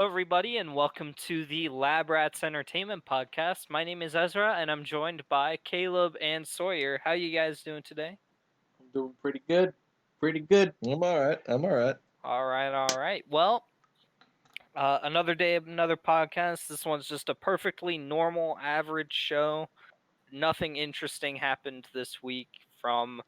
everybody, and welcome to the Lab Rats Entertainment Podcast. My name is Ezra, and I'm joined by Caleb and Sawyer. How you guys doing today? I'm doing pretty good. Pretty good. I'm all right. I'm all right. All right. Well, another day, another podcast. This one's just a perfectly normal, average show. Nothing interesting happened this week from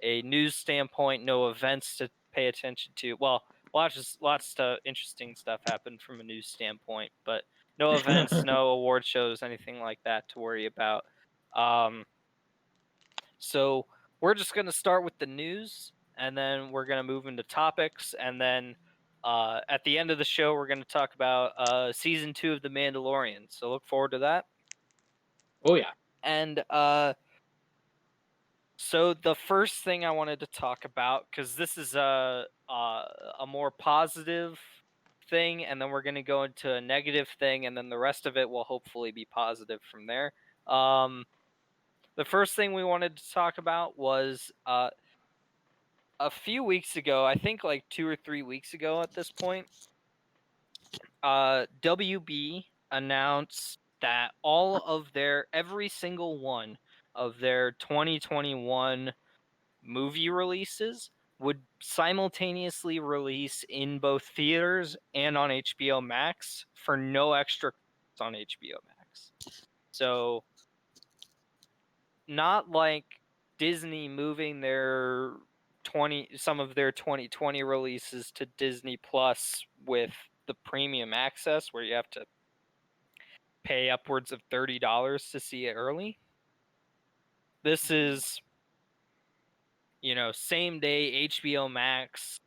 a news standpoint. No events to pay attention to. Well, lots of interesting stuff happened from a news standpoint, but no events, no award shows, anything like that to worry about. Um, so we're just gonna start with the news, and then we're gonna move into topics, and then at the end of the show, we're gonna talk about season 2 of The Mandalorian. So look forward to that. Oh yeah. And so the first thing I wanted to talk about, because this is a more positive thing, and then we're going to go into a negative thing, and then the rest of it will hopefully be positive from there. The first thing we wanted to talk about was a few weeks ago, I think like 2 or 3 weeks ago at this point, WB announced that every single one of their 2021 movie releases would simultaneously release in both theaters and on HBO Max for no extra cost on HBO Max. So, not like Disney moving some of their 2020 releases to Disney Plus with the premium access where you have to pay upwards of $30 to see it early. This is same day HBO Max,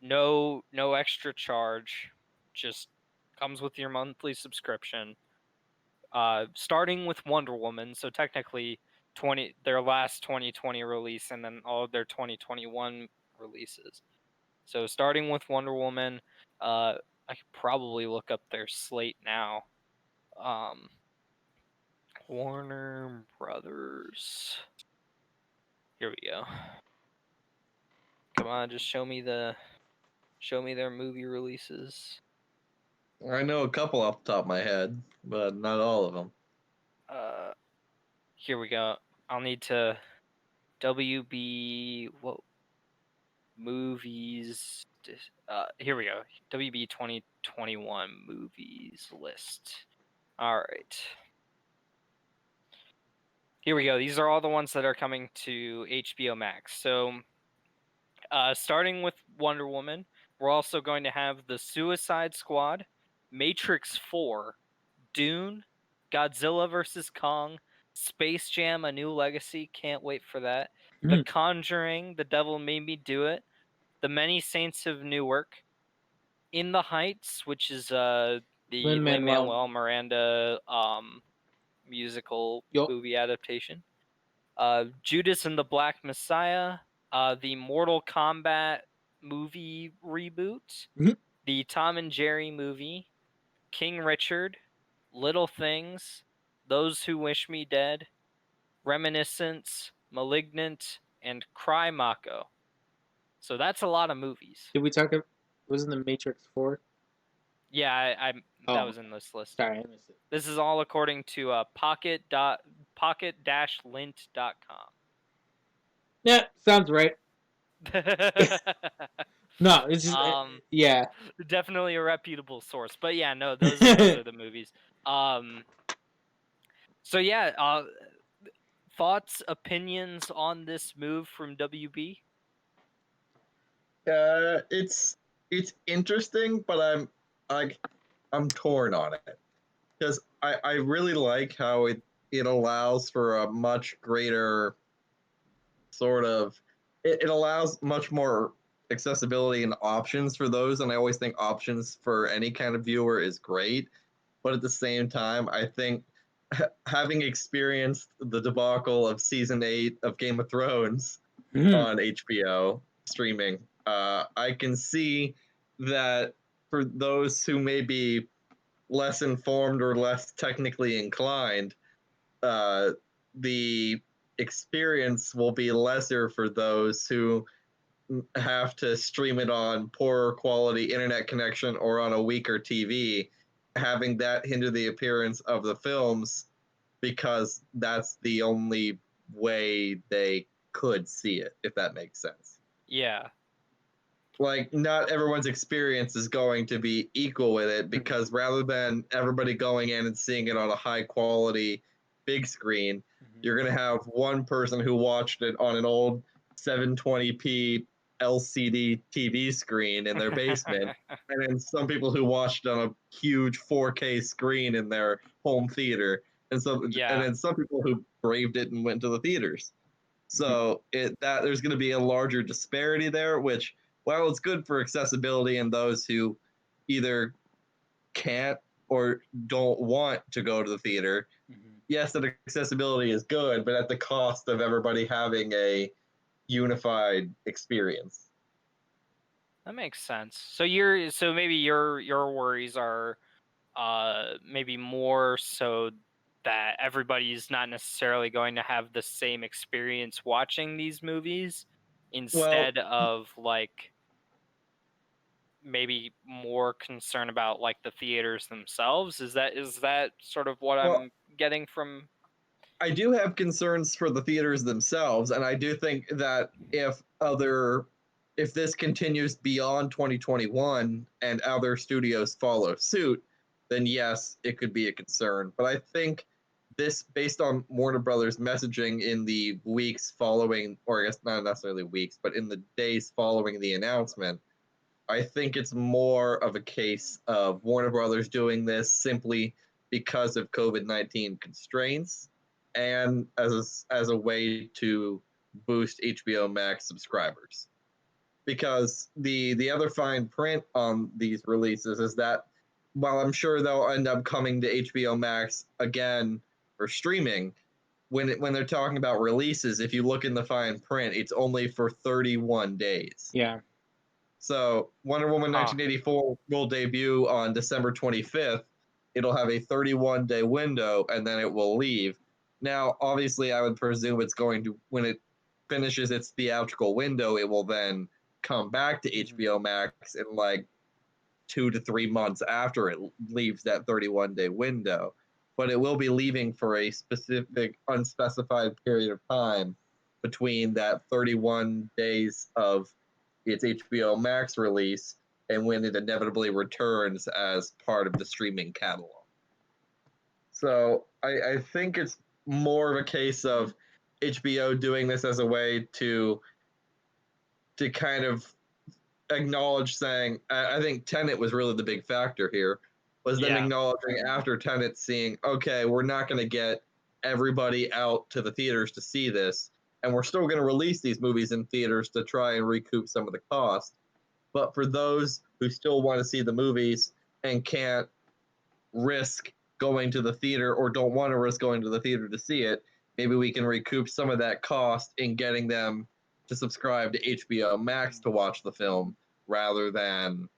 no extra charge, just comes with your monthly subscription. Starting with Wonder Woman, so technically their last 2020 release and then all of their 2021 releases. So starting with Wonder Woman, I could probably look up their slate now. Warner Brothers. Here we go. Come on, just show me their movie releases. I know a couple off the top of my head, but not all of them. Here we go. I'll need to WB what movies. Here we go. WB 2021 movies list. All right. Here we go. These are all the ones that are coming to HBO Max. So, starting with Wonder Woman, we're also going to have The Suicide Squad, Matrix 4, Dune, Godzilla vs. Kong, Space Jam: A New Legacy, can't wait for that. The Conjuring, The Devil Made Me Do It, The Many Saints of Newark, In the Heights, which is the Lin-Manuel Miranda musical movie adaptation. Judas and the Black Messiah, the Mortal Kombat movie reboot, the Tom and Jerry movie, King Richard, Little Things, Those Who Wish Me Dead, Reminiscence, Malignant, and Cry Mako. So that's a lot of movies. Did we talk? Wasn't the Matrix 4? Yeah, that was in this list. Sorry, I missed it. This is all according to pocket-lint.com. Yeah, sounds right. No, it's just yeah. Definitely a reputable source. But yeah, no, those are the movies. So yeah, thoughts, opinions on this move from WB? It's interesting, but I'm torn on it because I really like how it allows for a much greater sort of it allows much more accessibility and options for those, and I always think options for any kind of viewer is great, but at the same time I think having experienced the debacle of season 8 of Game of Thrones on HBO streaming, I can see that for those who may be less informed or less technically inclined, the experience will be lesser for those who have to stream it on poorer quality internet connection or on a weaker TV, having that hinder the appearance of the films because that's the only way they could see it, if that makes sense. Yeah. Like, not everyone's experience is going to be equal with it because rather than everybody going in and seeing it on a high quality big screen, you're going to have one person who watched it on an old 720p LCD TV screen in their basement, and then some people who watched it on a huge 4K screen in their home theater, and then some people who braved it and went to the theaters. So there's going to be a larger disparity there, which, while it's good for accessibility and those who either can't or don't want to go to the theater, yes, that accessibility is good, but at the cost of everybody having a unified experience. That makes sense. So maybe your worries are maybe more so that everybody's not necessarily going to have the same experience watching these movies instead of like maybe more concern about like the theaters themselves. Is that sort of what I'm getting from? I do have concerns for the theaters themselves, and I do think that if this continues beyond 2021 and other studios follow suit, then yes, it could be a concern. But I think this, based on Warner Brothers messaging in the weeks following, or I guess not necessarily weeks, but in the days following the announcement, I think it's more of a case of Warner Brothers doing this simply because of COVID-19 constraints and as a way to boost HBO Max subscribers. Because the other fine print on these releases is that while I'm sure they'll end up coming to HBO Max again for streaming, when they're talking about releases, if you look in the fine print, it's only for 31 days. Yeah. So Wonder Woman 1984 will debut on December 25th. It'll have a 31-day window, and then it will leave. Now, obviously, I would presume it's going to, when it finishes its theatrical window, it will then come back to HBO Max in like 2 to 3 months after it leaves that 31-day window. But it will be leaving for a specific, unspecified period of time between that 31 days of its HBO Max release and when it inevitably returns as part of the streaming catalog. So I think it's more of a case of HBO doing this as a way to kind of acknowledge, saying, I think Tenet was really the big factor here, was them acknowledging after Tenet, seeing, okay, we're not going to get everybody out to the theaters to see this, and we're still going to release these movies in theaters to try and recoup some of the cost. But for those who still want to see the movies and can't risk going to the theater or don't want to risk going to the theater to see it, maybe we can recoup some of that cost in getting them to subscribe to HBO Max to watch the film rather than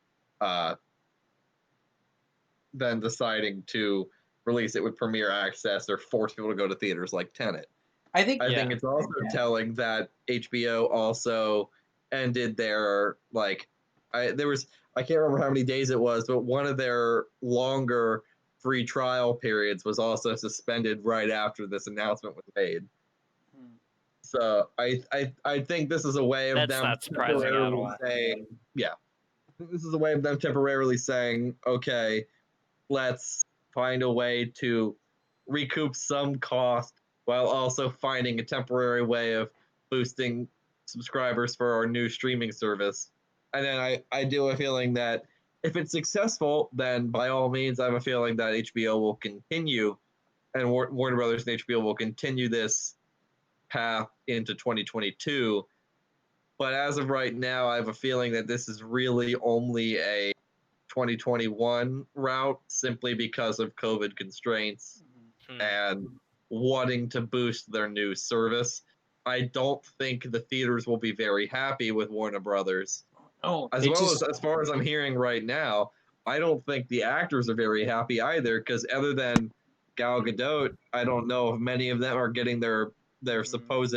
deciding to release it with Premiere Access or force people to go to theaters like Tenet. I think it's also telling that HBO also ended their I can't remember how many days it was, but one of their longer free trial periods was also suspended right after this announcement was made. So I think this is a way of them temporarily saying, this is a way of them temporarily saying, okay, let's find a way to recoup some cost while also finding a temporary way of boosting subscribers for our new streaming service. And then I do have a feeling that if it's successful, then by all means, I have a feeling that HBO will continue, and Warner Brothers and HBO will continue this path into 2022. But as of right now, I have a feeling that this is really only a 2021 route, simply because of COVID constraints and wanting to boost their new service. I don't think the theaters will be very happy with Warner Brothers. As far as I'm hearing right now, I don't think the actors are very happy either, because other than Gal Gadot, I don't know if many of them are getting their their supposed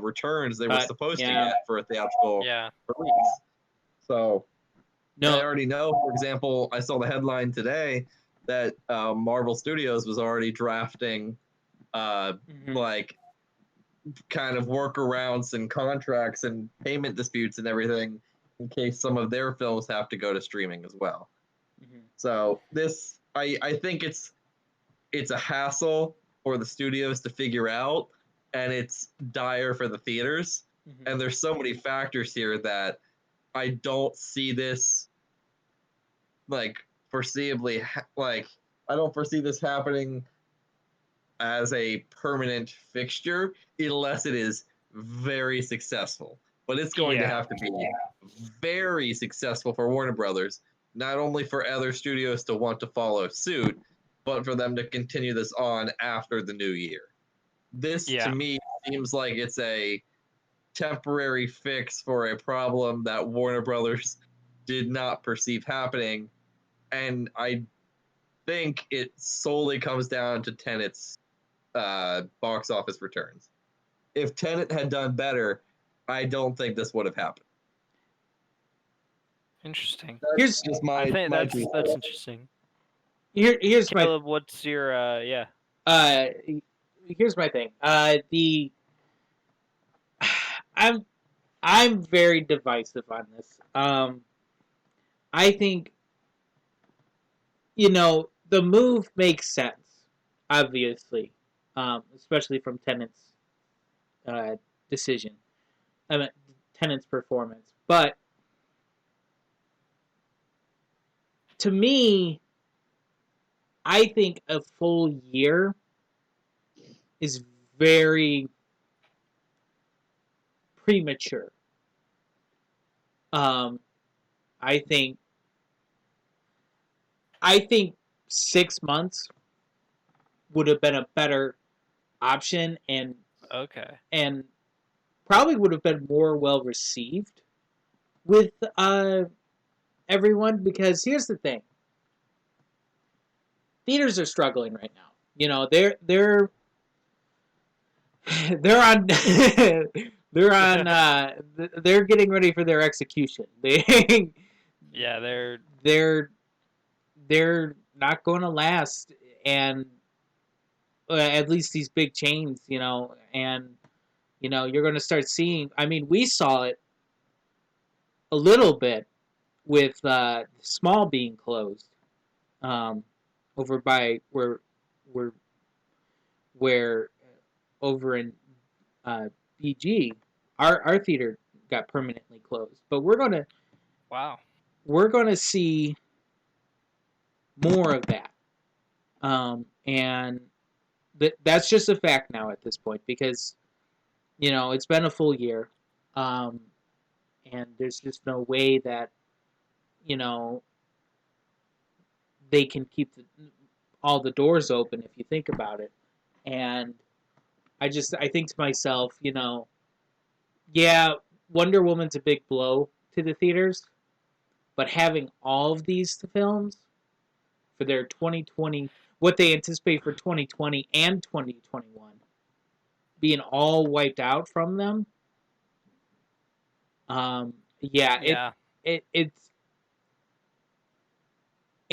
returns they were supposed to yeah. get for a theatrical Yeah. release. So I No, already know. For example, I saw the headline today that Marvel Studios was already drafting like kind of workarounds and contracts and payment disputes and everything in case some of their films have to go to streaming as well. So this, I think it's a hassle for the studios to figure out, and it's dire for the theaters. And there's so many factors here that I don't see this like foreseeably like I don't foresee this happening as a permanent fixture unless it is very successful. But it's going to have to be very successful for Warner Brothers, not only for other studios to want to follow suit, but for them to continue this on after the new year. This to me seems like it's a temporary fix for a problem that Warner Brothers did not perceive happening, and I think it solely comes down to Tenet's box office returns. If Tenet had done better, I don't think this would have happened. Interesting. That's just my. I think my that's interesting. Here's Caleb, what's your here's my thing. I'm very divisive on this. I think the move makes sense, obviously, especially from Tenet's decision. I mean, Tenet's performance, but to me, I think a full year is very premature. I think 6 months would have been a better option, and probably would have been more well received with everyone, because here's the thing. Theaters are struggling right now. They're on they're getting ready for their execution. They're not going to last, and at least these big chains, and you're going to start seeing. I mean, we saw it a little bit with Small being closed, over by where over in BG, our theater got permanently closed. But we're gonna see more of that, and that's just a fact now at this point, because it's been a full year, and there's just no way that they can keep all the doors open, if you think about it. And I think to myself, Wonder Woman's a big blow to the theaters, but having all of these films for their 2020, what they anticipate for 2020 and 2021, being all wiped out from them,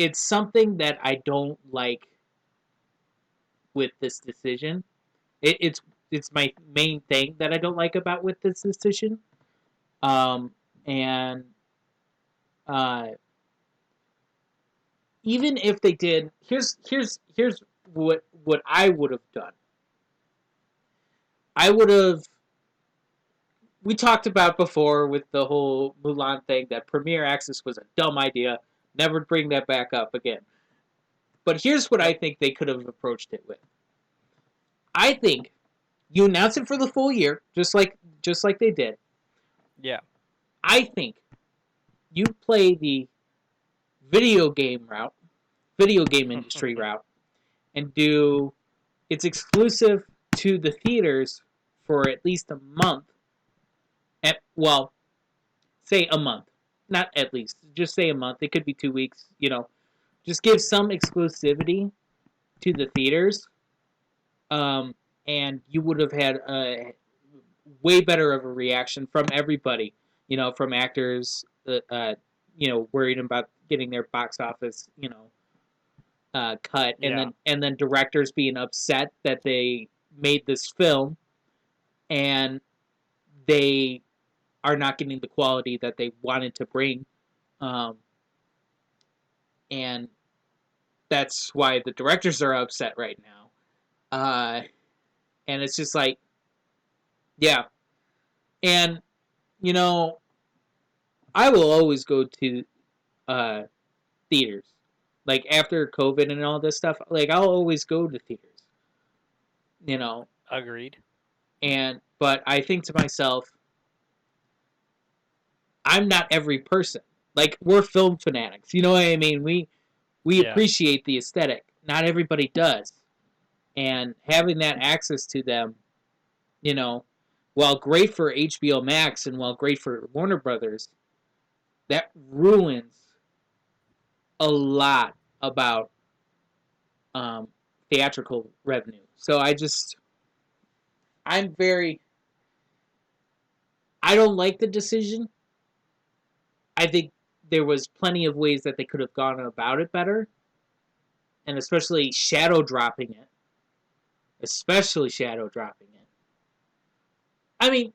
it's something that I don't like with this decision. It's my main thing that I don't like about with this decision. And even if they did, here's what I would have done. We talked about before with the whole Mulan thing that Premier Access was a dumb idea. Never bring that back up again. But here's what I think they could have approached it with. I think you announce it for the full year, just like they did. Yeah. I think you play the video game industry route, and do it's exclusive to the theaters for at least a month. Say a month. Not at least. Just say a month. It could be 2 weeks. Just give some exclusivity to the theaters. and you would have had a way better of a reaction from everybody. From actors, worried about getting their box office, cut, and Yeah. then directors being upset that they made this film and they are not getting the quality that they wanted to bring, um, and that's why the directors are upset right now. And it's just like, yeah, and you know, I will always go to uh, theaters. Like after COVID and all this stuff, like I'll always go to theaters. You know, Agreed. but I think to myself, I'm not every person. Like we're film fanatics. You know what I mean? We Yeah. appreciate the aesthetic. Not everybody does. And having that access to them, you know, while great for HBO Max and while great for Warner Brothers, that ruins a lot about um, theatrical revenue. So I'm very, I don't like the decision. I think there was plenty of ways that they could have gone about it better, and especially shadow dropping it. Especially shadow dropping it. I mean,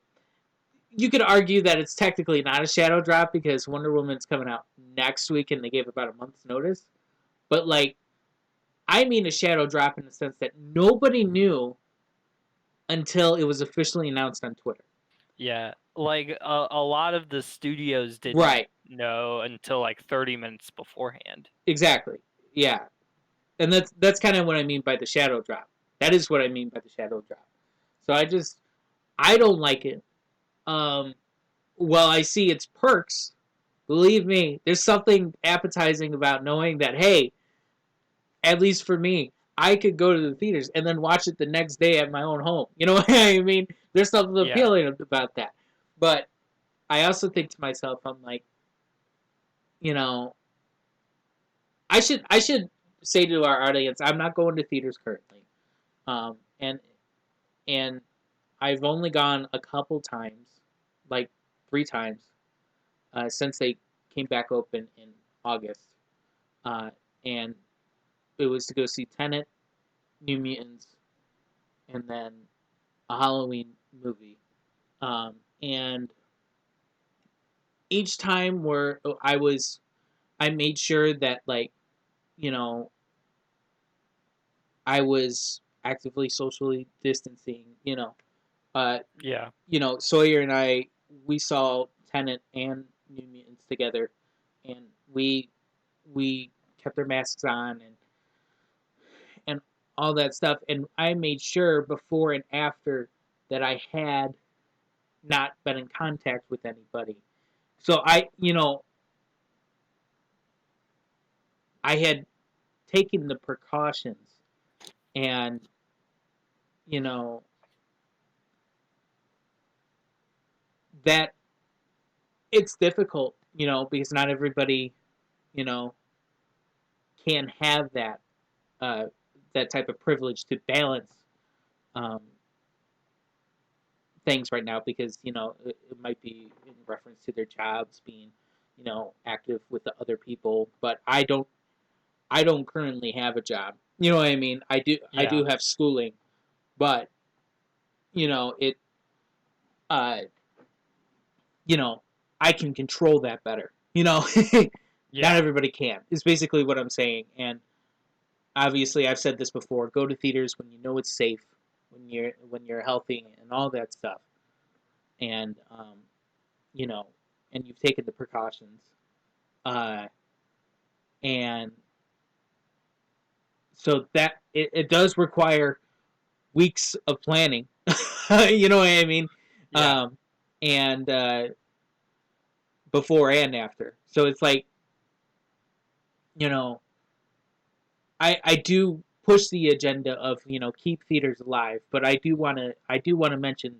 you could argue that it's technically not a shadow drop because Wonder Woman's coming out next week and they gave about a month's notice. But like, I mean a shadow drop in the sense that nobody knew until it was officially announced on Twitter. Yeah. Like a lot of the studios didn't Right. know until like 30 minutes beforehand. Exactly. Yeah. And that's kind of what I mean by the shadow drop. That is what I mean by the shadow drop. So I don't like it. Um, while I see its perks, believe me, there's something appetizing about knowing that, hey, at least for me, I could go to the theaters and then watch it the next day at my own home. You know what I mean? There's something Yeah. appealing about that. But I also think to myself, I'm like, you know, I should say to our audience, I'm not going to theaters currently, um, and and I've only gone a couple times, like 3 times, since they came back open in August, and it was to go see Tenet, New Mutants, and then a Halloween movie. And each time where I made sure that like, you know, I was actively socially distancing. Uh, Yeah. Sawyer and I, we saw Tenet and New Mutants together, and we kept our masks on and all that stuff. And I made sure before and after that I had not been in contact with anybody. So I had taken the precautions, and you know that it's difficult, because not everybody, you know, can have uh, that type of privilege to balance um, things right now because it might be in reference to their jobs being active with the other people. But I don't currently have a job. You know what I mean? I do Yeah. have schooling, but it uh you know I can control that better. Not Yeah. everybody can. Is basically what I'm saying. And obviously I've said this before, go to theaters when you know it's safe, when you're healthy and all that stuff. And you know, and you've taken the precautions. Uh and so that it does require weeks of planning. You know what I mean? Yeah. Um and before and after. So it's like, you know, I do push the agenda of keep theaters alive, but I do want to mention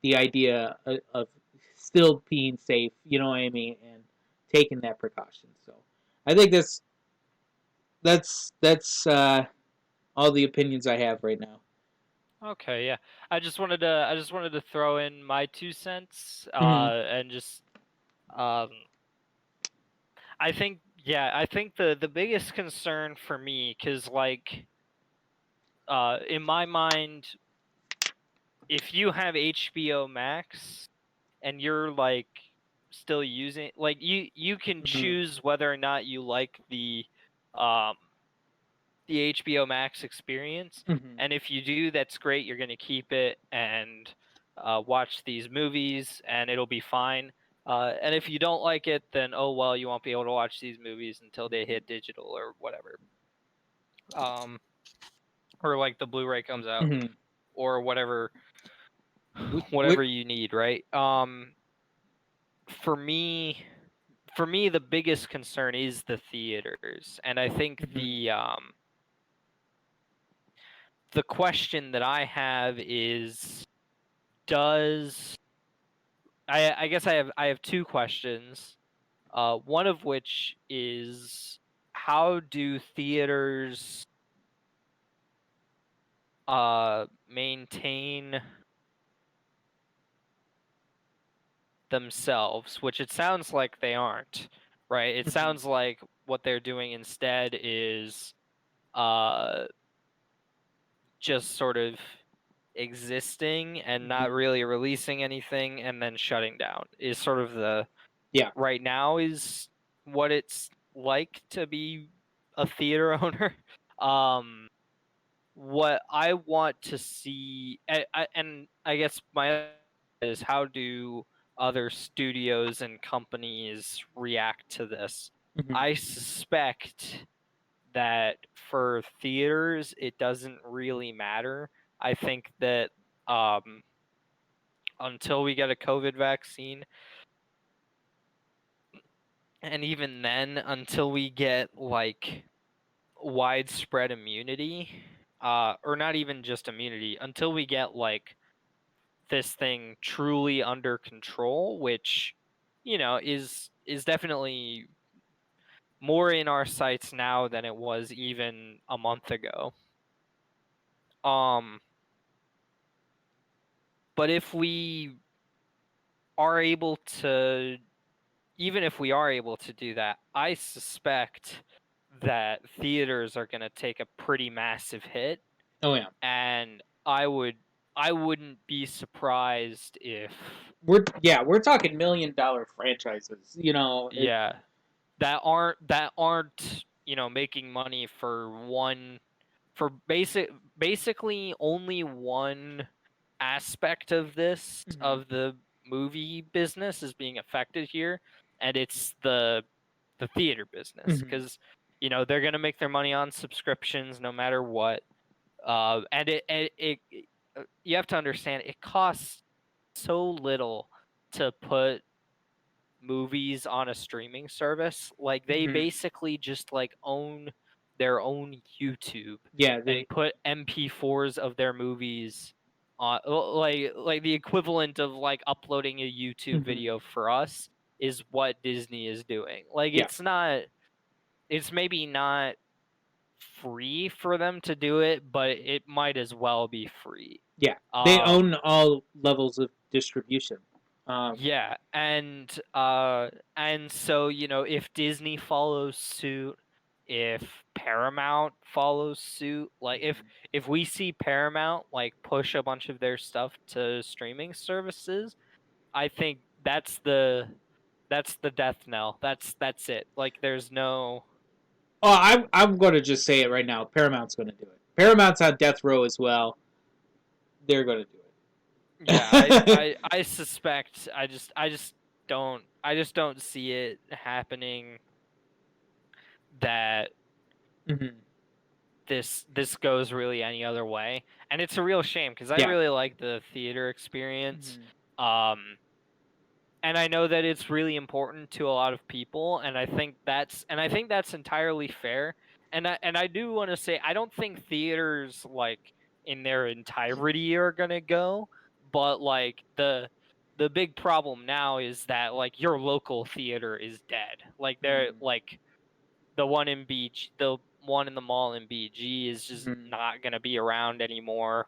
the idea of still being safe. You know what I mean, and taking that precaution. So I think that's all the opinions I have right now. Okay, yeah. I just wanted to throw in my 2 cents, Mhm. and just um I think, yeah, I think the biggest concern for me, cuz like in my mind, if you have HBO Max and you're like still using, like, you can Mhm. choose whether or not you like um the HBO Max experience. Mhm. And if you do, that's great. You're going to keep it and watch these movies, and it'll be fine. And if you don't like it, then oh well, you won't be able to watch these movies until they hit digital or whatever. Um, or like the Blu-ray comes out Mhm. or whatever, We, whatever you need, right? For me, the biggest concern is the theaters, and I think mhm. the question that I have is, does I guess I have two questions. One of which is, how do theaters maintain themselves, which it sounds like they aren't, right? It Mhm. sounds like what they're doing instead is uh just sort of existing and not Mhm. really releasing anything, and then shutting down is sort of the, Yeah. right now, is what it's like to be a theater owner. Um, what I want to see, and I guess my other is, how do other studios and companies react to this? Mhm. I suspect that for theaters, it doesn't really matter. I think that um, until we get a COVID vaccine, and even then, until we get like widespread immunity, or not even just immunity, until we get like this thing truly under control, which, is definitely more in our sights now than it was even a month ago. Um, but if we are able to, even if we are able to do that, I suspect that theaters are going to take a pretty massive hit, Oh yeah. and I wouldn't be surprised if, We're talking $1 million franchises. yeah, that aren't, making money for basically only one aspect of this, Mhm. of the movie business, is being affected here, and it's the theater business, Mhm. because they're going to make their money on subscriptions no matter what. And you have to understand, it costs so little to put movies on a streaming service. Like, they Mhm. basically just like own their own YouTube Yeah. and They. put MP4s of their movies on, like the equivalent of like uploading a YouTube Mhm. video for us, is what Disney is doing. Like, Yeah. it's maybe not free for them to do it, but it might as well be free. Yeah. They Um own all levels of distribution. Um. Yeah, and so, if Disney follows suit, if Paramount follows suit, like Mhm. if we see Paramount like push a bunch of their stuff to streaming services, I think that's the death knell. That's it. Like, there's no, Oh, I'm going to just say it right now. Paramount's going to do it. Paramount's on death row as well. They're going to do yeah, it. I suspect, I just don't see it happening, that Mhm. this goes really any other way, and it's a real shame because I Yeah. really like the theater experience. Mhm. um and I know that it's really important to a lot of people, and I think that's entirely fair. And I do want to say, I don't think theaters, like, in their entirety are going to go, but like the big problem now is that like your local theater is dead. Like, they're Mhm. like, the one in the mall in BG is just Mhm. not going to be around anymore.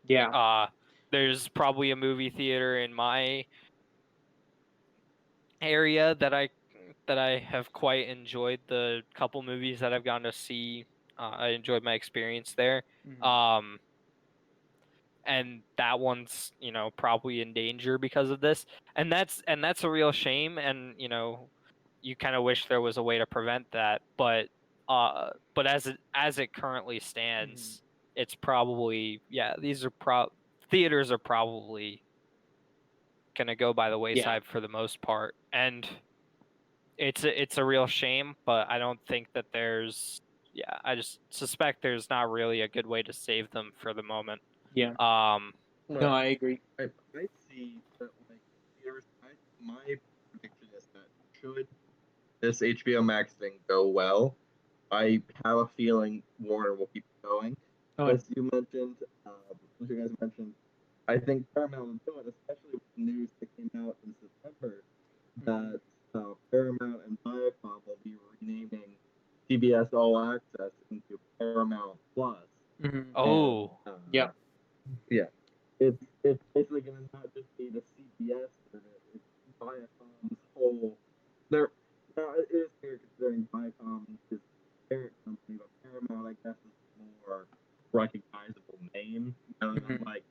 Yeah. There's probably a movie theater in my area that I have quite enjoyed the couple movies that I've gone to see. I enjoyed my experience there. Mhm. Um, and that one's, probably in danger because of this. And that's a real shame, and you kind of wish there was a way to prevent that, but as it currently Mhm. stands, it's probably, yeah, these are theaters are probably going to go by the Yeah. wayside for the most part. And it's a real shame, but I don't think that I just suspect there's not really a good way to save them for the moment. Yeah. Um, No, Well, I agree. I see that like there's my prediction is that should this HBO Max thing go well, I have a feeling Warner will keep going. Oh, As you mentioned, as you guys mentioned, I think Paramount will do it, especially with the news that came out in September mhm. that Paramount and Viacom will be renaming CBS All Access into Paramount Plus, Mhm. and oh, Yeah. yeah, it's basically going to not just be the CBS service; it's Viacom's whole. There now it is weird considering Viacom is parent company, but Paramount I guess is a more recognizable name rather than Mhm. like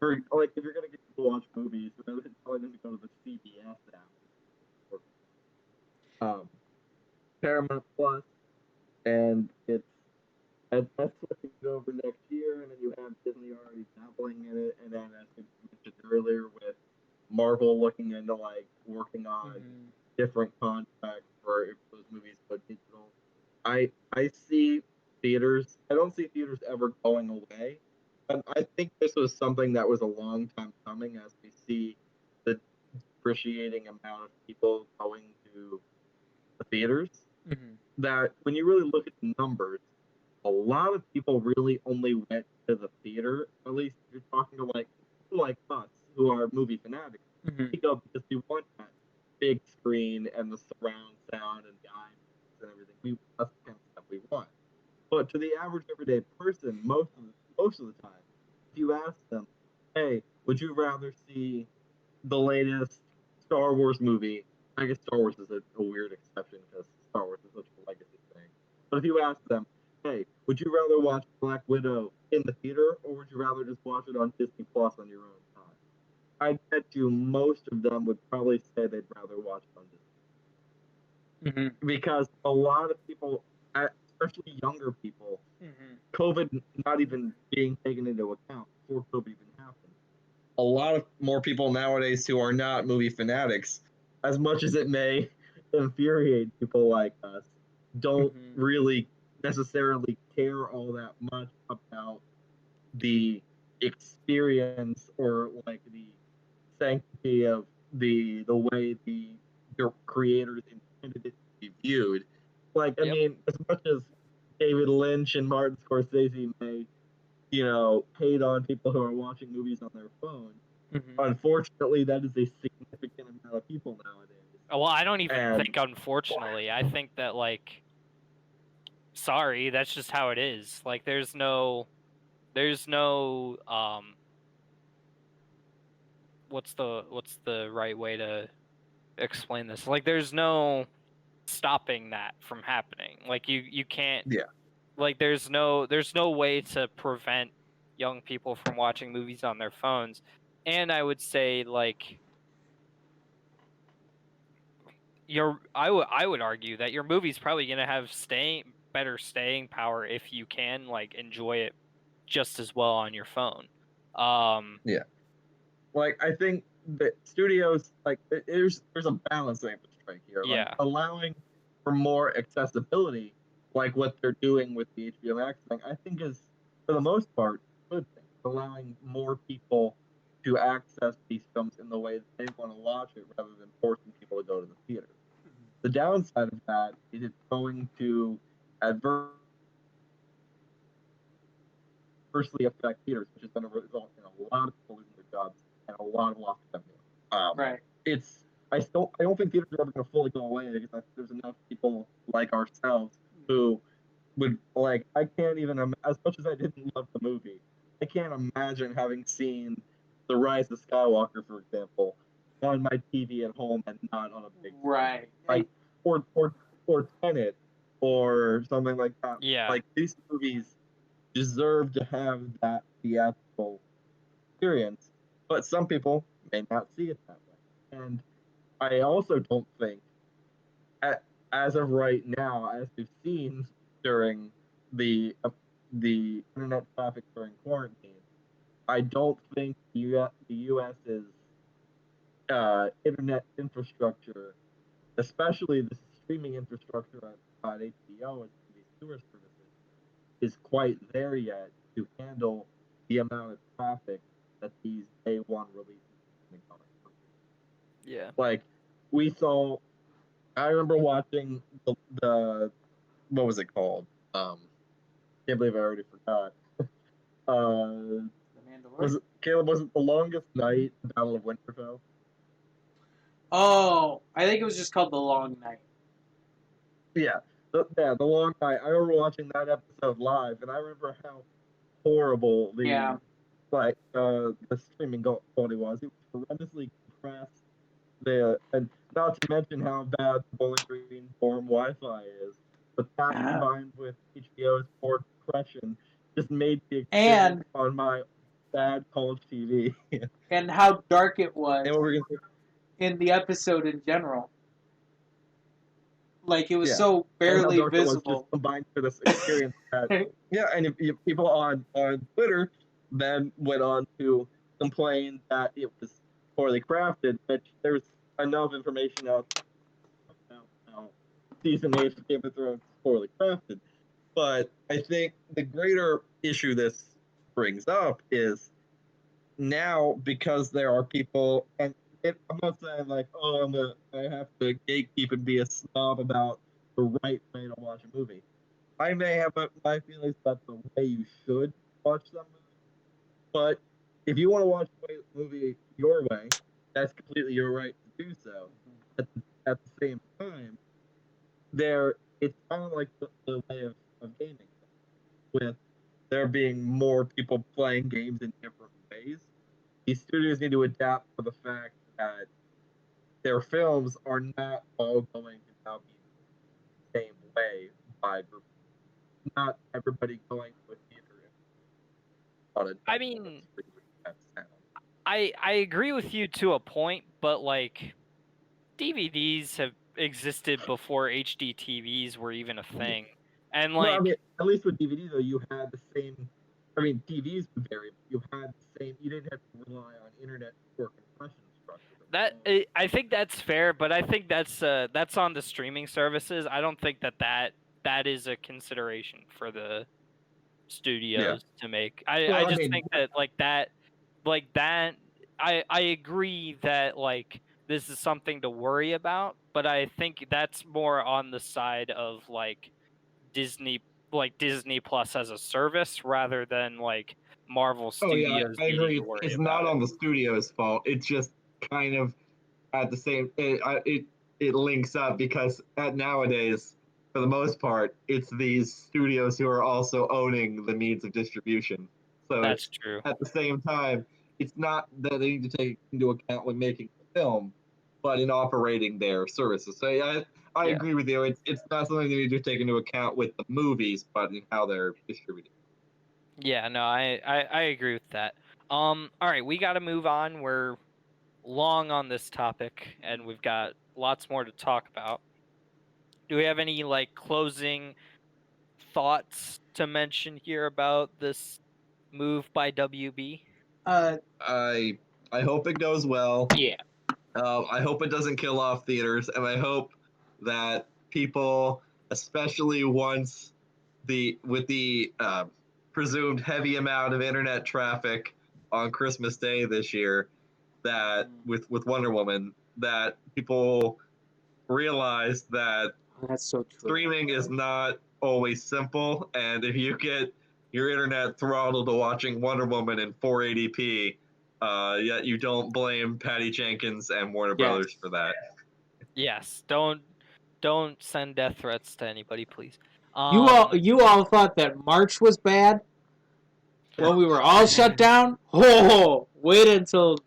for like if you're gonna get people to watch movies, rather than telling them to go to the CBS app or um, Paramount Plus, and it's and that's switching over next year, and then you have Disney already dabbling in it, and then as we mentioned earlier, with Marvel looking into like working on Mhm. different contracts for if those movies go digital. I see theaters. I don't see theaters ever going away, and I think this was something that was a long time coming, as we see the depreciating amount of people going to the theaters. Mhm. That when you really look at the numbers, a lot of people really only went to the theater. At least if you're talking to like people like us who are movie fanatics. Mhm. We go because we want that big screen and the surround sound and the IMAX and everything. That's the kind of stuff we want. But to the average everyday person, most of the time, if you ask them, "Hey, would you rather see the latest Star Wars movie?" I guess Star Wars is a weird exception because Star Wars is such a legacy thing. But if you ask them, "Hey, would you rather watch Black Widow in the theater or would you rather just watch it on Disney Plus on your own time?" I bet you most of them would probably say they'd rather watch it on Disney Mhm. because a lot of people, especially younger people, Mhm. COVID not even being taken into account before COVID even happened. A lot of more people nowadays who are not movie fanatics, as much as it may infuriate people like us, don't Mhm. really necessarily care all that much about the experience or like the sanctity of the way the creators intended it to be viewed. Like, I yep. mean, as much as David Lynch and Martin Scorsese may, hate on people who are watching movies on their phone, Mhm. unfortunately, that is a significant amount of people nowadays. Well, I don't even And think, unfortunately. I think that, like, sorry, that's just how it is. Like, there's no what's the right way to explain this? Like, there's no stopping that from happening. Like, you can't, yeah, like, there's no way to prevent young people from watching movies on their phones. And I would say, like, I would argue that your movie's probably gonna have better staying power if you can, like, enjoy it just as well on your phone. Um, yeah. Like I think that studios like there's a balance they have to strike here. Like yeah, allowing for more accessibility, like what they're doing with the HBO Max thing, I think is for the most part a good thing. Allowing more people to access these films in the way that they want to watch it rather than forcing people to go to the theater. The downside of that is it's going to adversely affect theaters, which is going to result in a lot of people losing their jobs and a lot of lost revenue. Right. It's I don't think theaters are ever going to fully go away because I think there's enough people like ourselves who would like I can't even as much as I didn't love the movie, I can't imagine having seen The Rise of Skywalker, for example, on my TV at home and not on a big screen. Right. Like or Tenet or something like that. Yeah. Like these movies deserve to have that theatrical experience, but some people may not see it that way. And I also don't think, as of right now, as we've seen during the internet traffic during quarantine, I don't think the U.S.'s internet infrastructure, especially the streaming infrastructure on HBO and these newer services, is quite there yet to handle the amount of traffic that these day one releases are. Yeah. Like we saw, I remember watching the what was it called? Can't believe I already forgot. The Was Mandalorian. it Caleb? Was it The Longest Night, the Battle of Winterfell? Oh, I think it was just called The Long Night. Yeah, the Long Night. I remember watching that episode live, and I remember how horrible Yeah. the streaming quality was. It was horrendously compressed. And not to mention how bad the Bowling Green Forum Wi-Fi is. But that combined with HBO's poor compression just made the experience And on my bad college TV. and how dark it was And what we're gonna in the episode in general. Like it was yeah, so and how barely dark it was just visible. combined for this experience that yeah, and if people on Twitter then went on to complain that it was poorly crafted, which there's enough information out about how season 8 of Game of Thrones is poorly crafted. But I think the greater issue this brings up is now, because there are people, and I'm not saying like, oh, I have to gatekeep and be a snob about the right way to watch a movie. I may have my feelings about the way you should watch some movie, but if you want to watch a movie your way, that's completely your right to do so. At the same time, it's kind of like the way of gaming, with there being more people playing games in different ways. These studios need to adapt to the fact that their films are not all going to now be the same way by group. Not everybody going to a theater on a I screen mean, with that sound. I agree with you to a point, but like DVDs have existed before HD TVs were even a thing. And Well, I like mean, at least with DVD though, you had the same. I mean, TVs would vary, but you had the same. You didn't have to rely on internet or compression structure. I think that's fair, but I think that's on the streaming services. I don't think that is a consideration for the Yeah. studios to make. I Well, I just mean, think that I agree that like this is something to worry about, but I think that's more on the side of Disney Plus as a service rather than like Marvel oh yeah, Studios I needing agree. to worry It's about not it. on the studio's fault. It's just kind of at the same. It links up because nowadays, for the most part, it's these studios who are also owning the means of distribution. So That's it's true. at the same time, it's not that they need to take into account when making the film, but in operating their services. So yeah, I Yeah. agree with you. It's not something they need to take into account with the movies, but in how they're distributed. Yeah, no, I agree with that. All right, we got to move on. We're long on this topic and we've got lots more to talk about. Do we have any like closing thoughts to mention here about this move by WB? Uh, I hope it goes well. yeah. I hope it doesn't kill off theaters, and I hope that people, especially once with the presumed heavy amount of internet traffic on Christmas Day this year, that with Wonder Woman, that people realize that That's so true. streaming is not always simple, and if you get your internet throttled to watching Wonder Woman in 480p, yet you don't blame Patty Jenkins and Warner Brothers for that. Yes, don't send death threats to anybody, please. You all thought that March was bad. when we were all shut down. Oh, wait until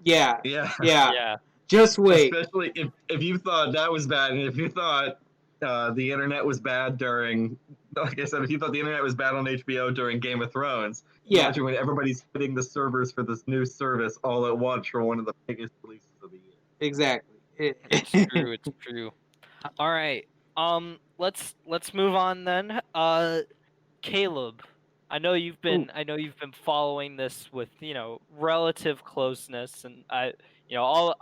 yeah, Yeah. yeah. Yeah. Just wait. Especially if you thought that was bad, and if you thought the internet was bad during, like I said, if you thought the internet was bad on HBO during Game of Thrones, Yeah, imagine when everybody's hitting the servers for this new service all at once for one of the biggest releases of the year. exactly. It's true. It's true. All right. Let's move on then. Caleb, Ooh. I know you've been following this with, relative closeness, and I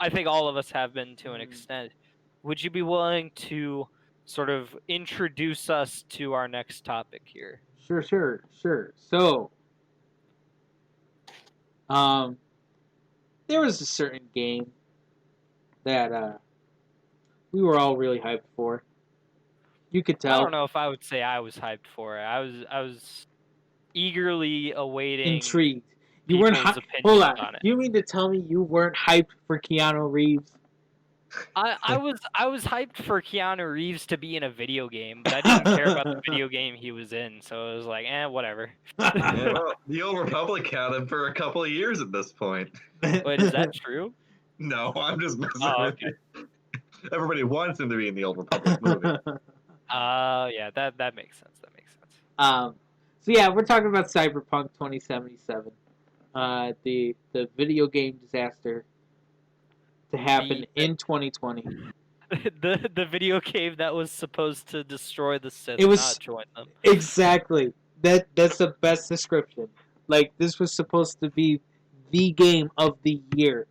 think all of us have been to an Mm. extent. Would you be willing to sort of introduce us to our next topic here? Sure. So, um, there was a certain game that we were all really hyped for. You could I tell, don't know if I would say I was hyped for it. I was eagerly awaiting intrigued. You weren't people's Hold opinions on. on it. You mean to tell me you weren't hyped for Keanu Reeves? I was hyped for Keanu Reeves to be in a video game, but I didn't care about the video game he was in, so it was like, whatever. Yeah, well, the Old Republic had him for a couple of years at this point. Wait, is that true? No, I'm just messing Oh, with okay. you. Everybody wants him to be in the Old Republic movie. Yeah, that makes sense. That makes sense. So yeah, we're talking about Cyberpunk 2077, the video game disaster to happen The in 2020. the video game that was supposed to destroy the Sith, It was not join them. exactly that's the best description. Like this was supposed to be the game of the year.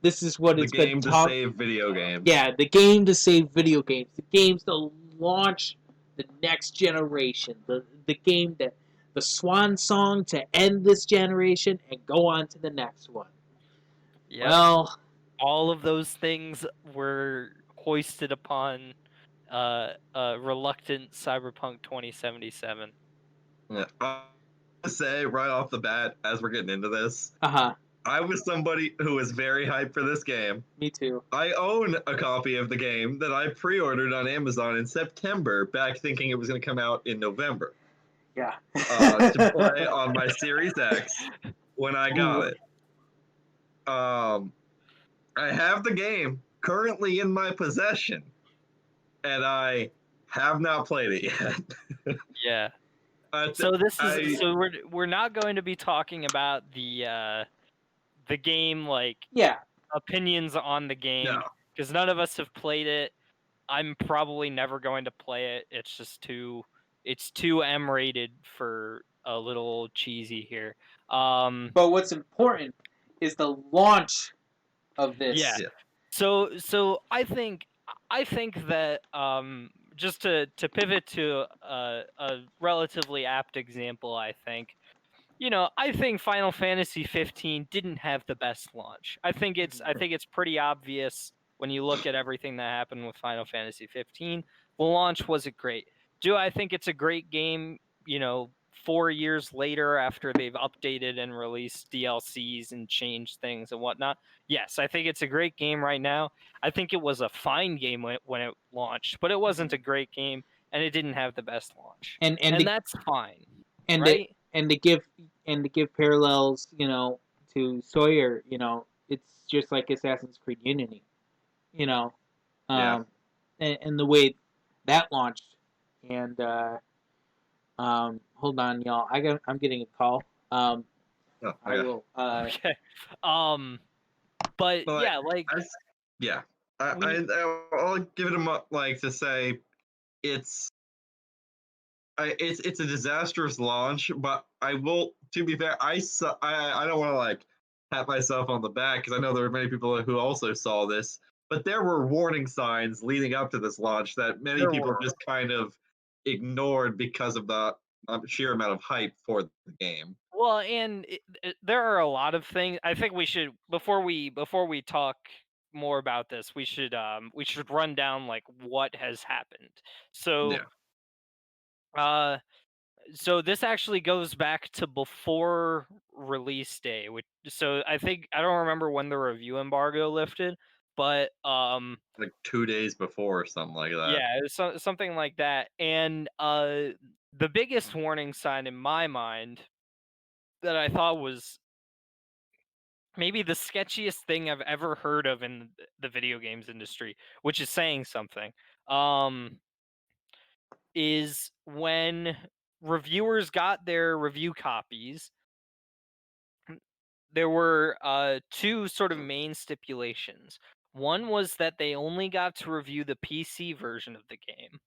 This is what The it's been game to talked. save video games. Yeah, the game to save video games. The games to launch the next generation. The game that the swan song to end this generation and go on to the next one. Yep. Well, All of those things were hoisted upon reluctant Cyberpunk 2077. Yeah. I say right off the bat, as we're getting into this, I was somebody who was very hyped for this game. Me too. I own a copy of the game that I pre-ordered on Amazon in September, back thinking it was going to come out in November. Yeah. To play on my Series X when I got Ooh. it. I have the game currently in my possession, and have not played it yet. Yeah. So we're not going to be talking about the game, like Yeah. opinions on the game, because none of us have played it. I'm probably never going to play it. It's just too M-rated for a little cheesy here. But what's important is the launch of this. Yeah. So I think that just to pivot to a relatively apt example, I think Final Fantasy 15 didn't have the best launch. I think it's pretty obvious when you look at everything that happened with Final Fantasy 15. The launch wasn't great. Do I think it's a great game, 4 years later after they've updated and released DLCs and changed things and whatnot? Yes, I think it's a great game right now. I think it was a fine game when it launched, but it wasn't a great game, and it didn't have the best launch. And that's fine, right? To give parallels, to Sawyer, it's just like Assassin's Creed Unity, and the way that launched. And hold on, y'all, I'm getting a call. I will. Okay. But yeah, I'll give it to say it's a disastrous launch, but I will. To be fair, I don't want to pat myself on the back because I know there were many people who also saw this, but there were warning signs leading up to this launch that many people just kind of ignored because of the sheer amount of hype for the game. Well, and there are a lot of things. I think we should before we talk more about this, we should run down what has happened. So so this actually goes back to before release day, so I don't remember when the review embargo lifted, but 2 days before or something like that. Yeah, it was something like that. And the biggest warning sign in my mind that I thought was maybe the sketchiest thing I've ever heard of in the video games industry, which is saying something. Is when reviewers got their review copies, there were two sort of main stipulations. One was that they only got to review the PC version of the game.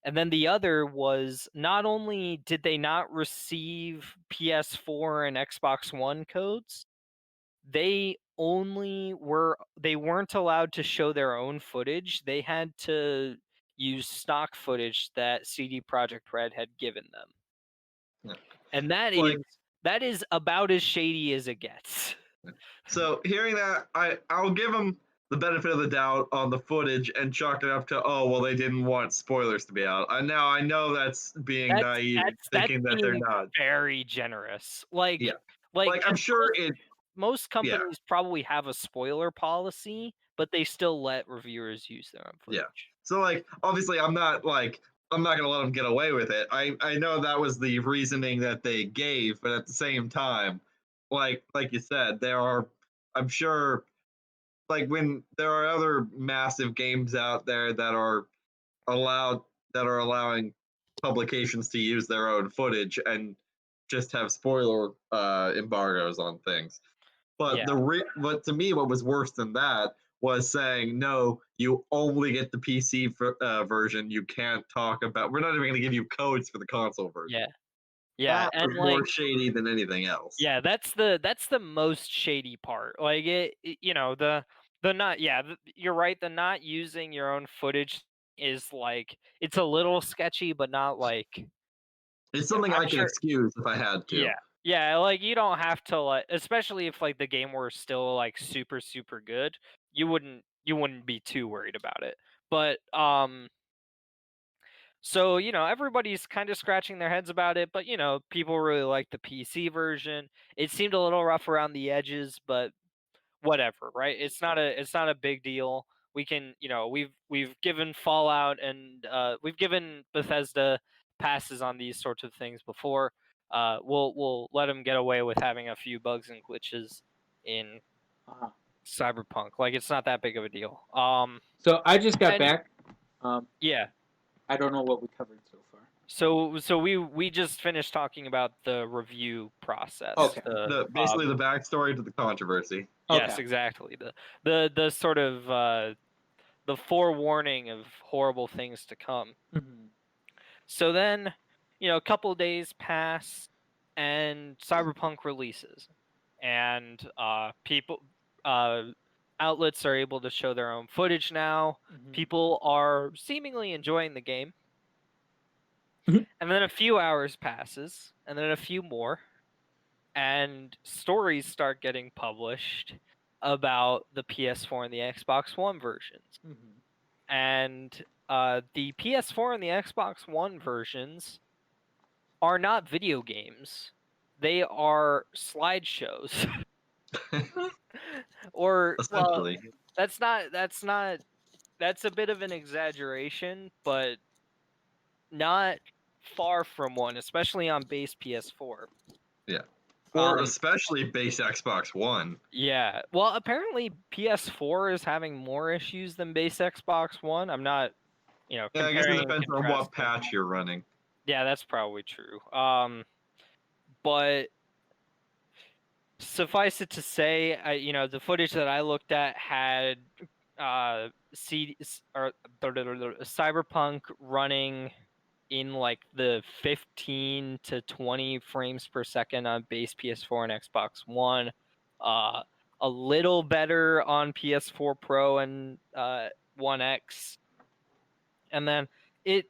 And then the other was not only did they not receive PS4 and Xbox One codes, they weren't allowed to show their own footage. They had to use stock footage that CD Projekt Red had given them. Yeah. And Like- that is about as shady as it gets. So hearing that, I'll give them the benefit of the doubt on the footage and chalk it up to, oh well, they didn't want spoilers to be out. And now I know that's being naive, thinking that they're being not. very generous. Like, Yeah. like Like I'm sure most companies probably have a spoiler policy, but they still let reviewers use their own footage. Yeah. So like obviously I'm not gonna let them get away with it. I know that was the reasoning that they gave, but at the same time, like you said, I'm sure like when there are other massive games out there that are allowing publications to use their own footage and just have spoiler embargoes on things. But Yeah. but to me, what was worse than that was saying, no, you only get the PC version. You can't talk about. We're not even going to give you codes for the console version. Yeah. Yeah, That was more shady than anything else. Yeah, that's the most shady part. Like you know, the not you're right, the not using your own footage is like it's a little sketchy, but not like It's something I'm I can sure- excuse if I had to. Yeah. Yeah, like you don't have to like, especially if like the game were still like super super good, you wouldn't be too worried about it. But so, everybody's kind of scratching their heads about it, but people really like the PC version. It seemed a little rough around the edges, but whatever, right? It's not a big deal. We can, we've given Fallout and we've given Bethesda passes on these sorts of things before. We'll let them get away with having a few bugs and glitches in Cyberpunk. Like it's not that big of a deal. So I just got back. Yeah. I don't know what we covered so far. So we just finished talking about the review process. Okay. Basically the backstory to the controversy. Yes, Okay. exactly. The sort of the forewarning of horrible things to come. Mm-hmm. So then, a couple days pass, and Cyberpunk releases, and people outlets are able to show their own footage now. Mm-hmm. People are seemingly enjoying the game. Mhm. And then a few hours passes, and then a few more, and stories start getting published about the PS4 and the Xbox One versions. Mm-hmm. And the PS4 and the Xbox One versions are not video games. They are slideshows. Or well, Essentially. that's a bit of an exaggeration, but not far from one, especially on base PS4. Yeah. Or especially base Xbox One. Yeah. Well, apparently PS4 is having more issues than base Xbox One. I'm not, Yeah, I guess it depends on what patch you're running. Yeah, that's probably true. But suffice it to say, the footage that I looked at had Cyberpunk running in like the 15 to 20 frames per second on base PS4 and Xbox One. A little better on PS4 Pro and One X. And then it,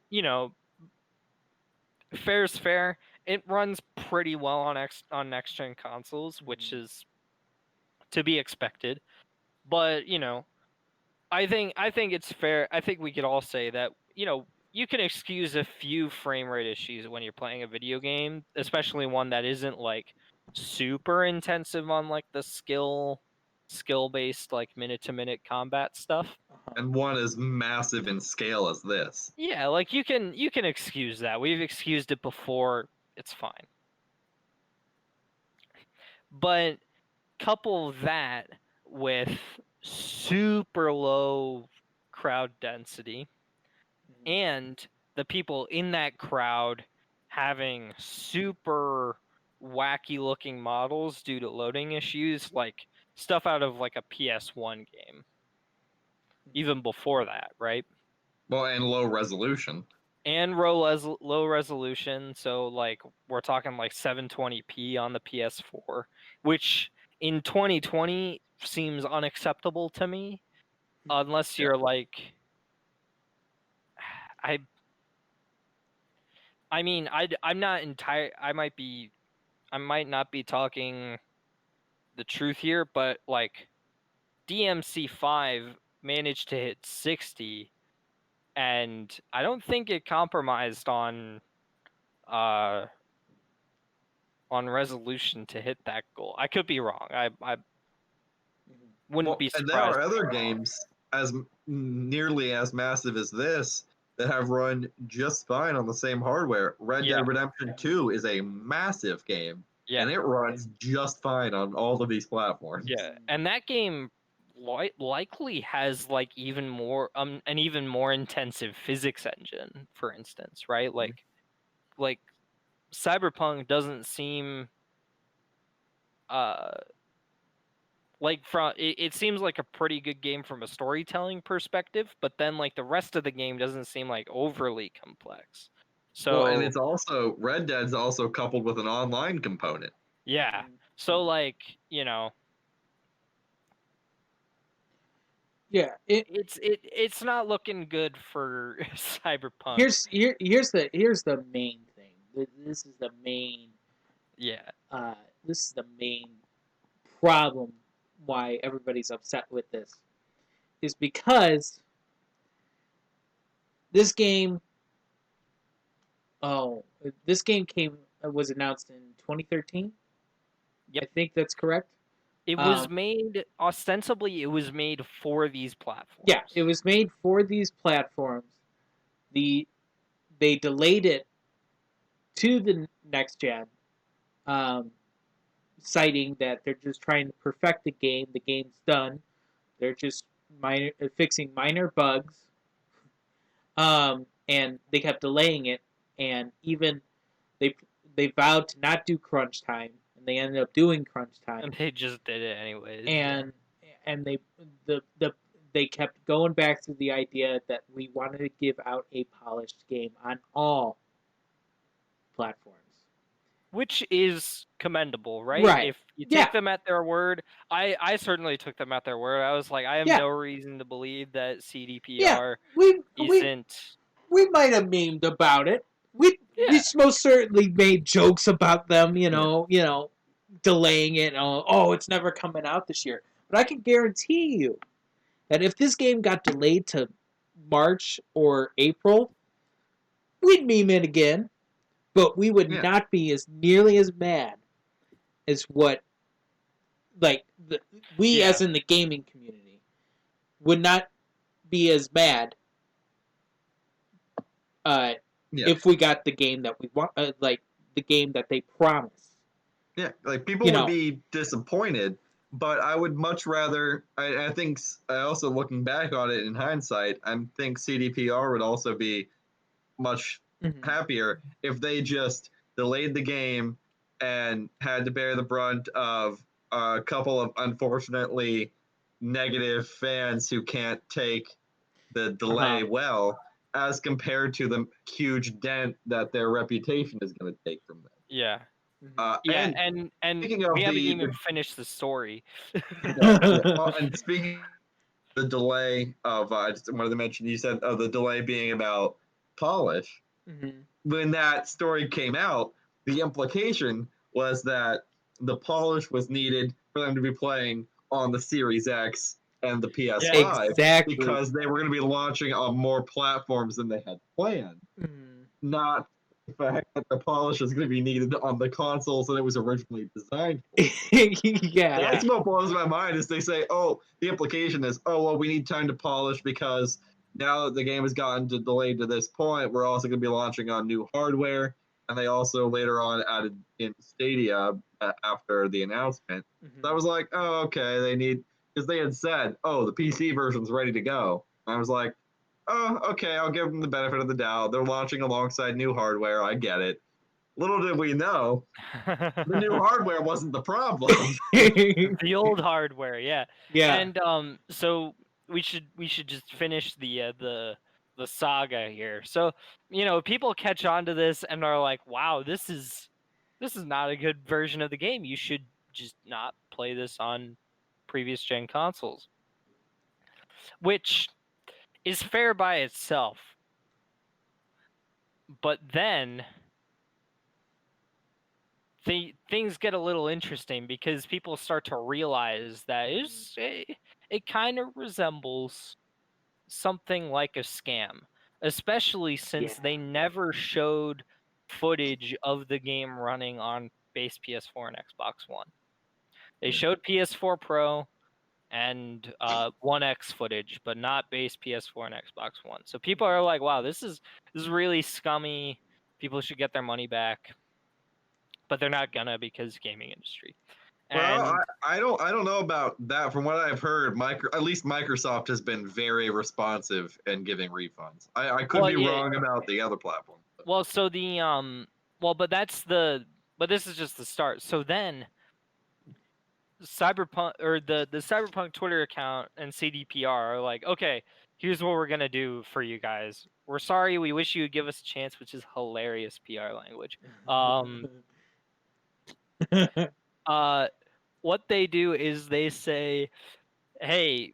fair's fair. It runs pretty well on next gen consoles, which is to be expected. But I think it's fair. I think we could all say that you can excuse a few frame rate issues when you're playing a video game, especially one that isn't like super intensive on like the skill based like minute to minute combat stuff. And one as massive in scale as this. Yeah, like you can excuse that. We've excused it before. It's fine. But couple that with super low crowd density and the people in that crowd having super wacky looking models due to loading issues, like stuff out of like a PS1 game, even before that, right? Well, and low resolution. And low resolution, so like we're talking like 720p on the PS4, which in 2020 seems unacceptable to me, unless Yeah. you're like, I I mean, I'm not entire. I might not be talking the truth here, but like DMC5 managed to hit 60, and I don't think it compromised uh on resolution to hit that goal. I could be wrong. I wouldn't Well, be and there are surprised. other games nearly as massive as this that have run just fine on the same hardware. Red Yeah, Dead Redemption 2 is a massive game, yeah, and it runs just fine on all of these platforms. yeah. And that game likely has like even more an even more intensive physics engine, for instance, right? Like Cyberpunk doesn't seem uh like it seems like a pretty good game from a storytelling perspective, but then like the rest of the game doesn't seem like overly complex. Well, and So it's also Red Dead's also coupled with an online component. yeah. So like, Yeah, it's not looking good for Cyberpunk. here's the main thing. This is the main Yeah. this is the main problem why everybody's upset with this is because this game oh this game came was announced in 2013. Yep. I think that's correct. It was made ostensibly it was made for these platforms. Yeah, it was made for these platforms. They delayed it to the next gen, citing that they're just trying to perfect the game. The game's done. They're just fixing minor bugs, and they kept delaying it. And even they they vowed to not do crunch time, and they ended up doing crunch time. And they just did it anyways. And they kept going back to the idea that we wanted to give out a polished game on all platforms. Which is commendable, right? Right. If you Yeah. take them at their word, I certainly took them at their word. I was like, I have Yeah. no reason to believe that Yeah. CDPR We isn't. we might have memed about it. We most certainly made jokes about them, delaying it. Oh, it's never coming out this year. But I can guarantee you that if this game got delayed to March or April, we'd meme it again. But we would not be as nearly as mad as what, like, as in the gaming community, would not be as mad if we got the game that we want, like the game that they promised. Yeah, like people would be disappointed, but I would much rather. I think also looking back on it in hindsight, I think CDPR would also be much happier if they just delayed the game and had to bear the brunt of a couple of unfortunately negative fans who can't take the delay well, as compared to the huge dent that their reputation is going to take from them. Yeah. And speaking of we haven't even finished the story. And speaking of the delay of, I just wanted to mention, you said the delay being about polish. When that story came out, the implication was that the polish was needed for them to be playing on the Series X and the PS5, exactly, because they were going to be launching on more platforms than they had planned. Not the fact that the polish is going to be needed on the consoles that it was originally designed for. That's what blows my mind is they say, oh, the implication is, oh, well, we need time to polish because now that the game has gotten delayed to this point, we're also going to be launching on new hardware. and they also later on added in Stadia after the announcement. So I was like, oh, okay, they need, because they had said, oh, the PC version's ready to go. And I was like, oh, okay, I'll give them the benefit of the doubt. They're launching alongside new hardware. I get it. Little did we know, the new hardware wasn't the problem. The old hardware, yeah. Yeah. And so we should just finish the saga here. So, people catch on to this and are like, "Wow, this is not a good version of the game. You should just not play this on previous gen consoles." Which is fair by itself. But then things get a little interesting because people start to realize that it kind of resembles something like a scam, especially since they never showed footage of the game running on base PS4 and Xbox One. They showed PS4 Pro and One X footage, but not base PS4 and Xbox One. So people are like, "Wow, this is really scummy. People should get their money back." But they're not gonna because gaming industry. Well, And I don't know about that. From what I've heard, at least Microsoft has been very responsive in giving refunds. I could be wrong about the other platform. Well, so but this is just the start. So then Cyberpunk, or the Cyberpunk Twitter account and CDPR are like, "Okay, here's what we're gonna do for you guys. We're sorry. We wish you would give us a chance," which is hilarious PR language. What they do is they say, "Hey,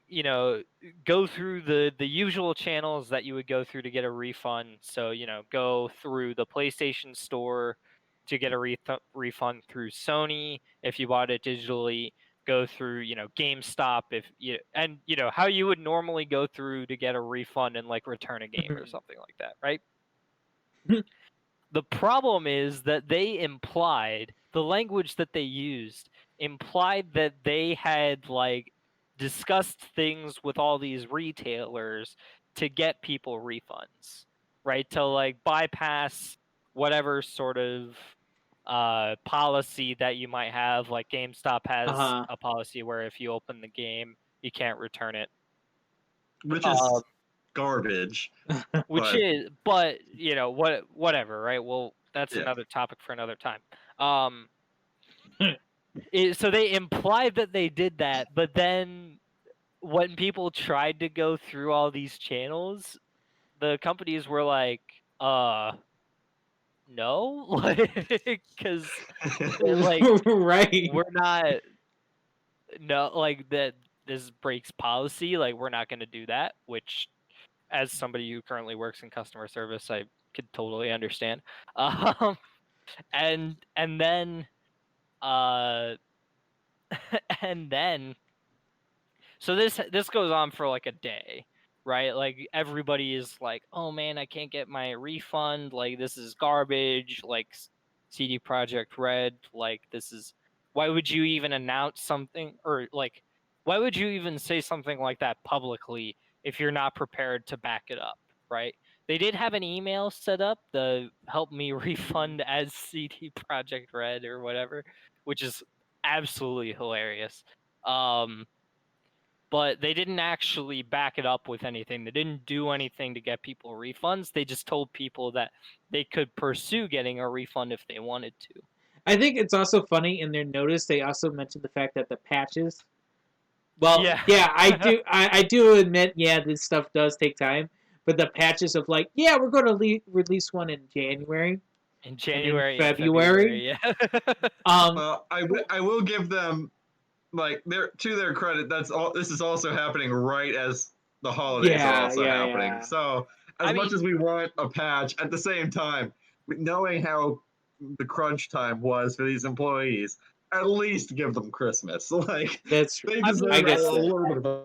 go through the usual channels that you would go through to get a refund. So, go through the PlayStation Store to get a refund through Sony if you bought it digitally. Go through, GameStop how you would normally go through to get a refund and like return a game or something like that, right?" The problem is that the language that they used implied that they had like discussed things with all these retailers to get people refunds, right? To like bypass whatever sort of policy that you might have. Like GameStop has a policy where if you open the game, you can't return it. Which is garbage. But whatever, right? Well, that's another topic for another time. So they implied that they did that, but then when people tried to go through all these channels, the companies were like, no, because like right. we're not, no, like that this breaks policy, like we're not going to do that, which as somebody who currently works in customer service, I could totally understand. And then and then so this goes on for like a day, right? Like everybody is like, "Oh man, I can't get my refund. Like this is garbage. Like CD Projekt Red. Like this is why would you even announce something or like why would you even say something like that publicly if you're not prepared to back it up, right?" They did have an email set up to help me refund as CD Projekt Red or whatever, which is absolutely hilarious. But they didn't actually back it up with anything. They didn't do anything to get people refunds. They just told people that they could pursue getting a refund if they wanted to. I think it's also funny in their notice they also mentioned the fact that the patches. Well, yeah, I do. I do admit, this stuff does take time. But the patches of like, we're going to release one in January. In January, and in February. Yeah. Well, I will give them like to their credit. This is also happening right as the holidays are also happening. Yeah. So as much as we want a patch, at the same time, knowing how the crunch time was for these employees, at least give them Christmas. Like that's true. They deserve a little bit of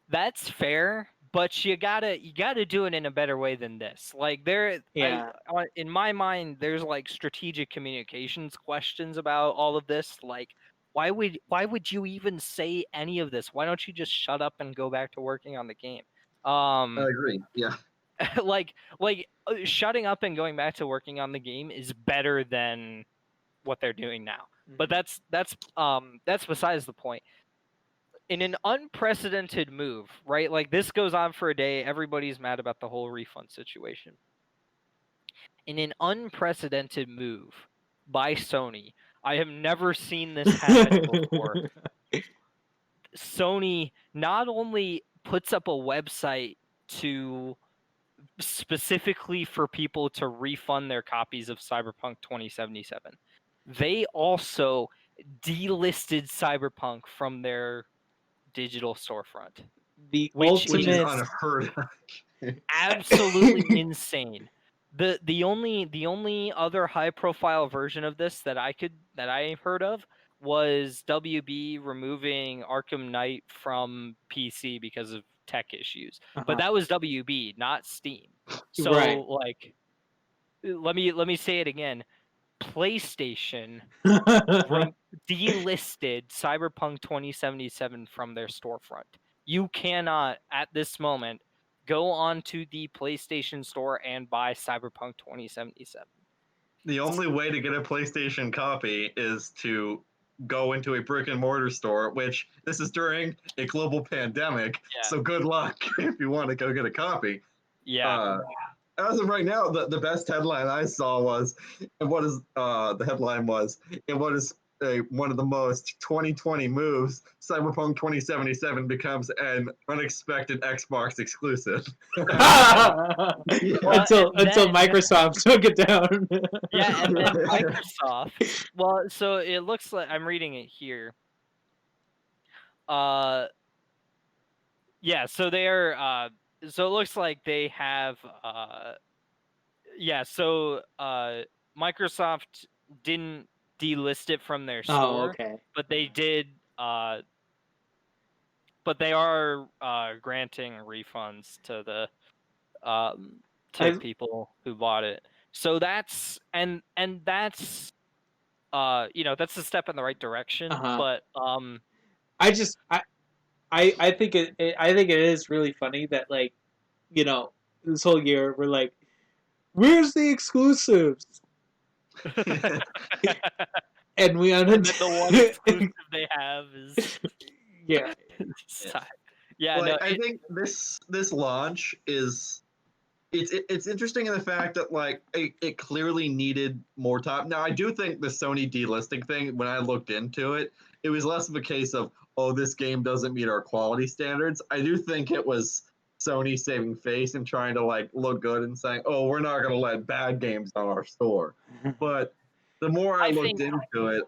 That's fair, but you gotta do it in a better way than this. Like in my mind, there's like strategic communications questions about all of this. Like, why would you even say any of this? Why don't you just shut up and go back to working on the game? I agree. Yeah. like shutting up and going back to working on the game is better than what they're doing now. But that's besides the point. In an unprecedented move, right? Like this goes on for a day, everybody's mad about the whole refund situation. In an unprecedented move by Sony, I have never seen this happen before. Sony not only puts up a website to specifically for people to refund their copies of Cyberpunk 2077, they also delisted Cyberpunk from their digital storefront, The which which is ultimate. unheard of. absolutely insane. The only other high profile version of this that I heard of was WB removing Arkham Knight from PC because of tech issues. But that was WB, not Steam. So Right. like let me say it again. PlayStation delisted Cyberpunk 2077 from their storefront. You cannot, at this moment, go onto the PlayStation Store and buy Cyberpunk 2077. The only way to get a PlayStation copy is to go into a brick and mortar store, which this is during a global pandemic. Yeah. So good luck if you want to go get a copy. Yeah. As of right now, the best headline I saw was, and what is the headline was, and what is one of the most 2020 moves, Cyberpunk 2077 becomes an unexpected Xbox exclusive. Until Microsoft took it down. Yeah, and then Microsoft. Well, so it looks like I'm reading it here. Yeah, so they're so it looks like they have yeah, so Microsoft didn't delist it from their store, okay. but they did but they are granting refunds to the people who bought it. So that's and that's that's a step in the right direction, but I think I think it is really funny that this whole year we're like, where's the exclusives? And we and then the one exclusive they have is yeah. Yeah, like, no, I think this launch is it's interesting in the fact that like it clearly needed more time. Now I do think the Sony delisting thing, when I looked into it, it was less of a case of, oh, this game doesn't meet our quality standards. I do think it was Sony saving face and trying to like look good and saying, oh, we're not going to let bad games on our store. But the more I looked into it,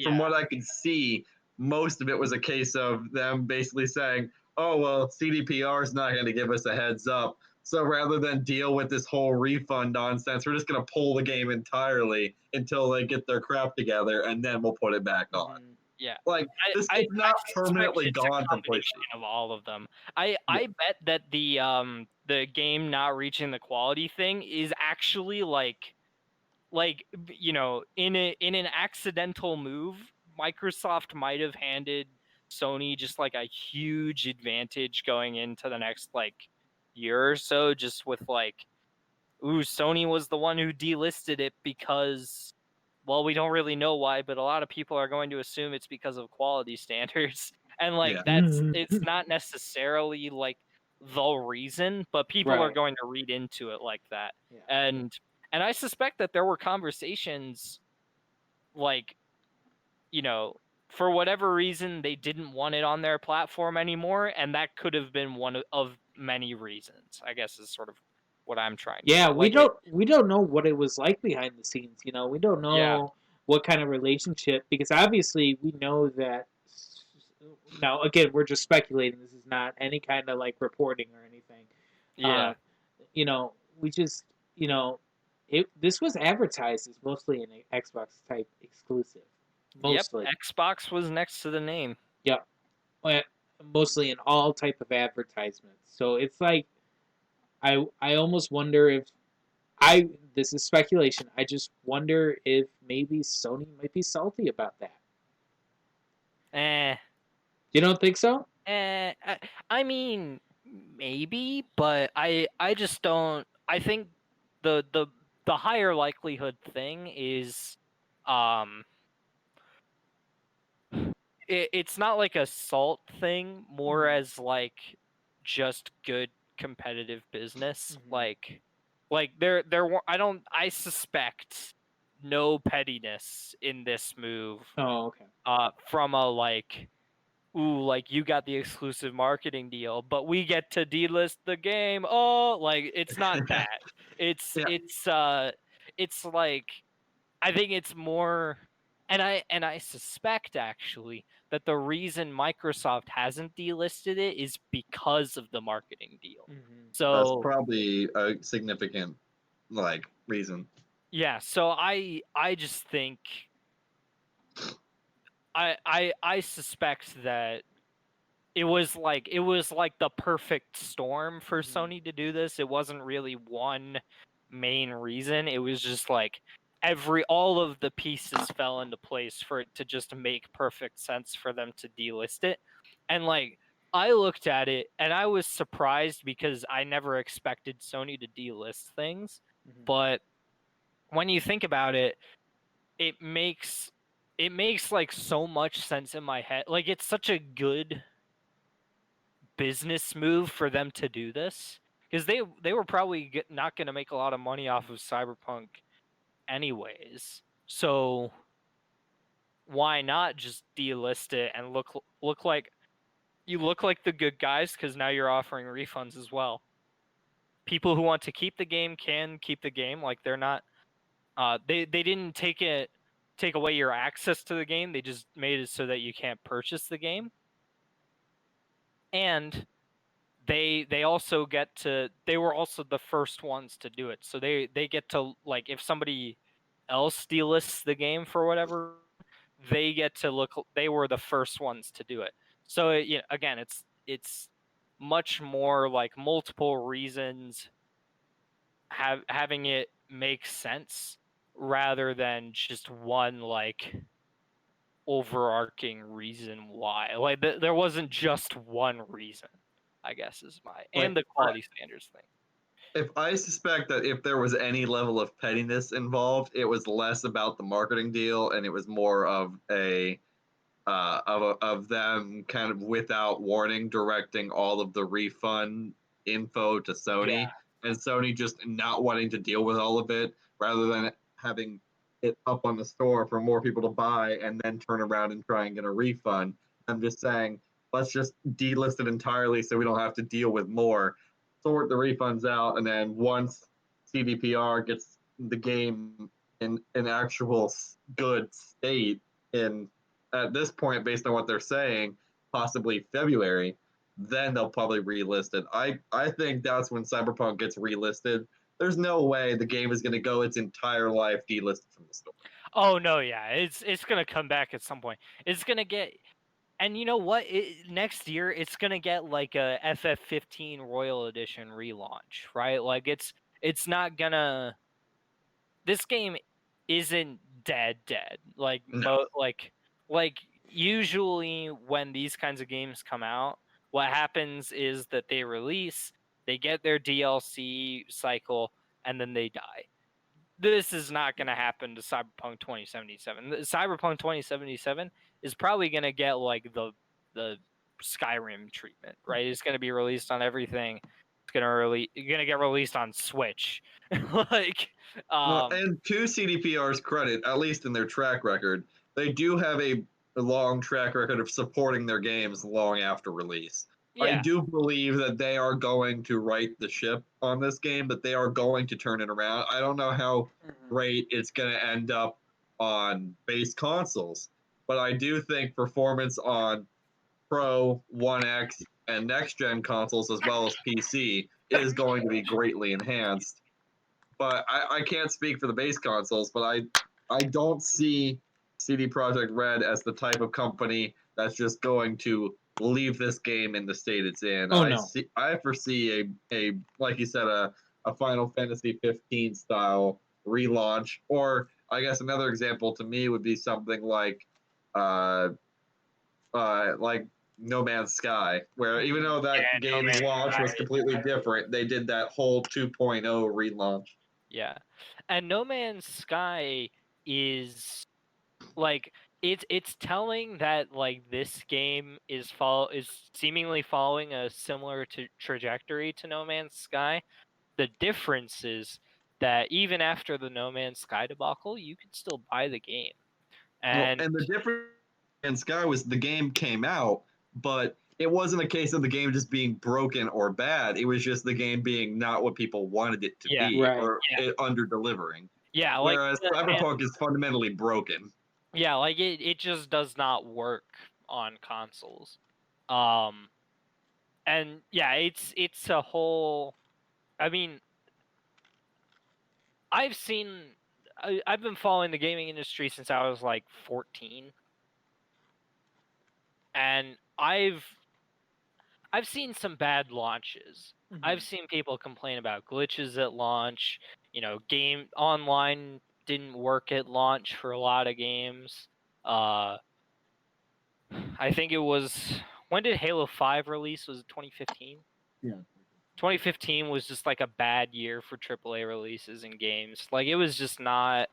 from what I could see, most of it was a case of them basically saying, oh, well, CDPR is not going to give us a heads up. So rather than deal with this whole refund nonsense, we're just going to pull the game entirely until they get their crap together, and then we'll put it back on. Yeah, like this is not permanently gone from PlayStation. Of all of them, I bet that the game not reaching the quality thing is actually like in an accidental move, Microsoft might have handed Sony just like a huge advantage going into the next like year or so, just with like, ooh, Sony was the one who delisted it because, well, we don't really know why, but a lot of people are going to assume it's because of quality standards. And like it's not necessarily like the reason, but people are going to read into it like that. And I suspect that there were conversations like, for whatever reason they didn't want it on their platform anymore, and that could have been one of many reasons, I guess, is sort of what I'm trying to say. We don't know what it was like behind the scenes, we don't know what kind of relationship, because obviously we know that now again we're just speculating, this is not any kind of like reporting or anything. We just this was advertised as mostly an Xbox type exclusive. Mostly. Yep, Xbox was next to the name. Yeah. Mostly in all type of advertisements. So it's like I almost wonder if this is speculation. I just wonder if maybe Sony might be salty about that. You don't think so? I mean, maybe, but I just don't. I think the higher likelihood thing is, um, it's not like a salt thing, more Mhm. as like just good competitive business. Mhm. Like I suspect no pettiness in this move. Oh, okay. From a like, ooh, like you got the exclusive marketing deal, but we get to delist the game. Oh, like it's not that. It's Yeah, it's it's like, I think it's more, and I suspect actually that the reason Microsoft hasn't delisted it is because of the marketing deal. Mhm. that's So probably a significant like reason. yeah, so I just think I suspect that it was like the perfect storm for Mhm. Sony to do this. It wasn't really one main reason. It was just like all of the pieces fell into place for it to just make perfect sense for them to delist it. And like, I looked at it and I was surprised because I never expected Sony to delist things. Mhm. But when you think about it, it makes like so much sense in my head. Like, it's such a good business move for them to do this, because they were probably not going to make a lot of money off of Cyberpunk anyways. So why not just delist it and look like you look like the good guys, because now you're offering refunds as well. People who want to keep the game can keep the game. Like, they're not they didn't take away your access to the game. They just made it so that you can't purchase the game. And they also get to they were also the first ones to do it, so they get to, like, if somebody else delists the game for whatever, they get to look, they were the first ones to do it. So again, it's much more like multiple reasons having it make sense, rather than just one like overarching reason why. Like, there wasn't just one reason, I guess, is my, and Like the quality standards thing. if I suspect that if there was any level of pettiness involved, it was less about the marketing deal and it was more of of them kind of without warning directing all of the refund info to Yeah. Sony, and Sony just not wanting to deal with all of it rather than having it up on the store for more people to buy and then turn around and try and get a refund. I'm just saying, let's just delist it entirely so we don't have to deal with more. Sort the refunds out, and then once CDPR gets the game in an actual good state in at this point, based on what they're saying, possibly February, then they'll probably relist it. I think that's when Cyberpunk gets relisted. There's no way the game is going to go its entire life delisted from the store. Oh no, yeah, it's gonna come back at some point. It's gonna get, and you know what? Next year, it's gonna get like a FF15 Royal Edition relaunch, right? Like, it's not gonna. This game isn't dead. Like, No, like usually when these kinds of games come out, what happens is that they release, they get their DLC cycle, and then they die. This is not going to happen to Cyberpunk 2077. Cyberpunk 2077 is probably going to get like the Skyrim treatment, right? It's going to be released on everything. It's going to get released on Switch. Like, well, um and to CDPR's credit, at least in their track record, they do have a long track record of supporting their games long after release. I yeah. do believe that they are going to right the ship on this game, that they are going to turn it around. I don't know how Mhm. great it's going to end up on base consoles, but I do think performance on Pro, One X, and next gen consoles, as well as PC, is going to be greatly enhanced. But I can't speak for the base consoles, but I don't see CD Projekt Red as the type of company that's just going to leave this game in the state it's in. Oh no. I foresee a like you said a Final Fantasy 15 style relaunch, or I guess another example to me would be something like uh like No Man's Sky, where even though that Yeah, No game's Man's launch was Sky. completely different, they did that whole 2.0 relaunch. Yeah, and No Man's Sky is like it's telling that like this game is seemingly following a similar trajectory to No Man's Sky. The difference is that even after the No Man's Sky debacle, you can still buy the game. Well, And and the difference in Sky was the game came out, but it wasn't a case of the game just being broken or bad. It was just the game being not what people wanted it to yeah, be, Right. or yeah, it under delivering. yeah, like Whereas Cyberpunk is fundamentally broken. yeah, like it just does not work on consoles. Um, and yeah, it's a whole. I mean, I've been following the gaming industry since I was like 14, and I've seen some bad launches. I've seen people complain about glitches at launch. Game online didn't work at launch for a lot of games. Uh, I think it was, when did Halo 5 release? Was it 2015? Yeah. 2015 was just like a bad year for AAA releases in games. Like it was just not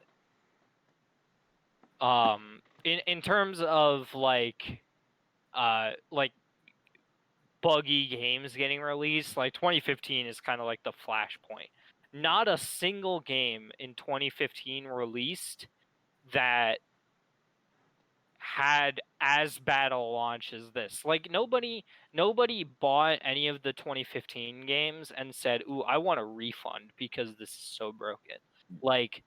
in terms of like buggy games getting released. Like 2015 is kind of like the flashpoint. Not a single game in 2015 released that had as bad a launch as this. Like nobody bought any of the 2015 games and said, "Ooh, I want a refund because this is so broken." Like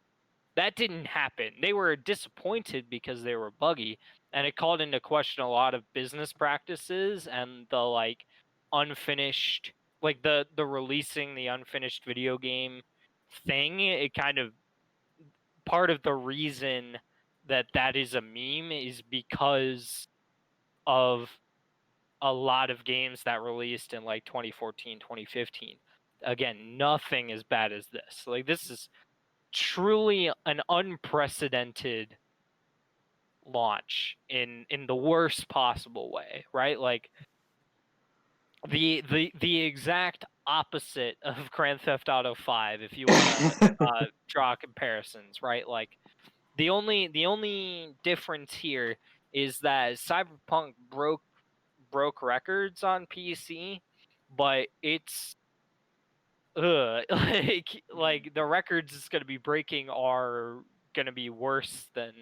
that didn't happen. They were disappointed because they were buggy, and it called into question a lot of business practices and the like unfinished, like the releasing the unfinished video game thing. It kind of, part of the reason that that is a meme is because of a lot of games that released in like 2014, 2015. Again, nothing as bad as this. Like this is truly an unprecedented launch in the worst possible way, right? Like the exact opposite of Grand Theft Auto 5, if you want to draw comparisons, right? Like the only difference here is that Cyberpunk broke records on PC, but it's like the records it's going to be breaking are going to be worse than,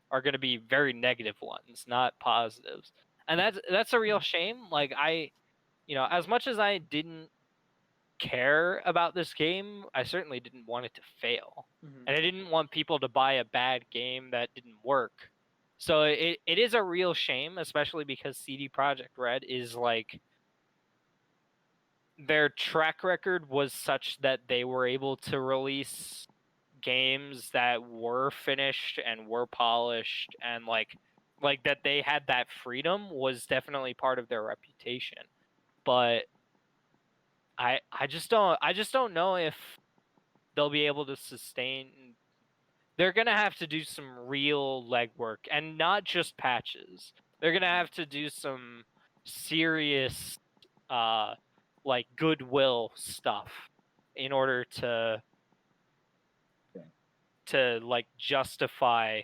are going to be very negative ones, not positives. And that's a real shame. Like as much as I didn't care about this game, I certainly didn't want it to fail. And I didn't want people to buy a bad game that didn't work. So it is a real shame, especially because CD Projekt Red is like, their track record was such that they were able to release games that were finished and were polished, and like that they had that freedom was definitely part of their reputation. But I just don't know if they'll be able to sustain. They're gonna have to do some real legwork and not just patches. They're gonna have to do some serious uh like goodwill stuff in order to like justify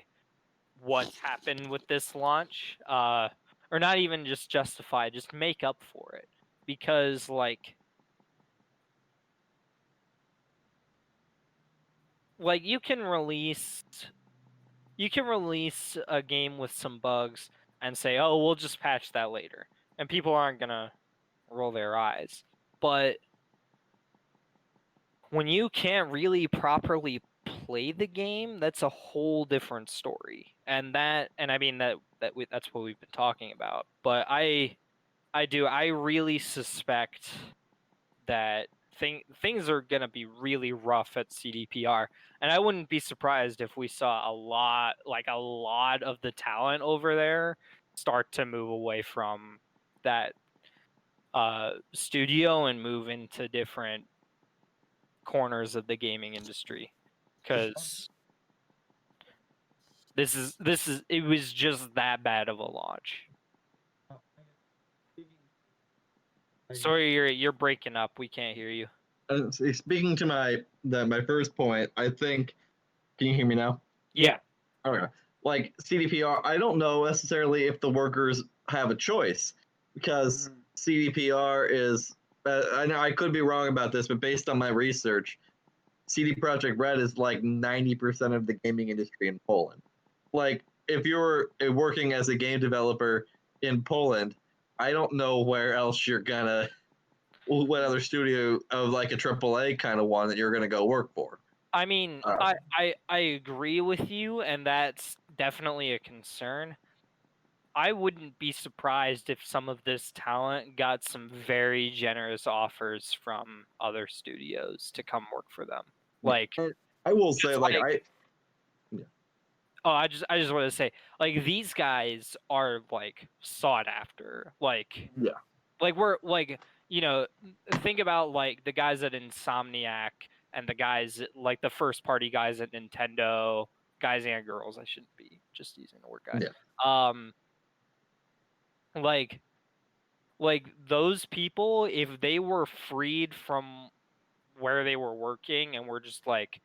what's happened with this launch, or not even just justify, just make up for it, because like you can release a game with some bugs and say, oh, we'll just patch that later, and people aren't gonna roll their eyes. But when you can't really properly play the game, that's a whole different story. And I mean that's what we've been talking about. But I really suspect that things are gonna be really rough at CDPR, and I wouldn't be surprised if we saw a lot of the talent over there start to move away from that studio and move into different corners of the gaming industry, because this is it was just that bad of a launch. Sorry, you're breaking up. We can't hear you. Speaking to my first point, I think. Can you hear me now? Yeah. Okay. Like CDPR, I don't know necessarily if the workers have a choice because CDPR is. I know I could be wrong about this, but based on my research, CD Projekt Red is like 90% of the gaming industry in Poland. Like, if you're working as a game developer in Poland, I don't know where else you're gonna, what other studio of like a AAA kind of one that you're gonna go work for. I mean, I agree with you, and that's definitely a concern. I wouldn't be surprised if some of this talent got some very generous offers from other studios to come work for them. Like, And I will say, just like, oh, I just want to say, like, these guys are like sought after. Like, yeah, we're like, think about like the guys at Insomniac and the guys like the first party guys at Nintendo, guys and girls. I shouldn't be just using the word guy. yeah, Like those people, if they were freed from where they were working and were just like,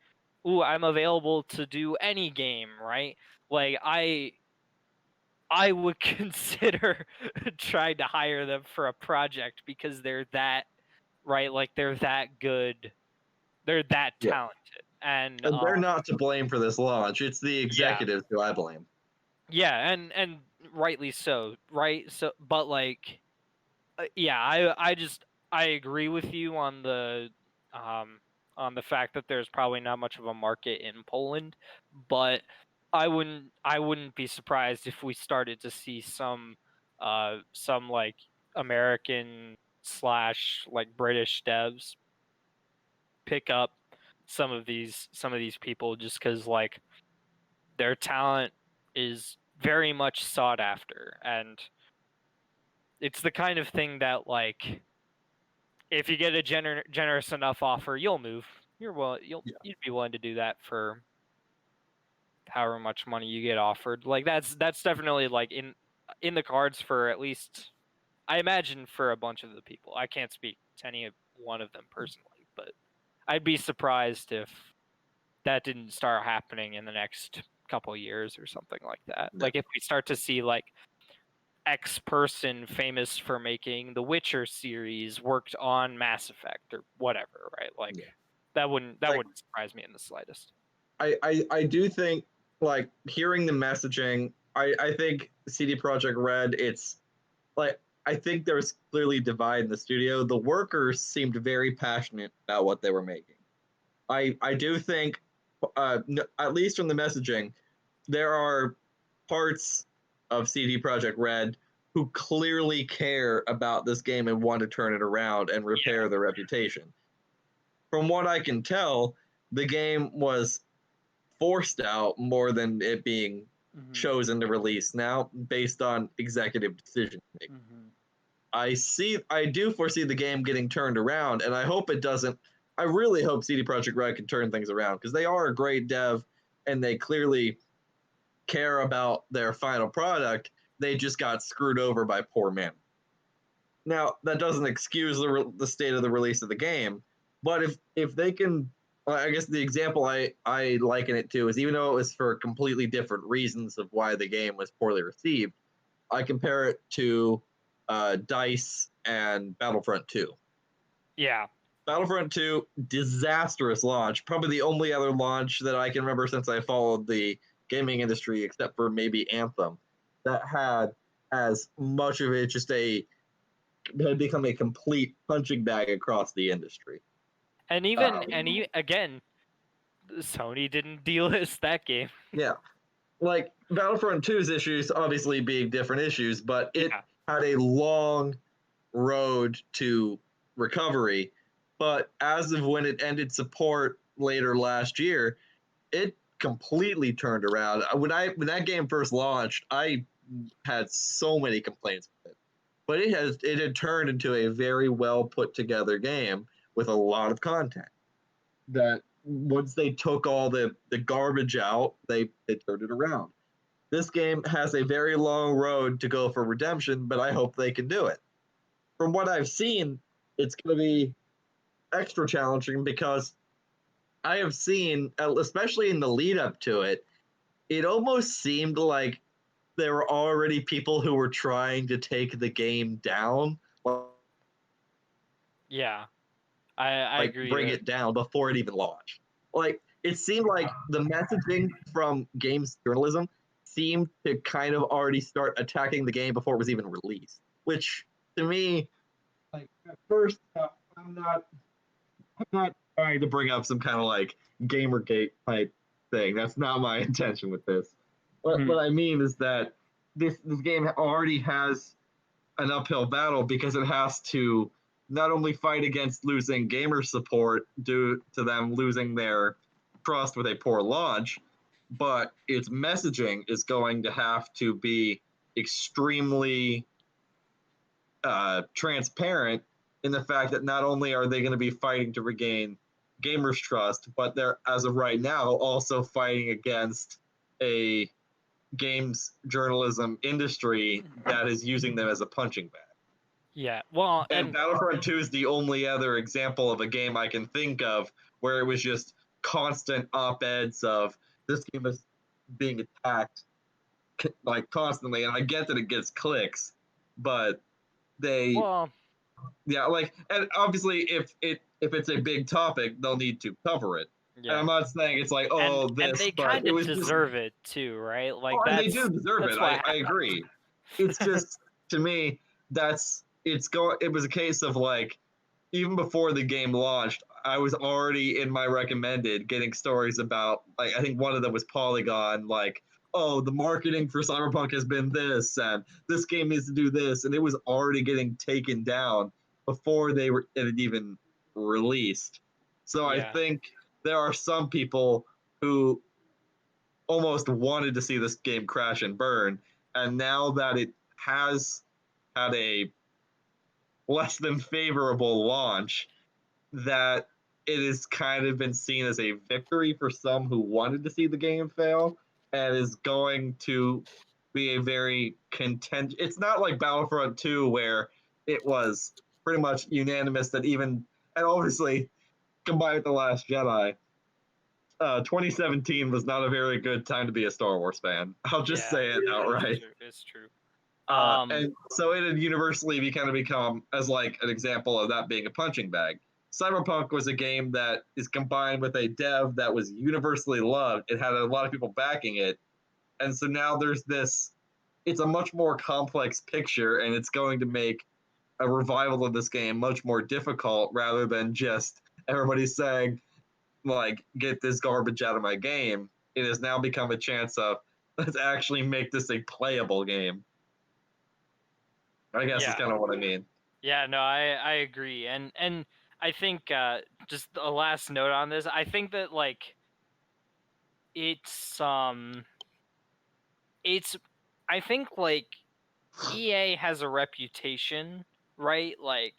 ooh, I'm available to do any game, right? Like I would consider trying to hire them for a project because they're that right, like they're that good, they're that yeah. talented, and And they're not to blame for this launch. It's the yeah, executives who I blame. yeah, and rightly so, right? So, but like, yeah, I agree with you um on the fact that there's probably not much of a market in Poland, but I wouldn't be surprised if we started to see some like American slash like British devs pick up some of these people just because like their talent is very much sought after, and it's the kind of thing that like if you get a generous enough offer, you'll move. You'd be willing to do that for however much money you get offered. Like that's definitely like in the cards for at least I imagine for a bunch of the people. I can't speak to any one of them personally, but I'd be surprised if that didn't start happening in the next couple years or something like that. No. Like if we start to see like X person famous for making the Witcher series worked on Mass Effect or whatever, right? Like Yeah. that wouldn't surprise me in the slightest. I do think like hearing the messaging, I think CD Projekt Red, it's like I think there was clearly a divide in the studio. The workers seemed very passionate about what they were making. I do think, at least from the messaging, there are parts of CD Projekt Red who clearly care about this game and want to turn it around and repair their reputation. From what I can tell, the game was forced out more than it being chosen to release now based on executive decision making. I do foresee the game getting turned around, and I hope it doesn't. I really hope CD Projekt Red can turn things around because they are a great dev and they clearly care about their final product. They just got screwed over by poor men. Now that doesn't excuse the state of the release of the game, but if they can, I guess the example I liken it to is even though it was for completely different reasons of why the game was poorly received, I compare it to DICE and Battlefront 2. Yeah. Battlefront 2, disastrous launch. Probably the only other launch that I can remember since I followed the gaming industry, except for maybe Anthem, that had as much of it just had become a complete punching bag across the industry. And again, Sony didn't delist that game. Yeah. Like Battlefront 2's issues obviously being different issues, but it had a long road to recovery. But as of when it ended support later last year, it completely turned around. When that game first launched, I had so many complaints with it. But it had turned into a very well put together game with a lot of content. That once they took all the garbage out, they turned it around. This game has a very long road to go for redemption, but I hope they can do it. from what I've seen, it's going to be extra challenging because I have seen, especially in the lead up to it, it almost seemed like there were already people who were trying to take the game down, Yeah, I like agree. bring it down before it even launched. Like it seemed like the messaging from games journalism seemed to kind of already start attacking the game before it was even released. Which to me, like at first, I'm not trying to bring up some kind of like Gamergate type thing. That's not my intention with this. What I mean is that this game already has an uphill battle because it has to not only fight against losing gamer support due to them losing their trust with a poor launch, but its messaging is going to have to be extremely transparent in the fact that not only are they going to be fighting to regain gamers' trust, but they're, as of right now, also fighting against a games journalism industry that is using them as a punching bag. Yeah, well, And Battlefront 2 is the only other example of a game I can think of where it was just constant op-eds of this game is being attacked like constantly. And I get that it gets clicks, but they well, yeah, like, and obviously if it's a big topic, they'll need to cover it. And yeah, I'm not saying it's like, oh, and this, they but kind it of was just, deserve it too, right? Like oh, and they do deserve that's it. what I happened. agree. It's just to me it was a case of like even before the game launched, I was already in my recommended getting stories about, like, I think one of them was Polygon, like, oh, the marketing for Cyberpunk has been this, and this game needs to do this, and it was already getting taken down before it had even released. So I Yeah, think there are some people who almost wanted to see this game crash and burn, and now that it has had a less than favorable launch, that it has kind of been seen as a victory for some who wanted to see the game fail and is going to be a very content. It's not like Battlefront 2 where it was pretty much unanimous that even, and obviously combined with The Last Jedi, 2017 was not a very good time to be a Star Wars fan. I'll just yeah, say it outright. it's true. And so it had universally kind of become as like an example of that being a punching bag. Cyberpunk was a game that is combined with a dev that was universally loved. It had a lot of people backing it. And so now there's this, it's a much more complex picture, and it's going to make a revival of this game much more difficult rather than just everybody saying, like, get this garbage out of my game. It has now become a chance of, let's actually make this a playable game. I guess is Yeah, kind of what I mean. yeah, no, I agree, and I think just a last note on this, I think that like it's it's I think like EA has a reputation, right? Like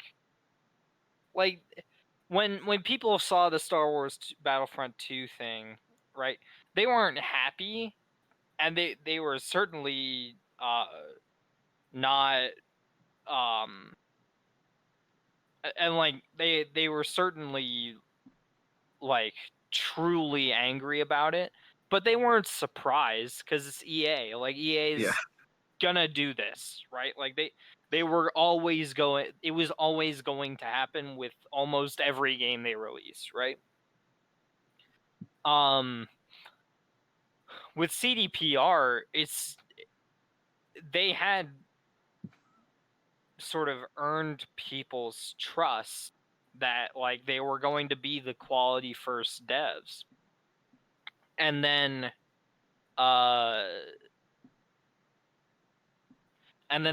when people saw the Star Wars Battlefront 2 thing, right? They weren't happy, and they were certainly not um and like they were certainly like truly angry about it, but they weren't surprised because it's EA. Like Yeah. EA's gonna do this, right? Like they were always going. It was always going to happen with almost every game they release, right? Um, with CDPR, they had sort of earned people's trust that like they were going to be the quality first devs, and then uh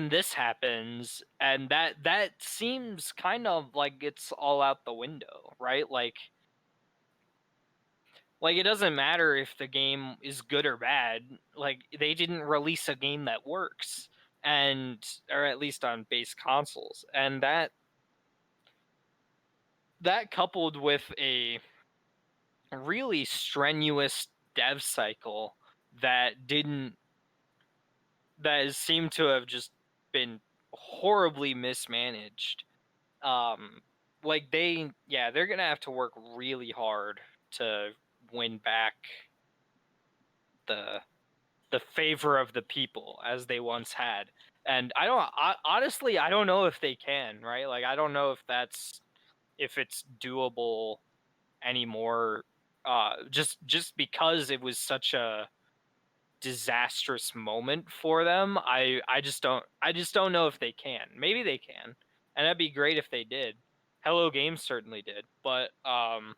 this happens, and that seems kind of like it's all out the window, right? Like it doesn't matter if the game is good or bad. Like they didn't release a game that works, and or at least on base consoles, and that coupled with a really strenuous dev cycle that didn't that seemed to have just been horribly mismanaged. Like they're gonna have to work really hard to win back the favor of the people as they once had. And honestly, I don't know if they can, right? Like I don't know if it's doable anymore. Just because it was such a disastrous moment for them. I just don't know if they can. Maybe they can, and that'd be great if they did. Hello Games certainly did, but Hello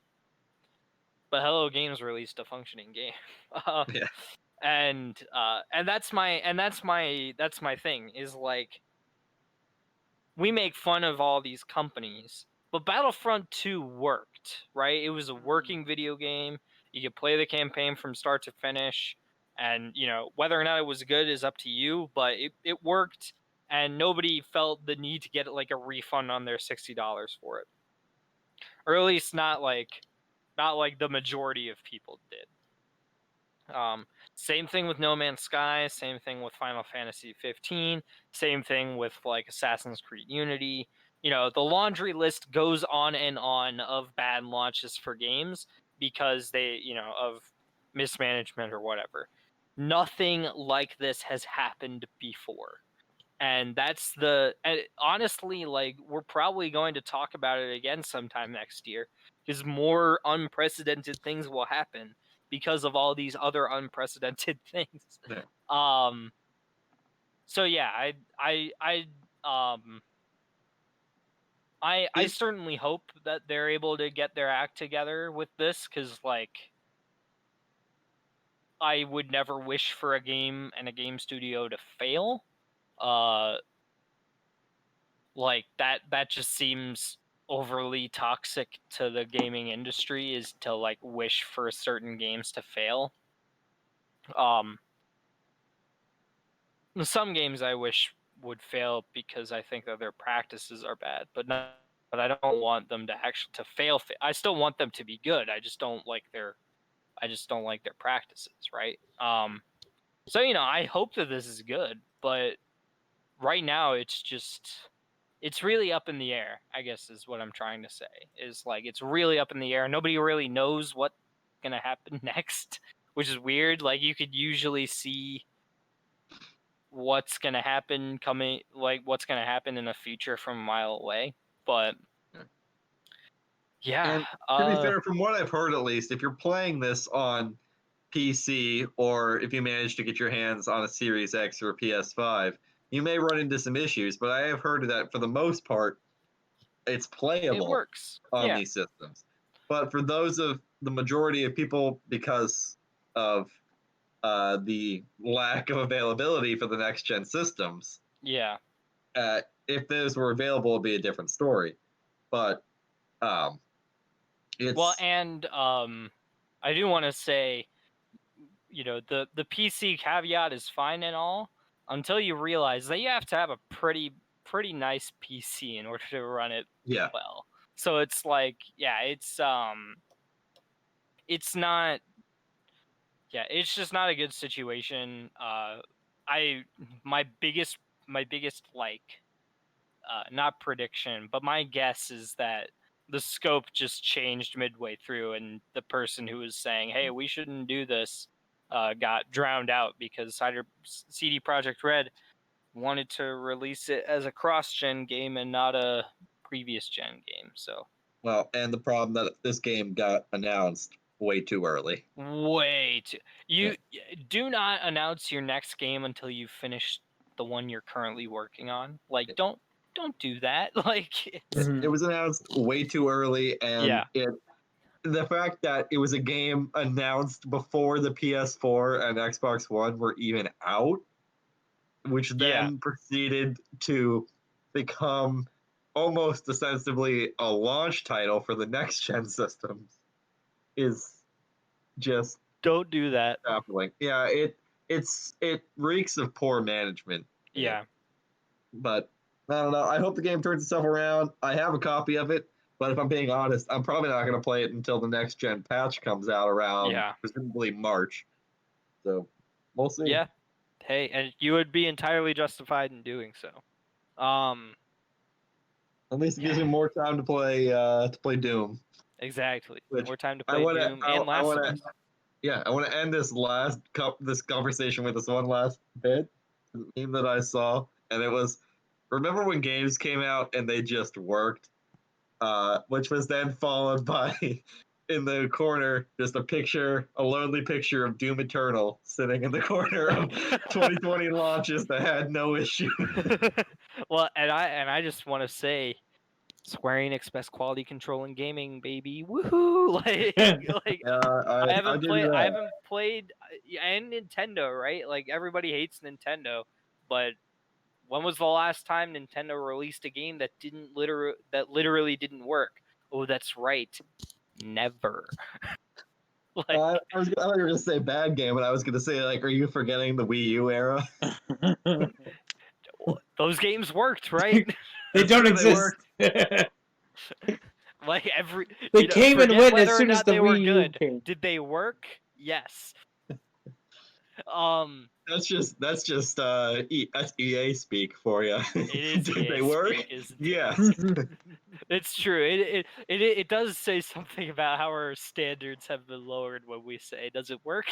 Games released a functioning game. Yeah. And that's my thing is like we make fun of all these companies, but Battlefront 2 worked, right? It was a working video game. You could play the campaign from start to finish, and whether or not it was good is up to you, but it worked, and nobody felt the need to get like a refund on their $60 for it, or at least not like the majority of people did. Same thing with No Man's Sky, same thing with Final Fantasy 15, same thing with like Assassin's Creed Unity. The laundry list goes on and on of bad launches for games because of mismanagement or whatever. Nothing like this has happened before. And honestly, like we're probably going to talk about it again sometime next year because more unprecedented things will happen because of all these other unprecedented things. Yeah. So yeah, um I certainly hope that they're able to get their act together with this, because like I would never wish for a game and a game studio to fail. Like that just seems overly toxic to the gaming industry, is to like wish for certain games to fail. Some games I wish would fail because I think that their practices are bad, but I don't want them to actually to fail. I still want them to be good. I just don't like their practices, right? So I hope that this is good, but right now it's really up in the air, I guess is what I'm trying to say. Is like it's really up in the air. Nobody really knows what's gonna happen next, which is weird. Like you could usually see what's gonna happen what's gonna happen in the future from a mile away. But yeah, And to be fair, from what I've heard at least, if you're playing this on PC or if you manage to get your hands on a Series X or a PS5, you may run into some issues, but I have heard that for the most part, it's it playable works. on Yeah. these systems. But for those of the majority of people, because of the lack of availability for the next gen systems, Yeah. if those were available, it'd be a different story. But it's Well, and I do want to say, the PC caveat is fine and all until you realize that you have to have a pretty nice PC in order to run it yeah. well. So it's like, yeah, it's not, yeah, it's just not a good situation. I my biggest like not prediction, but my guess is that the scope just changed midway through, and the person who was saying, "Hey, we shouldn't do this," got drowned out because CD Projekt Red wanted to release it as a cross-gen game and not a previous gen game. So Well, and the problem that this game got announced way too early. you do not announce your next game until you finish the one you're currently working on. Like, don't do that. Like, It was announced way too early, and yeah. the fact that it was a game announced before the PS4 and Xbox One were even out, which then proceeded to become almost ostensibly a launch title for the next gen systems, is just Don't do that. baffling. Yeah, it reeks of poor management. Yeah. But I don't know. I hope the game turns itself around. I have a copy of it, but if I'm being honest, I'm probably not going to play it until the next gen patch comes out around presumably March. So we'll see. Yeah. Hey, and you would be entirely justified in doing so. At least it gives Yeah, me more time to play Doom. exactly. Which More time to I play want to Doom and I Last want of to Us. I want to end this conversation with this one last bit meme that I saw, and it was, remember when games came out and they just worked, which was then followed by in the corner just a lonely picture of Doom Eternal sitting in the corner of 2020 launches that had no issue. Well, and I just want to say, Square Enix best quality control in gaming, baby. Woohoo! Like I'll give you I that. haven't played and Nintendo, right? Like everybody hates Nintendo, but when was the last time Nintendo released a game that literally didn't work? Oh, that's right. Never. Like I thought you were gonna say bad game, but I was gonna say, like, are you forgetting the Wii U era? those games worked, right? They That's don't true, they exist. worked. Like They came and forget went as whether or soon as not the they were Wii U good. came. Did they work? Yes. Um, That's EA speak for you. it is Did EA they work? speak, isn't it? Yes. It's true. It does say something about how our standards have been lowered when we say, "Does it work?"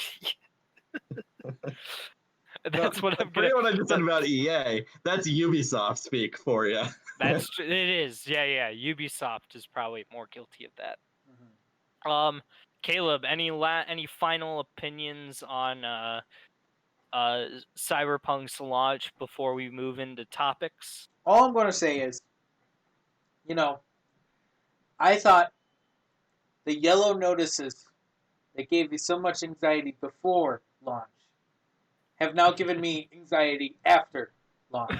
That's what I'm gonna. Forget what I just said about EA. That's Ubisoft speak for you. That's true. It is. Yeah. Ubisoft is probably more guilty of that. Caleb, any final opinions on Cyberpunk's launch before we move into topics? All I'm going to say is, I thought the yellow notices that gave me so much anxiety before launch have now given me anxiety after launch.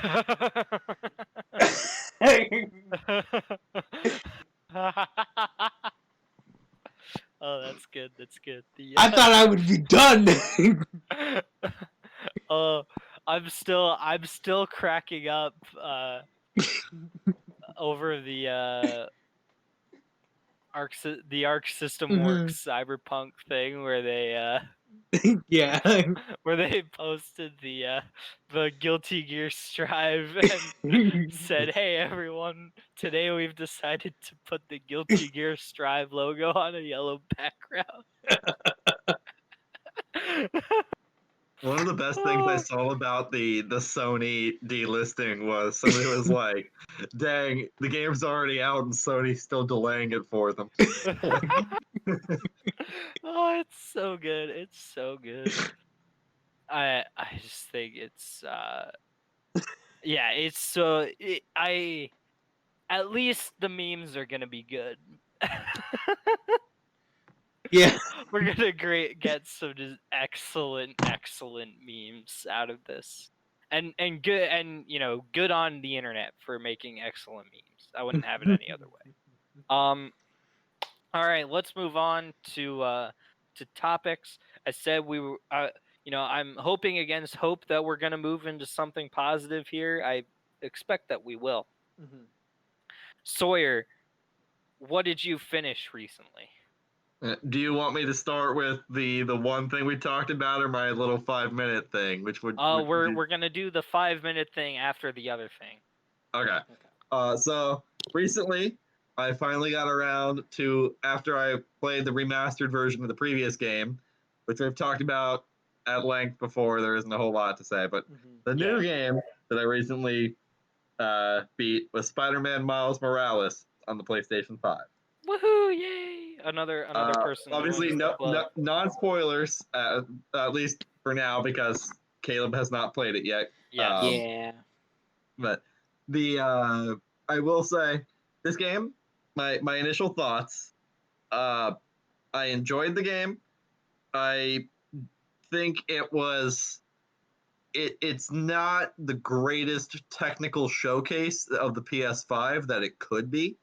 Oh, that's good. That's good. I thought I would be done. Oh, I'm still cracking up over the Arc System Works Cyberpunk thing where they Yeah. where they posted the Guilty Gear Strive and said, "Hey everyone, today we've decided to put the Guilty Gear Strive logo on a yellow background." One of the best things I saw about the Sony delisting was somebody was like, "Dang, the game's already out and Sony's still delaying it for them." Oh, it's so good. It's so good. I just think it's yeah, it's so I at least the memes are gonna be good. Yeah. We're gonna get some just excellent memes out of this, and good, and good on the internet for making excellent memes. I wouldn't have it any other way. All right, let's move on to topics. I said we were I'm hoping against hope that we're gonna move into something positive here. I expect that we will. Sawyer, what did you finish recently? Do you want me to start with the one thing we talked about, or my little 5-minute thing? Which would We're gonna do the 5-minute thing after the other thing. Okay. So recently, I finally got around to, after I played the remastered version of the previous game, which we've talked about at length before. There isn't a whole lot to say, but the new game that I recently beat was Spider-Man Miles Morales on the PlayStation 5. Woohoo! Yay! Another person. Obviously, joins the club. non-spoilers, at least for now, because Caleb has not played it yet. Yes. Yeah. But I will say, this game, my initial thoughts, I enjoyed the game. I think it's not the greatest technical showcase of the PS5 that it could be.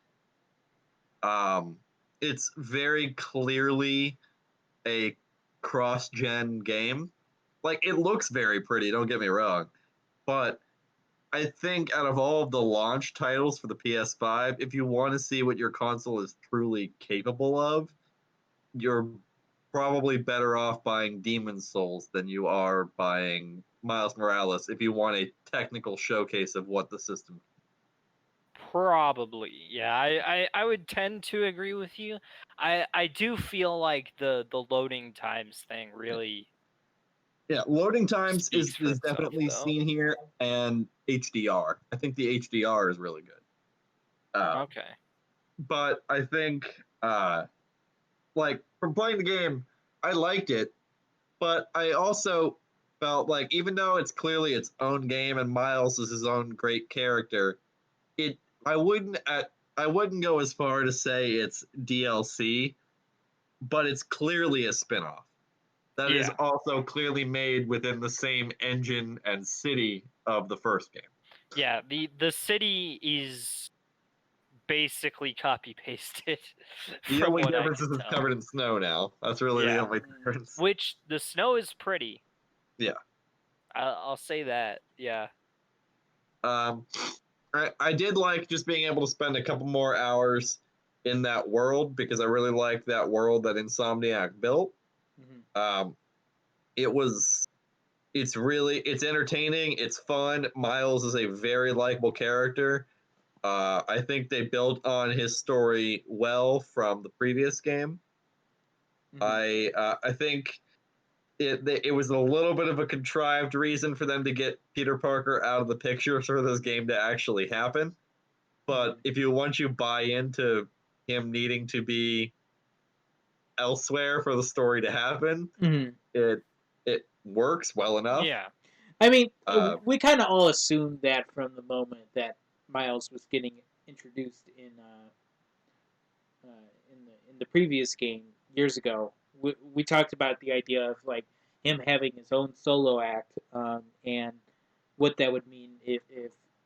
It's very clearly a cross-gen game. Like, it looks very pretty, don't get me wrong, but I think out of all of the launch titles for the PS5, if you want to see what your console is truly capable of, you're probably better off buying Demon Souls than you are buying Miles Morales if you want a technical showcase of what the system. Probably, yeah. I would tend to agree with you. I do feel like the loading times thing really Yeah, loading times speaks for is itself, definitely though. seen here, and HDR. I think the HDR is really good. Okay. But I think, like, from playing the game, I liked it, but I also felt like even though it's clearly its own game and Miles is his own great character, it I wouldn't go as far to say it's DLC, but it's clearly a spin-off that is Yeah. also clearly made within the same engine and city of the first game. Yeah, the city is basically copy pasted The from only what I difference is could it's tell. covered in snow now. That's really the Yeah. only difference. Which the snow is pretty. Yeah. I'll say that. Yeah. Um, I did like just being able to spend a couple more hours in that world because I really liked that world that Insomniac built. Mm-hmm. It was it's entertaining, it's fun. Miles is a very likable character. I think they built on his story well from the previous game. I think it was a little bit of a contrived reason for them to get Peter Parker out of the picture for this game to actually happen. But if you once you buy into him needing to be elsewhere for the story to happen, Mm-hmm. it works well enough. Yeah. I mean, Uh, we kind of all assumed that from the moment that Miles was getting introduced in the previous game years ago. We talked about the idea of like him having his own solo act, and what that would mean if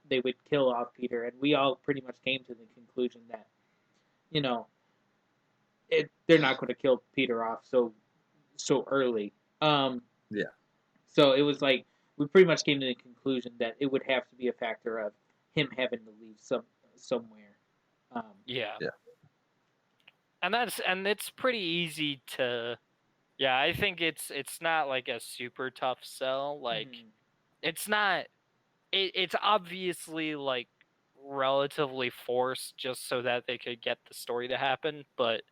they would kill off Peter, and we all pretty much came to the conclusion that you know they're not going to kill Peter off so early. yeah. So it was like we pretty much came to the conclusion that it would have to be a factor of him having to leave somewhere. Um, Yeah. Yeah. And it's pretty easy to. Yeah, I think it's not like a super tough sell. Like mhm. it's not. It's obviously like relatively forced just so that they could get the story to happen, but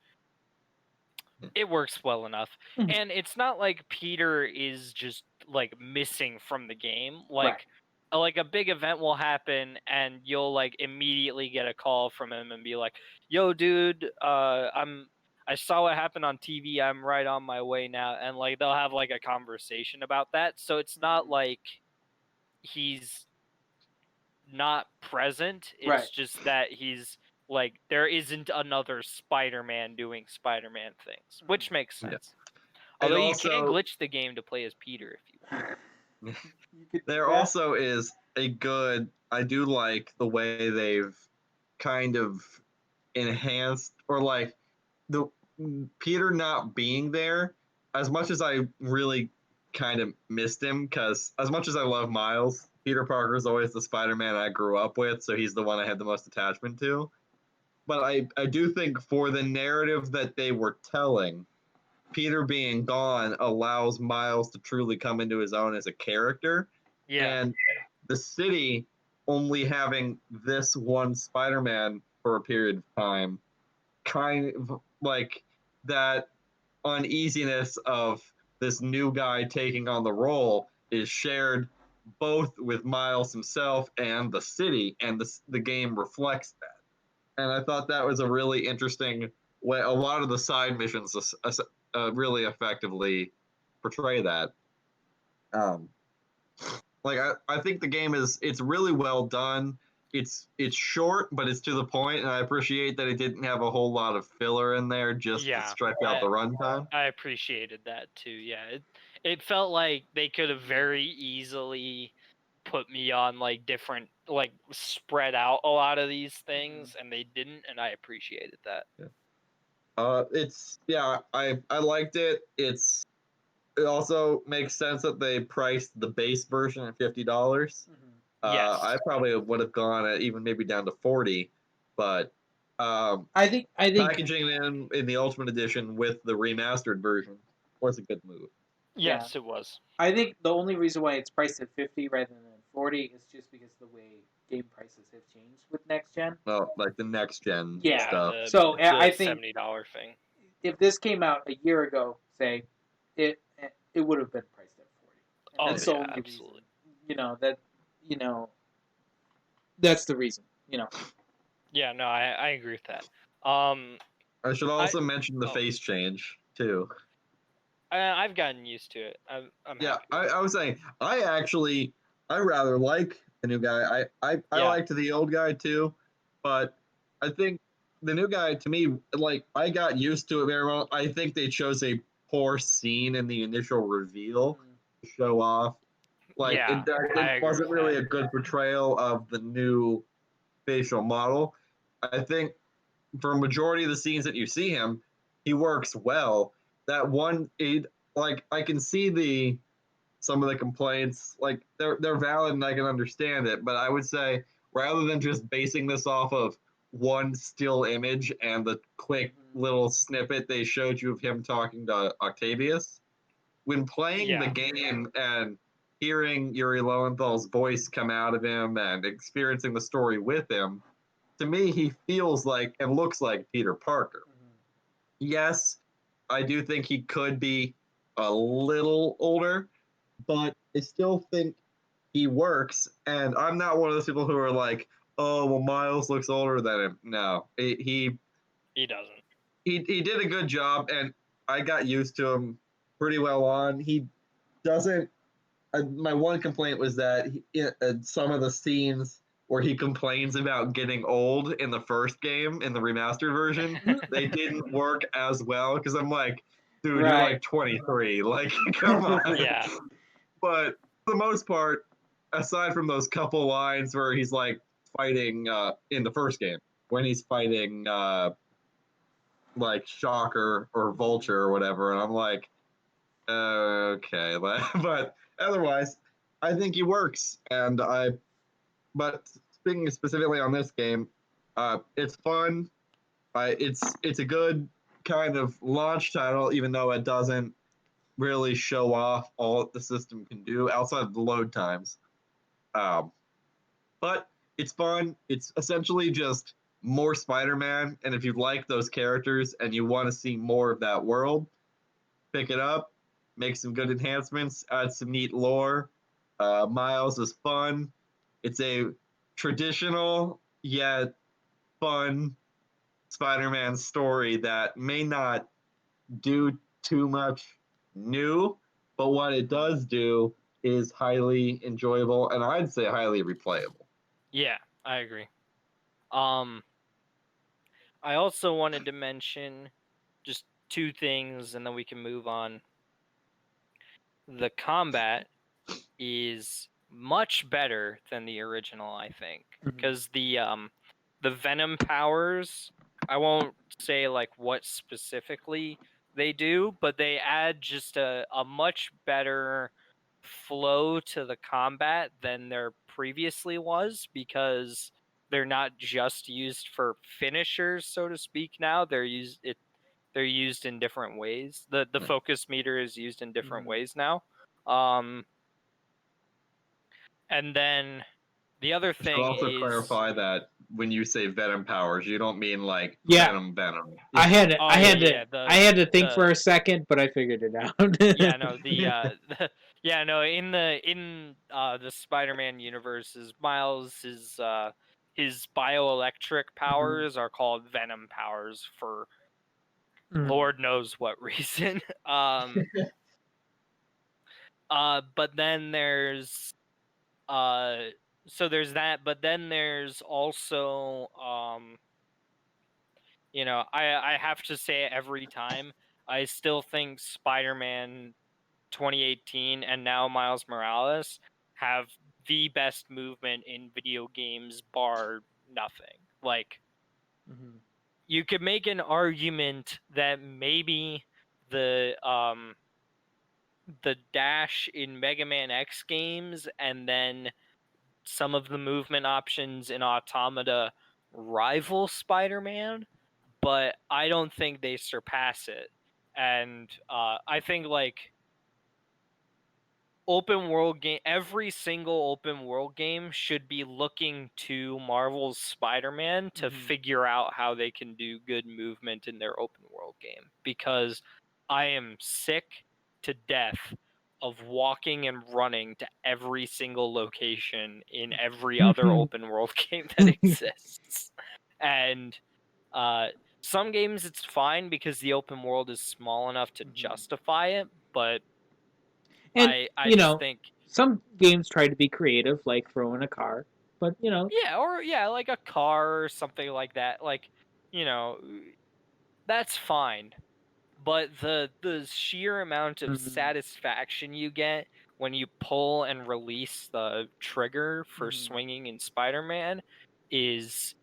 it works well enough. Mhm. And it's not like Peter is just like missing from the game. Right. Like a big event will happen and you'll like immediately get a call from him and be like, "Yo dude, I saw what happened on TV. I'm right on my way now." And like they'll have like a conversation about that. So it's not like he's not present. Right. It's just that he's like there isn't another Spider-Man doing Spider-Man things, which makes Yeah. sense. And Although you can also, glitch the game to play as Peter if you want. You could do there that. also is a good. I do like the way they've kind of enhanced or like the Peter not being there. As much as I really kind of missed him, because as much as I love Miles, Peter Parker is always the Spider-Man I grew up with, so he's the one I had the most attachment to. But I do think for the narrative that they were telling, Peter being gone allows Miles to truly come into his own as a character. Yeah. And the city only having this one Spider-Man for a period of time, kind of like that uneasiness of this new guy taking on the role is shared both with Miles himself and the city, and the game reflects that. And I thought that was a really interesting way. A lot of the side missions really effectively portray that. Um, like I think the game it's really well done. It's short, but it's to the point, and I appreciate that it didn't have a whole lot of filler in there just to Yeah. stretch out the runtime. I appreciated that too. Yeah. It felt like they could have very easily put me on like different like spread out a lot of these things and they didn't, and I appreciated that. Yeah. I liked it. It also makes sense that they priced the base version at $50. Mhm. Yes. I probably would have gone at even maybe down to 40, but I think packaging them in the Ultimate Edition with the remastered version was a good move. Yes, it was. I think the only reason why it's priced at 50 rather than 40 is just because the way game prices have changed with next gen. Well, like the next gen Yeah. stuff. So I think $70 thing. if this came out a year ago, say, it would have been priced at 40. And Oh, that's the yeah, only absolutely. reason. That's the reason. Yeah, no, I agree with that. I should also mention the face change too. I've gotten used to it. I'm Yeah, happy. I was saying I rather like the new guy. I liked the old guy too, but I think the new guy to me, like I got used to it very well. I think they chose a poor scene in the initial reveal to show off. Like Yeah, I it agree wasn't with really that. a good portrayal of the new facial model. I think for a majority of the scenes that you see him, he works well. That one, like I can see some of the complaints, like they're valid and I can understand it, but I would say rather than just basing this off of one still image and the quick little snippet they showed you of him talking to Octavius, when playing the game and hearing Yuri Lowenthal's voice come out of him and experiencing the story with him, to me, he feels like and looks like Peter Parker. Yes, I do think he could be a little older, but I still think he works. And I'm not one of those people who are like, oh, well, Miles looks older than him. No, he doesn't. He did a good job, and I got used to him pretty well on. He doesn't. My one complaint was that some of the scenes where he complains about getting old in the first game in the remastered version, they didn't work as well because I'm like, dude, you're like 23, like come on. Yeah. But for the most part, aside from those couple lines where he's like fighting in the first game, when he's fighting like Shocker or Vulture or whatever, and I'm like, okay, but otherwise, I think he works, and But speaking specifically on this game, it's fun. It's a good kind of launch title, even though it doesn't really show off all that the system can do outside of the load times. But it's fun. It's essentially just more Spider-Man, and if you like those characters and you want to see more of that world, pick it up, make some good enhancements, add some neat lore. Miles is fun. It's a traditional yet fun Spider-Man story that may not do too much new, but what it does do is highly enjoyable and I'd say highly replayable. Yeah, I agree. I also wanted to mention just two things and then we can move on. The combat is much better than the original, I think, because the Venom powers, I won't say like what specifically they do, but they add just a much better flow to the combat than there previously was, because they're not just used for finishers, so to speak. Now they're used in different ways. The focus meter is used in different ways now. And then the other thing also is clarify that when you say Venom powers, you don't mean like Venom. I had to think the- for a second, but I figured it out. yeah, no, in the Spider-Man universe, his bioelectric powers are called Venom powers for Lord knows what reason. But then there's so there's that, but then there's also I have to say it every time, I still think Spider-Man 2018 and now Miles Morales have the best movement in video games, bar nothing. Like, you could make an argument that maybe the dash in Mega Man X games and then some of the movement options in Automata rival Spider-Man, but I don't think they surpass it. And I think like open world game, every single open world game should be looking to Marvel's Spider-Man to figure out how they can do good movement in their open world game, because I am sick to death of walking and running to every single location in every other open world game that exists. And uh, some games it's fine because the open world is small enough to justify it, but And I just think some games try to be creative, like throwing a car, but yeah, like a car or something like that. Like, you know, that's fine. But the sheer amount of satisfaction you get when you pull and release the trigger for swinging in Spider-Man is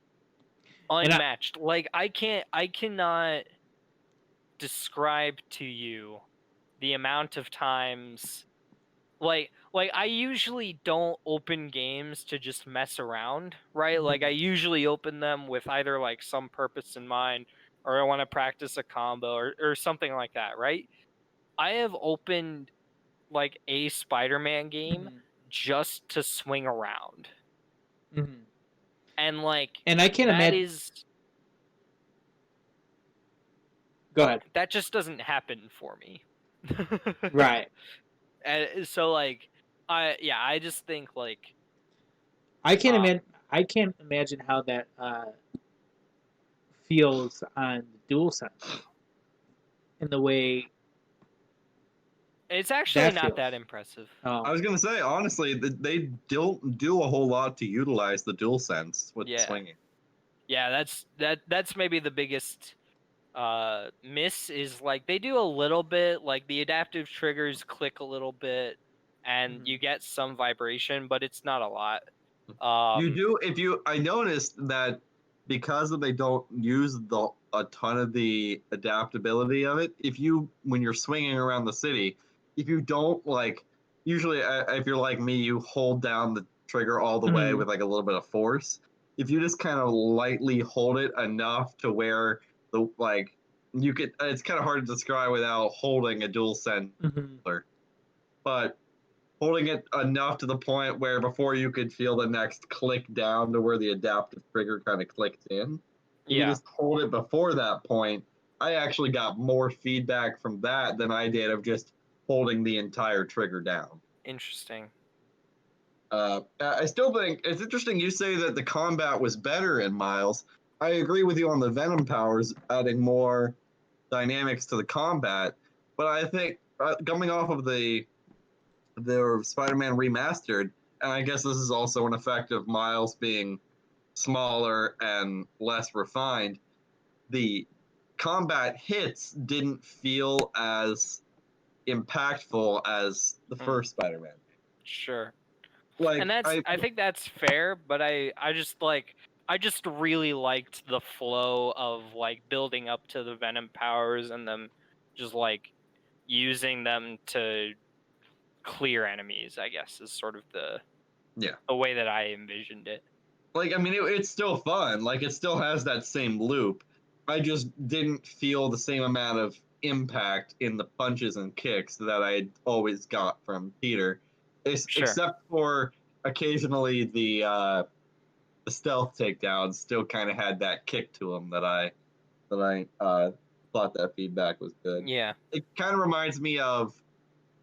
and unmatched. Like I cannot describe to you the amount of times like I usually don't open games to just mess around, right? Like I usually open them with either like some purpose in mind, or I want to practice a combo or something like that, right? I have opened like a Spider-Man game just to swing around. And like and I can't that imagine. is Go ahead. that just doesn't happen for me. Right. And so like I just think like I can't um imagine. I can't imagine how that feels on the DualSense in the way it's actually that not feels. that impressive. I was gonna say honestly, they don't do a whole lot to utilize the DualSense with Yeah. swinging. Yeah, that's maybe the biggest miss is like they do a little bit, like the adaptive triggers click a little bit and you get some vibration, but it's not a lot. You Um do if you. I noticed that because they don't use a ton of the adaptability of it. If you when you're swinging around the city, if you don't like, usually if you're like me, you hold down the trigger all the way with like a little bit of force. If you just kind of lightly hold it enough to where the like you could, it's kind of hard to describe without holding a dual sensor, but holding it enough to the point where before you could feel the next click down to where the adaptive trigger kind of clicked in. If you yeah, just hold it before that point, I actually got more feedback from that than I did of just holding the entire trigger down. interesting. I still think it's interesting you say that the combat was better in Miles. I agree with you on the Venom powers adding more dynamics to the combat, but I think coming off of the Spider-Man remastered, and I guess this is also an effect of Miles being smaller and less refined. The combat hits didn't feel as impactful as the first Spider-Man. Sure. And Like I think that's fair, but I just really liked the flow of like building up to the Venom powers and them just like using them to clear enemies, I guess is sort of yeah, the way that I envisioned it. like I mean, it's still fun. Like it still has that same loop. I just didn't feel the same amount of impact in the punches and kicks that I always got from Peter, Sure. except for occasionally the stealth takedowns. Still kind of had that kick to them that I thought that feedback was good. Yeah. It kind of reminds me of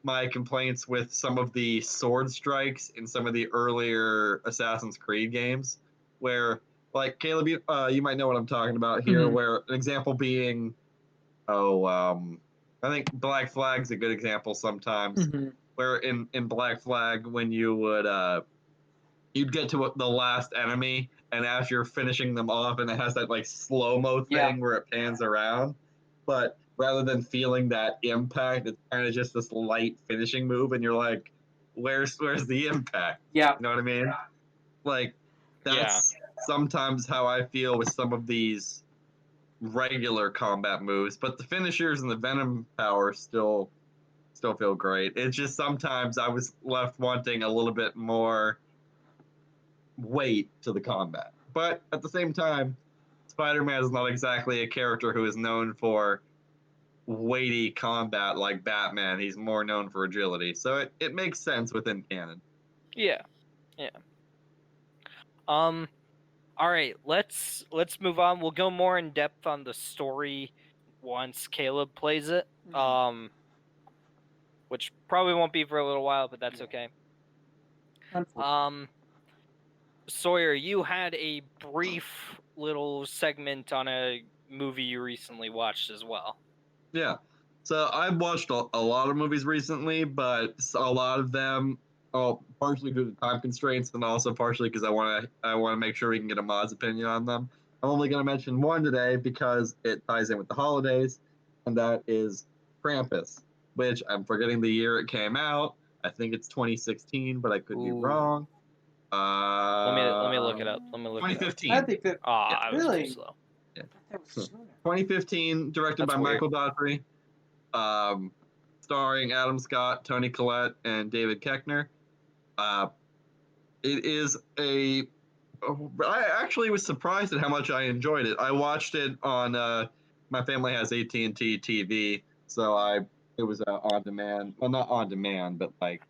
my complaints with some of the sword strikes in some of the earlier Assassin's Creed games, where like Caleb, you might know what I'm talking about here. Where an example being, I think Black Flag's a good example sometimes. Where in Black Flag, when you would you'd get to the last enemy, and as you're finishing them off, and it has that like slow mo thing where it pans around, but rather than feeling that impact, it's kind of just this light finishing move, and you're like, where's the impact? Yeah. You know what I mean? Like that's sometimes how I feel with some of these regular combat moves, but the finishers and the Venom power still feel great. It's just sometimes I was left wanting a little bit more weight to the combat. but at the same time, Spider-Man is not exactly a character who is known for weighty combat like Batman. He's more known for agility, so it makes sense within canon. Yeah. Yeah. All right, let's move on. We'll go more in depth on the story once Caleb plays it. Which probably won't be for a little while, but that's okay. Sawyer, you had a brief little segment on a movie you recently watched as well. Yeah. So I've watched a lot of movies recently, but a lot of them, partially due to time constraints, and also partially because I want to make sure we can get a mod's opinion on them. I'm only going to mention one today because it ties in with the holidays, and that is Krampus, which I'm forgetting the year it came out. I think it's 2016, but I could be wrong. Let me look it up. 2015. I think that I was really too slow. Yeah. that was sooner. 2015, directed That's by weird. Michael Daughtry, starring Adam Scott, Toni Collette, and David Koechner. It is I actually was surprised at how much I enjoyed it. I watched it on my family has AT&T TV, so it was on demand. Well, not on demand, but like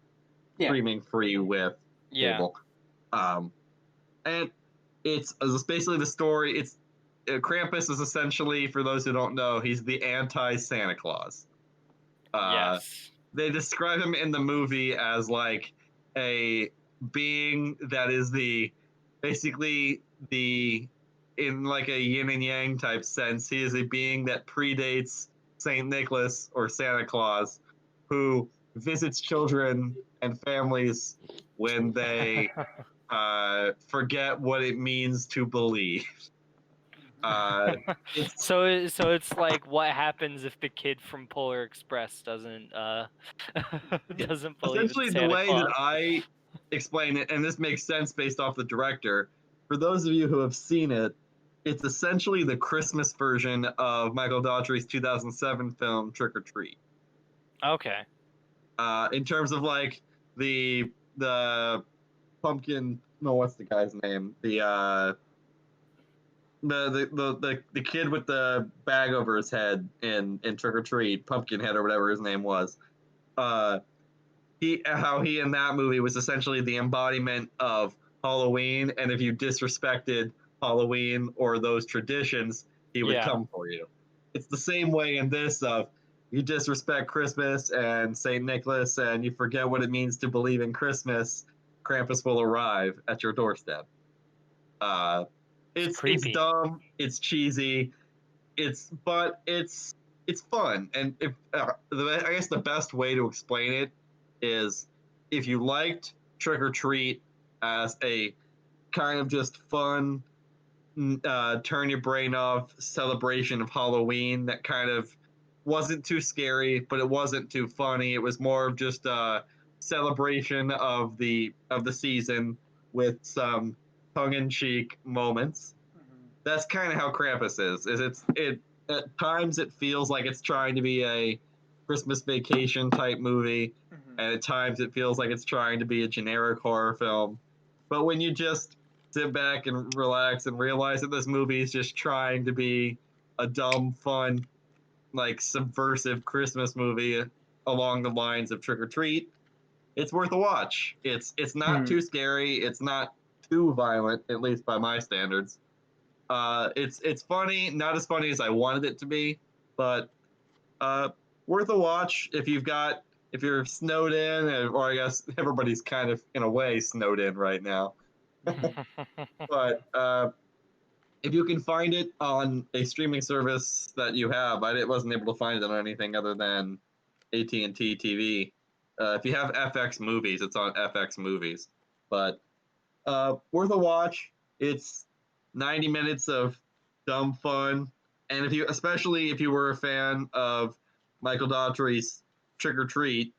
streaming free with cable. And it's basically the story. It's Krampus is essentially, for those who don't know, he's the anti-Santa Claus. Yes. They describe him in the movie as like a being that is basically in like a yin and yang type sense. He is a being that predates Saint Nicholas or Santa Claus, who visits children and families when they forget what it means to believe. So it's like what happens if the kid from Polar Express doesn't doesn't believe in Essentially, the Santa way Claus. that I explain it, and this makes sense based off the director, for those of you who have seen it, it's essentially the Christmas version of Michael Daughtry's 2007 film Trick or Treat. Okay. In terms of like the pumpkin, no, what's the guy's name? The kid with the bag over his head in Trick or Treat, Pumpkinhead or whatever his name was. How he in that movie was essentially the embodiment of Halloween, and if you disrespected Halloween or those traditions, he would come for you. It's the same way in this of you disrespect Christmas and St. Nicholas and you forget what it means to believe in Christmas, Krampus will arrive at your doorstep. It's dumb, it's cheesy, but it's fun, and I guess the best way to explain it is if you liked Trick or Treat as a kind of just fun, turn your brain off celebration of Halloween that kind of wasn't too scary, but it wasn't too funny. It was more of just a celebration of the season with some tongue-in-cheek moments. That's kind of how Krampus is. It at times it feels like it's trying to be a Christmas Vacation type movie, and at times it feels like it's trying to be a generic horror film. But when you just sit back and relax and realize that this movie is just trying to be a dumb, fun, like subversive Christmas movie along the lines of Trick or Treat, it's worth a watch. It's not too scary. It's not too violent, at least by my standards. It's funny, not as funny as I wanted it to be, but worth a watch if you're snowed in, or I guess everybody's kind of in a way snowed in right now. But if you can find it on a streaming service that you have, I wasn't able to find it on anything other than AT&T TV. If you have FX Movies, it's on FX Movies. But worth a watch. It's 90 minutes of dumb fun, and especially if you were a fan of Michael Daughtry's Trick or Treat,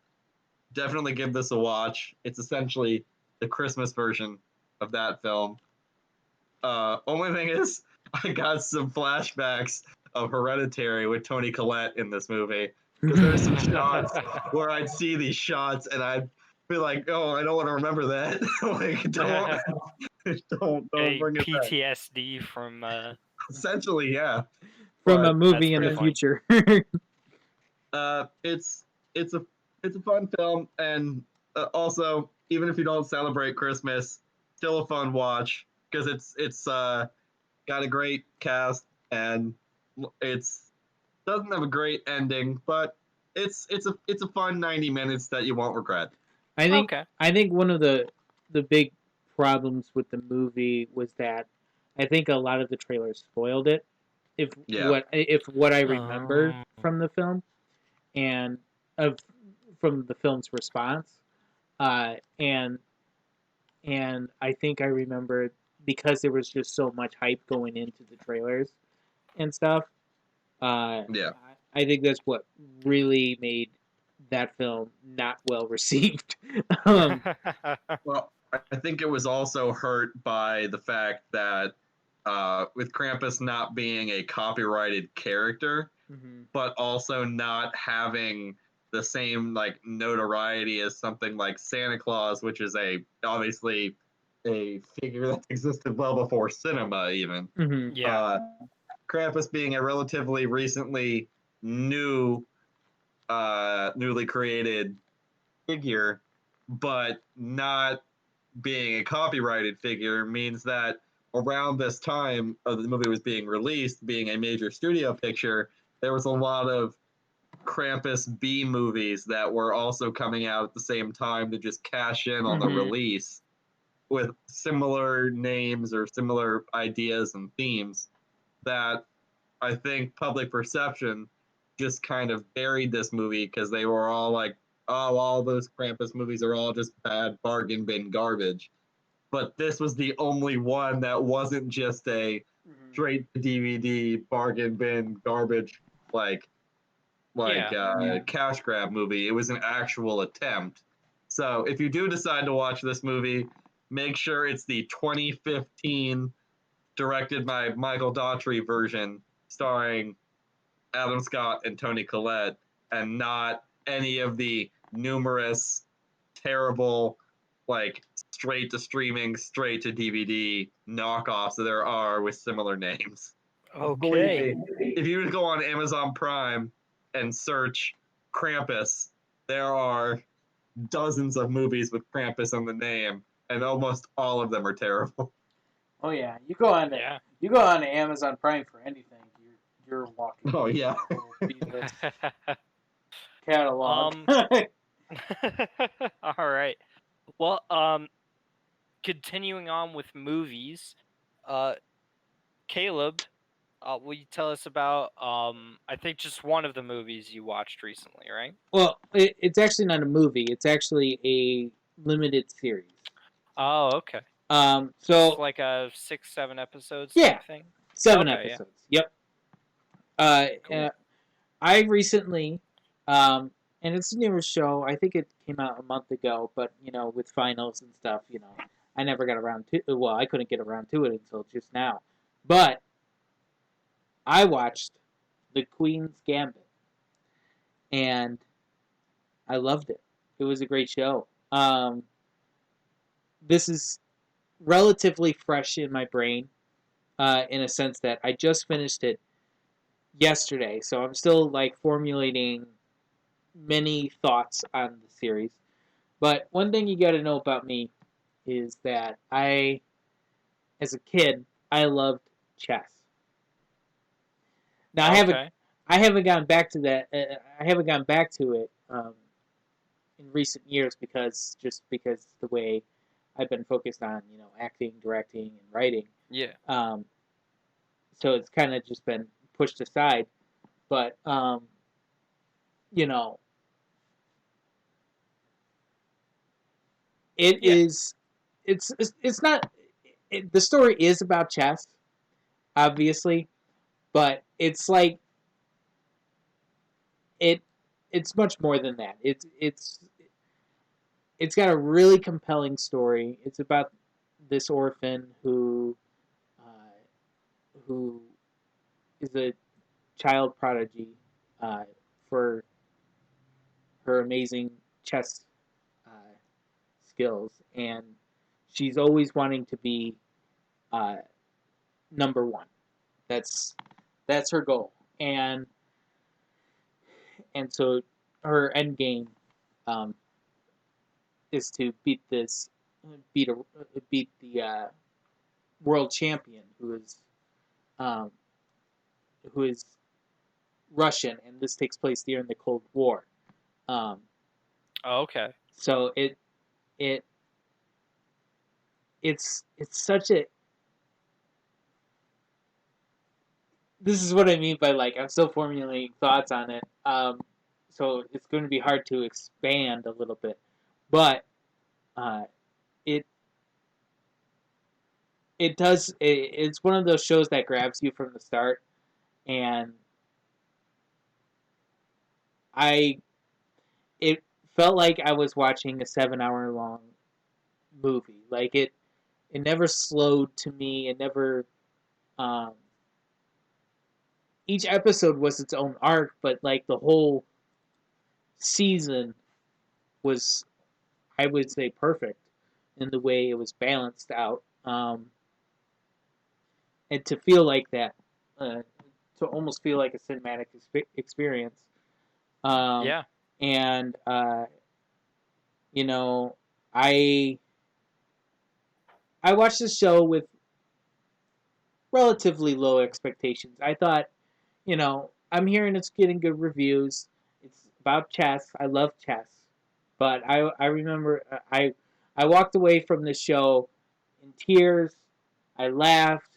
definitely give this a watch. It's essentially the Christmas version of that film. Only thing is, I got some flashbacks of Hereditary with Toni Collette in this movie, because there's some shots where I'd see these shots and be like, oh, I don't want to remember that. Like, don't A bring it back. PTSD from Essentially, yeah. From a But movie in pretty the funny. future. it's it's a fun film, and also even if you don't celebrate Christmas, still a fun watch because it's got a great cast and it's doesn't have a great ending, but it's a fun 90 minutes that you won't regret. Okay. I think one of the big problems with the movie was that I think a lot of the trailers spoiled it. Yeah. If what I remember Oh. from the film and of from the film's response, uh, and and I think I remember because there was just so much hype going into the trailers and stuff. Yeah. I think that's what really made that film not well received. um, Well, I think it was also hurt by the fact that with Krampus not being a copyrighted character, mhm. but also not having the same like notoriety as something like Santa Claus, which is a obviously a figure that existed well before cinema even. Mhm. Yeah. Uh, Krampus being a relatively recently new newly created figure, but not being a copyrighted figure means that around this time of the movie was being released, being a major studio picture, there was a lot of Krampus B movies that were also coming out at the same time to just cash in on the Mhm. release with similar names or similar ideas and themes that I think public perception just kind of buried this movie because they were all like, oh, all those Krampus movies are all just bad bargain bin garbage. But this was the only one that wasn't just a Mhm. straight to DVD bargain bin garbage like Yeah. cash grab movie. It was an actual attempt. So if you do decide to watch this movie, make sure it's the 2015 directed by Michael Daughtry version starring Adam Scott and Tony Collette, and not any of the numerous terrible, like straight to streaming, straight to DVD knockoffs that there are with similar names. Believe Okay. me, if you go on Amazon Prime and search Krampus, there are dozens of movies with Krampus in the name, and almost all of them are terrible. Oh yeah, Yeah. you go on to Amazon Prime for anything. You're walking Oh into yeah, a whole B-list catalog. um. All right. Well, continuing on with movies, uh, Caleb, will you tell us about I think just one of the movies you watched recently, right? Well, it's actually not a movie. It's actually a limited series. Oh, okay. It's So like a 6, 7 episodes yeah, type thing. 7 Okay, yeah, episodes. Yep. Uh, uh, cool. I recently, and it's a newer show. I think it came out a month ago, but with finals and stuff, I never got around to. Well, I couldn't get around to it until just now. But I watched The Queen's Gambit, and I loved it. It was a great show. This is relatively fresh in my brain, in a sense that I just finished it yesterday, so I'm still like formulating many thoughts on the series. But one thing you got to know about me is that as a kid, I loved chess. Now Okay. I haven't gone back to that. I haven't gone back to it in recent years because the way I've been focused on acting, directing, and writing. Yeah. Um, so it's kind of just been pushed aside. But you know, it Yeah. is. It's not. The story is about chess, obviously, but it's like it. It's much more than that. It's got a really compelling story. It's about this orphan who is a child prodigy uh, for her amazing chess skills, and she's always wanting to be uh, number one. That's that's her goal, and so her end game um, is to beat a beat the world champion um, who is Russian, and this takes place during the Cold War. Um, Oh, okay. so it it's such a this is what I mean by like I'm still formulating thoughts on it. So it's going to be hard to expand a little bit, but uh, it it's one of those shows that grabs you from the start, and I it felt like I was watching a 7 hour long movie. Like it never slowed to me. It never um, each episode was its own arc, but like the whole season was, I would say, perfect in the way it was balanced out. And to feel like that, to almost feel like a cinematic experience. Um, Yeah. and you know, I I watched the show with relatively low expectations. I thought, I'm hearing it's getting good reviews. It's about chess. I love chess, but I remember I walked away from the show in tears. I laughed.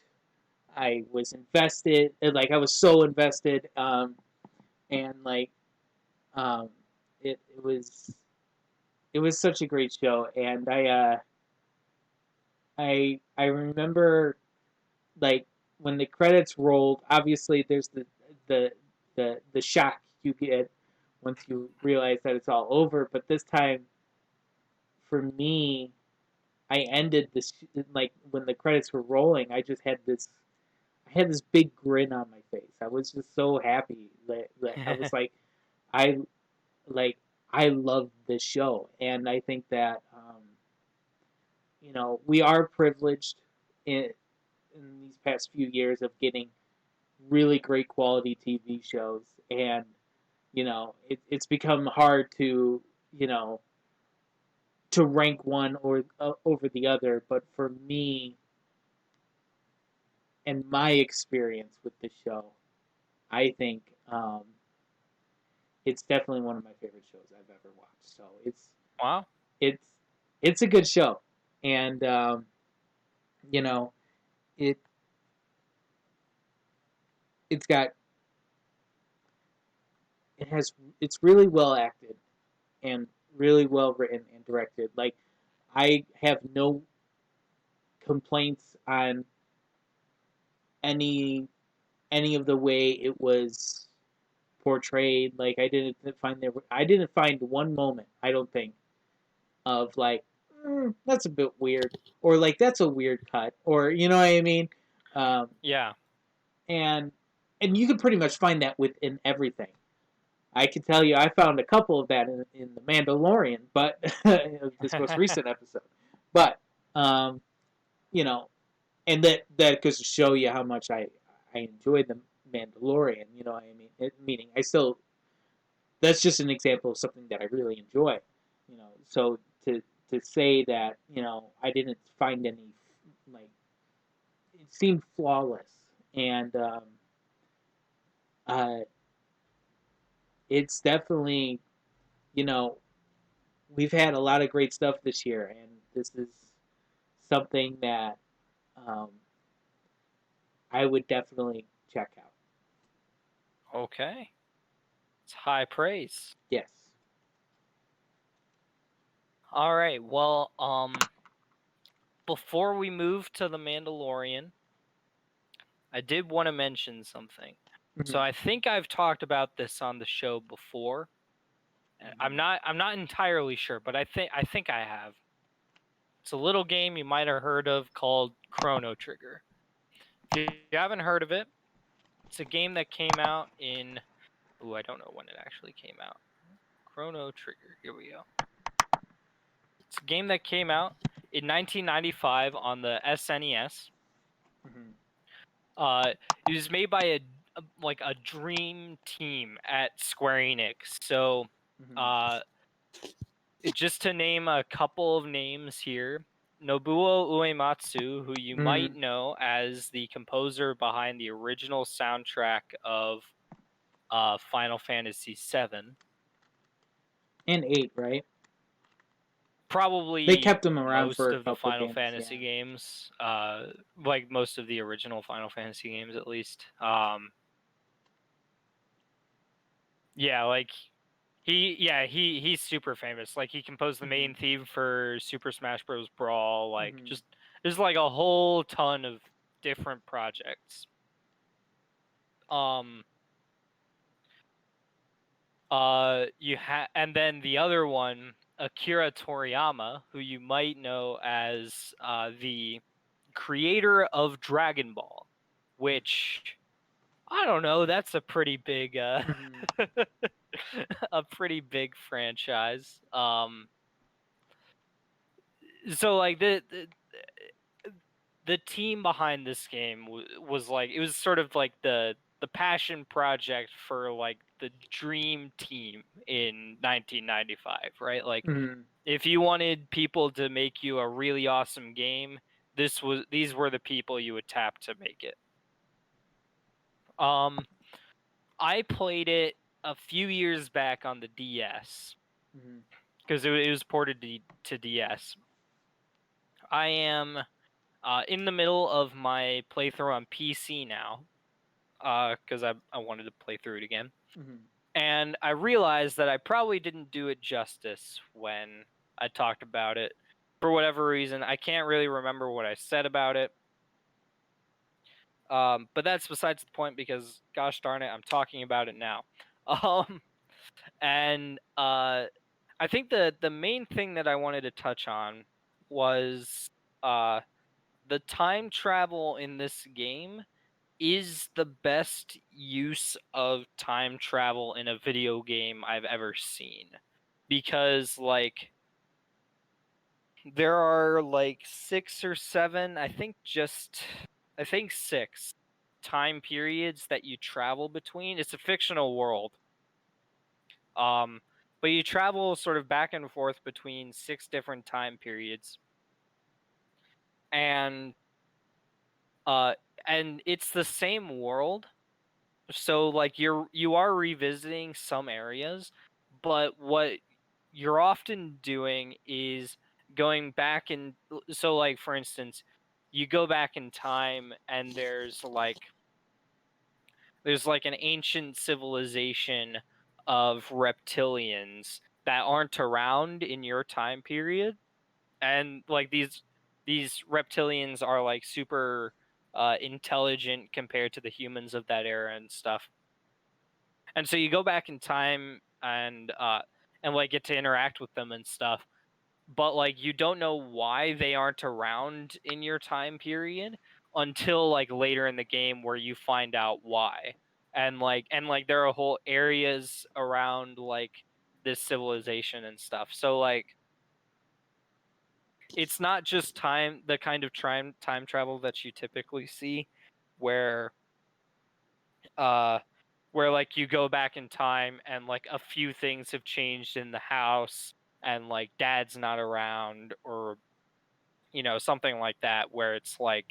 I was invested. Like I was so invested. And like um, it was such a great show. And I remember like when the credits rolled. Obviously, there's the the shock you get once you realize that it's all over. But this time, for me, I ended this like when the credits were rolling. I had this big grin on my face. I was just so happy that I was I like I love this show, and I think that we are privileged in these past few years of getting really great quality TV shows, and it's become hard to you know to rank one or over the other. But for me and my experience with the show, I think it's definitely one of my favorite shows I've ever watched. So Wow. it's it's a good show, and you know it it's got it has it's really well acted and really well written and directed. Like I have no complaints on any any of the way it was portrayed. Like I didn't find one moment, I don't think, of like that's a bit weird, or like that's a weird cut, or you know what I mean. Um, Yeah. and and you could pretty much find that within everything. I can tell you, I found a couple of that in the Mandalorian, but this most recent episode. But um, you know, and that goes to show you how much I enjoy the Mandalorian. You know what I mean? Meaning, I still that's just an example of something that I really enjoy. So to say that I didn't find any like it seemed flawless, and uh, it's definitely you know we've had a lot of great stuff this year, and this is something that um, I would definitely check out. Okay. It's high praise. Yes. All right. Well, before we move to the Mandalorian, I did want to mention something. So Mhm. I think I've talked about this on the show before. I'm not entirely sure, but I think I have. It's a little game you might have heard of called Chrono Trigger. If you haven't heard of it, it's a game that came out in I don't know when it actually came out. Chrono Trigger. Here we go. It's a game that came out in 1995 on the SNES. Mm-hmm. It was made by a dream team at Square Enix. So, Mm-hmm. just to name a couple of names here, Nobuo Uematsu, who you might Mm-hmm. know as the composer behind the original soundtrack of Final Fantasy VII. And 8, right? They Probably kept them around for most a of the couple Final games, Fantasy yeah. games, like most of the original Final Fantasy games, at least. Yeah, like he's super famous. Like he composed the main Mm-hmm. theme for Super Smash Bros. Brawl. Like Mm-hmm. just there's like a whole ton of different projects. Um, and then the other one, Akira Toriyama, who you might know as the creator of Dragon Ball, which I don't know, that's a pretty big Mm-hmm. a pretty big franchise. So like the team behind this game was like, it was sort of like the passion project for like the dream team in 1995, right? Like Mm-hmm. if you wanted people to make you a really awesome game, these were the people you would tap to make it. I played it a few years back on the DS Mm-hmm. because it was ported to DS. I am in the middle of my playthrough on PC now because I wanted to play through it again. Mm-hmm. And I realized that I probably didn't do it justice when I talked about it. For whatever reason, I can't really remember what I said about it. But that's besides the point because, gosh darn it, I'm talking about it now. Um, and I think the main thing that I wanted to touch on was uh, the time travel in this game is the best use of time travel in a video game I've ever seen. Because like there are like 6 or 7, I think 6 time periods that you travel between. It's a fictional world. Um but you travel sort of back and forth between 6 different time periods. And uh and it's the same world. So like you are revisiting some areas, but what you're often doing is going back and so like for instance, you go back in time and there's like an ancient civilization of reptilians that aren't around in your time period, and like these reptilians are like super intelligent compared to the humans of that era and stuff. And so you go back in time and like get to interact with them and stuff, but like you don't know why they aren't around in your time period until like later in the game where you find out why. And there are whole areas around like this civilization and stuff. So like it's not just the kind of time travel that you typically see where uh where like you go back in time and like a few things have changed in the house and like dad's not around, or something like that, where it's like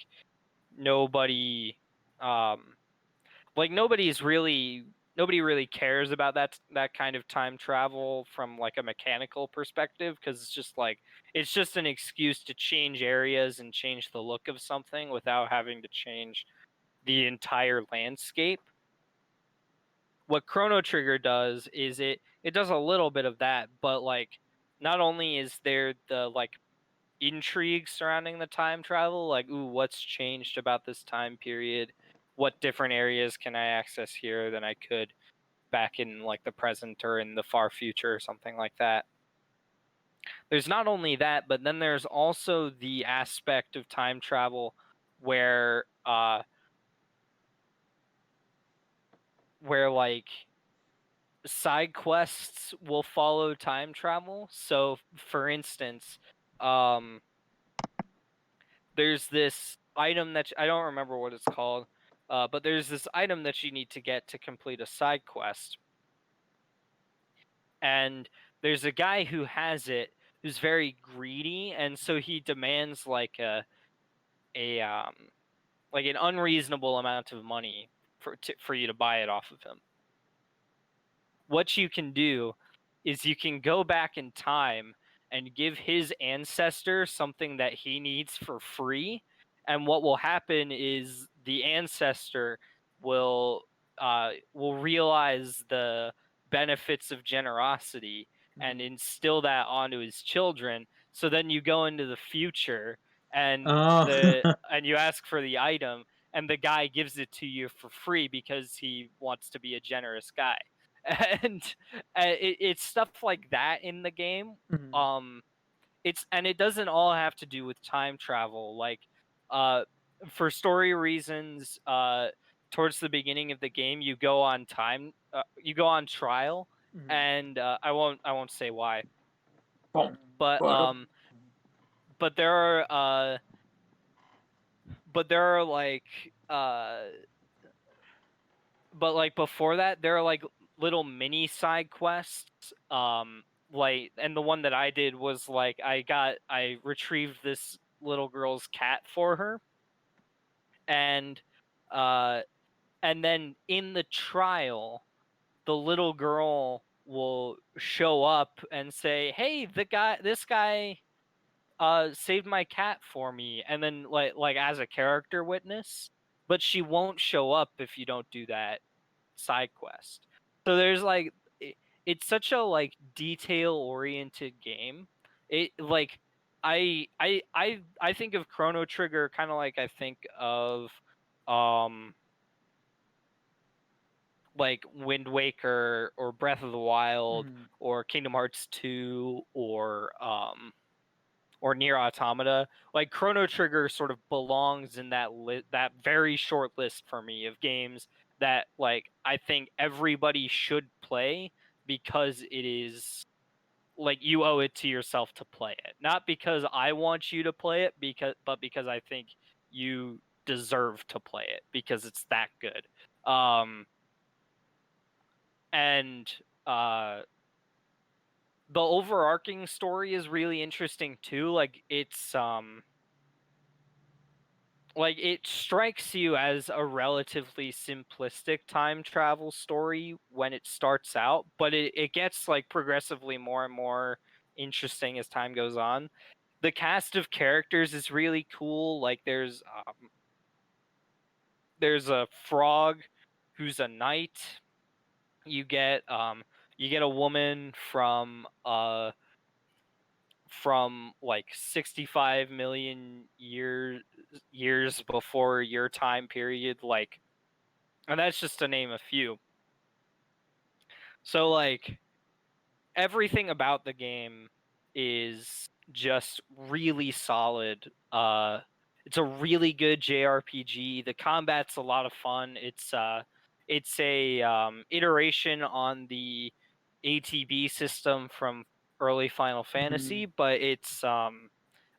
nobody um nobody really cares about that kind of time travel from like a mechanical perspective, because it's just an excuse to change areas and change the look of something without having to change the entire landscape. What Chrono Trigger does is it does a little bit of that, but like not only is there the like intrigue surrounding the time travel, like, ooh, what's changed about this time period? What different areas can I access here than I could back in like the present or in the far future or something like that? There's not only that, but then there's also the aspect of time travel where where like side quests will follow time travel. So, for instance, um, there's this item that I don't remember what it's called, but there's this item that you need to get to complete a side quest, and there's a guy who has it who's very greedy, and so he demands a like an unreasonable amount of money for you to buy it off of him. What you can do is you can go back in time and give his ancestor something that he needs for free, and what will happen is the ancestor will realize the benefits of generosity and instill that onto his children. So then you go into the future and Oh. you ask for the item, and the guy gives it to you for free because he wants to be a generous guy. And it's stuff like that in the game. Mhm. It doesn't all have to do with time travel. Like, for story reasons, towards the beginning of the game, you go on trial, Mhm. and I won't say why, Boom. but Bottom. but there are but there are like but like before that there are like little mini side quests, like, and the one that I did was like I retrieved this little girl's cat for her, and uh and then in the trial the little girl will show up and say, hey, this guy saved my cat for me, and then like as a character witness, but she won't show up if you don't do that side quest. So there's like it's such a like detail oriented game. It like I think of Chrono Trigger kind of like I think of um like Wind Waker or Breath of the Wild Mhm. or Kingdom Hearts 2 or Near Automata. Like Chrono Trigger sort of belongs in that very short list for me of games that like I think everybody should play because it is like you owe it to yourself to play it. Not because I want you to play it but because I think you deserve to play it because it's that good. And uh the overarching story is really interesting too. Like it strikes you as a relatively simplistic time travel story when it starts out, but it gets like progressively more and more interesting as time goes on. The cast of characters is really cool. Like there's a frog who's a knight. You get a woman from like 65 million years before your time period, like, and that's just to name a few. So like everything about the game is just really solid. It's a really good JRPG. The combat's a lot of fun. It's a iteration on the ATB system from early Final Fantasy, Mhm.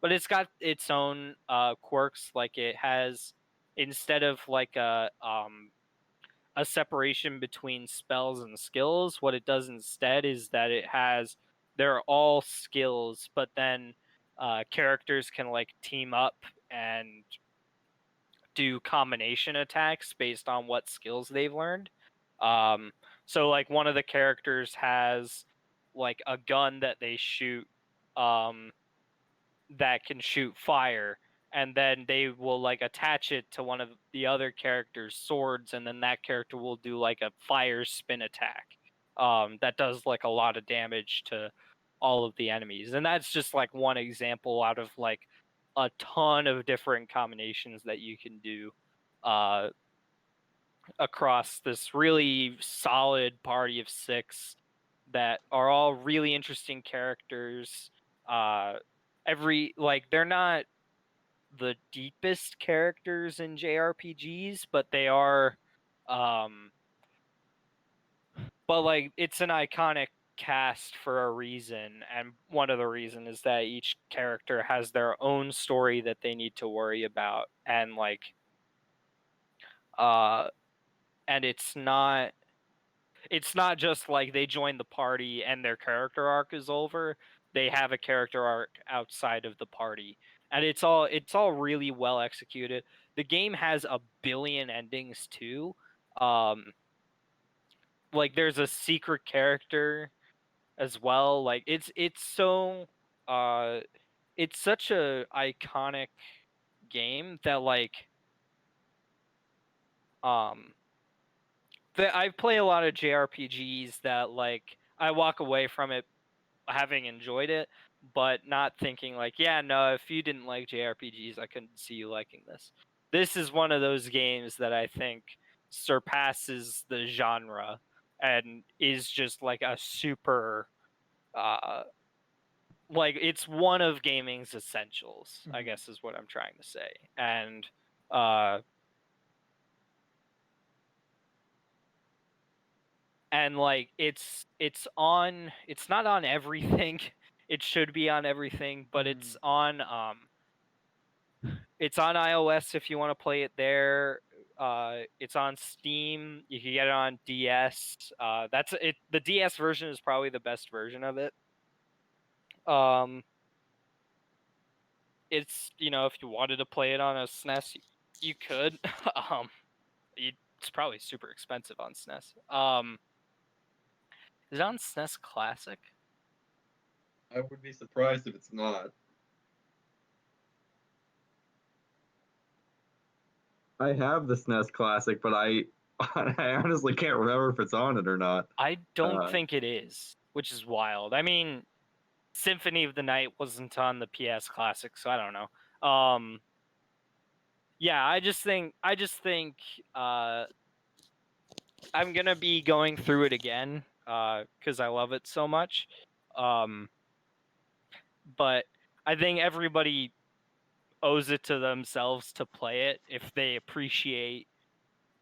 but it's got its own quirks. Like it has, instead of like a separation between spells and skills, what it does instead is that they're all skills, but then characters can like team up and do combination attacks based on what skills they've learned. Um, so like one of the characters has like a gun that they shoot, um, that can shoot fire, and then they will like attach it to one of the other character's swords, and then that character will do like a fire spin attack, that does like a lot of damage to all of the enemies. And that's just like one example out of like a ton of different combinations that you can do uh across this really solid party of six that are all really interesting characters. uh they're not the deepest characters in JRPGs, but they are um but like it's an iconic cast for a reason, and one of the reason is that each character has their own story that they need to worry about, and like uh and it's not just like they join the party and their character arc is over. They have a character arc outside of the party. And it's all really well executed. The game has a billion endings too. Um like there's a secret character as well. Like uh it's such a iconic game that like um that I play a lot of JRPGs that like I walk away from it having enjoyed it, but not thinking like, yeah, no, if you didn't like JRPGs, I couldn't see you liking this. This is one of those games that I think surpasses the genre and is just like a super uh like it's one of gaming's essentials, I guess is what I'm trying to say. Uh and like it's not on everything. It should be on everything, but it's on iOS if you want to play it there. It's on Steam. You can get it on DS. That's it. The DS version is probably the best version of it. Um, it's if you wanted to play it on a SNES, you could. um, it's probably super expensive on SNES. Is it on SNES Classic? I would be surprised if it's not. I have the SNES Classic, but I I honestly can't remember if it's on it or not. I don't Uh, think it is, which is wild. I mean, Symphony of the Night wasn't on the PS Classic, so I don't know. Yeah, I just think uh I'm gonna be going through it again because I love it so much. Um, but I think everybody owes it to themselves to play it if they appreciate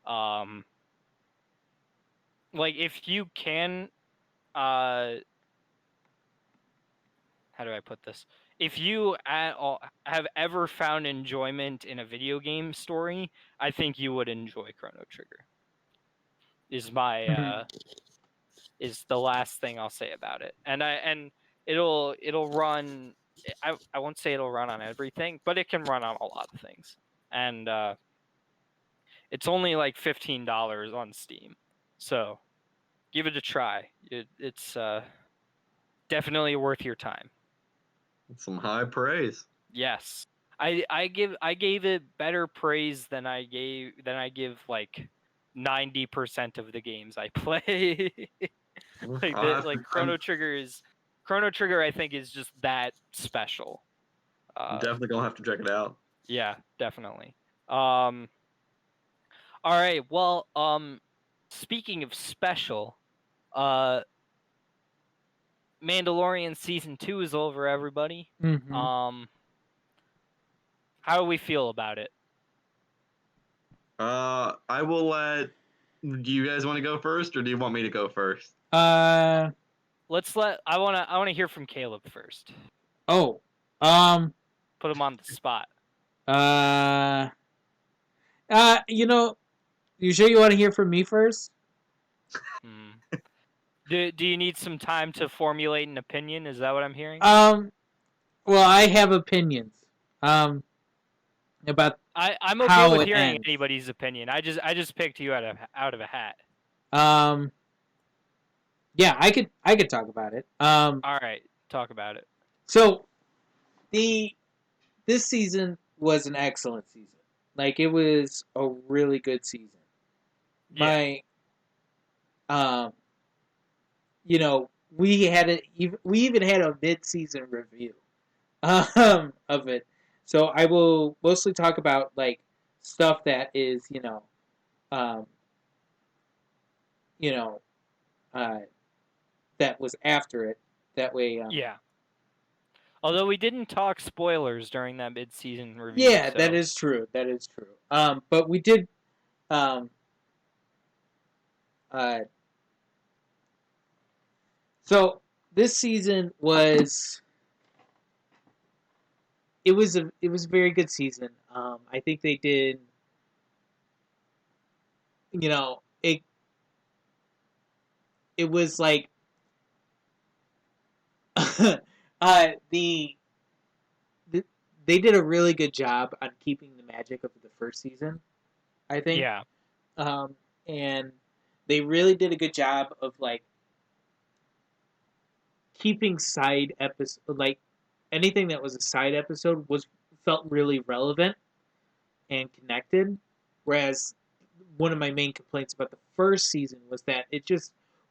um like if you can uh how do I put this? If you at all have ever found enjoyment in a video game story, I think you would enjoy Chrono Trigger. Is my is the last thing I'll say about it. And it'll run. I won't say it'll run on everything, but it can run on a lot of things. And it's only like $15 on Steam, so give it a try. It's definitely worth your time. some high praise. Yes. I gave it better praise than I give like 90% of the games I play. Like Chrono Trigger I think is just that special. I'm definitely gonna have to check it out. Yeah, definitely. All right. Well, speaking of special, uh Mandalorian season 2 is over, everybody. Um how do we feel about it? I will let. Do you guys want to go first, or do you want me to go first? Uh I want to hear from Caleb first. oh. Um Put him on the spot. you know, you sure you want to hear from me first? Hmm. Do you need some time to formulate an opinion? Is that what I'm hearing? Well, I have opinions. About I'm okay how with it hearing ends. anybody's opinion. I just picked you out of a hat. Yeah, I could talk about it. All right, talk about it. So this season was an excellent season. Like it was a really good season. Yeah. My you know, we even had a mid-season review of it. So I will mostly talk about like stuff that is, um, you know, uh, that was after it. That way, Yeah. Although we didn't talk spoilers during that mid-season review. yeah, So. that is true. That is true. But we did, um, uh, So this season was it was a very good season. I think they did, it was like the, the they did a really good job on keeping the magic of the first season, I think. Yeah. And they really did a good job of like keeping side episode, like anything that was a side episode was felt really relevant and connected. Whereas one of my main complaints about the first season was that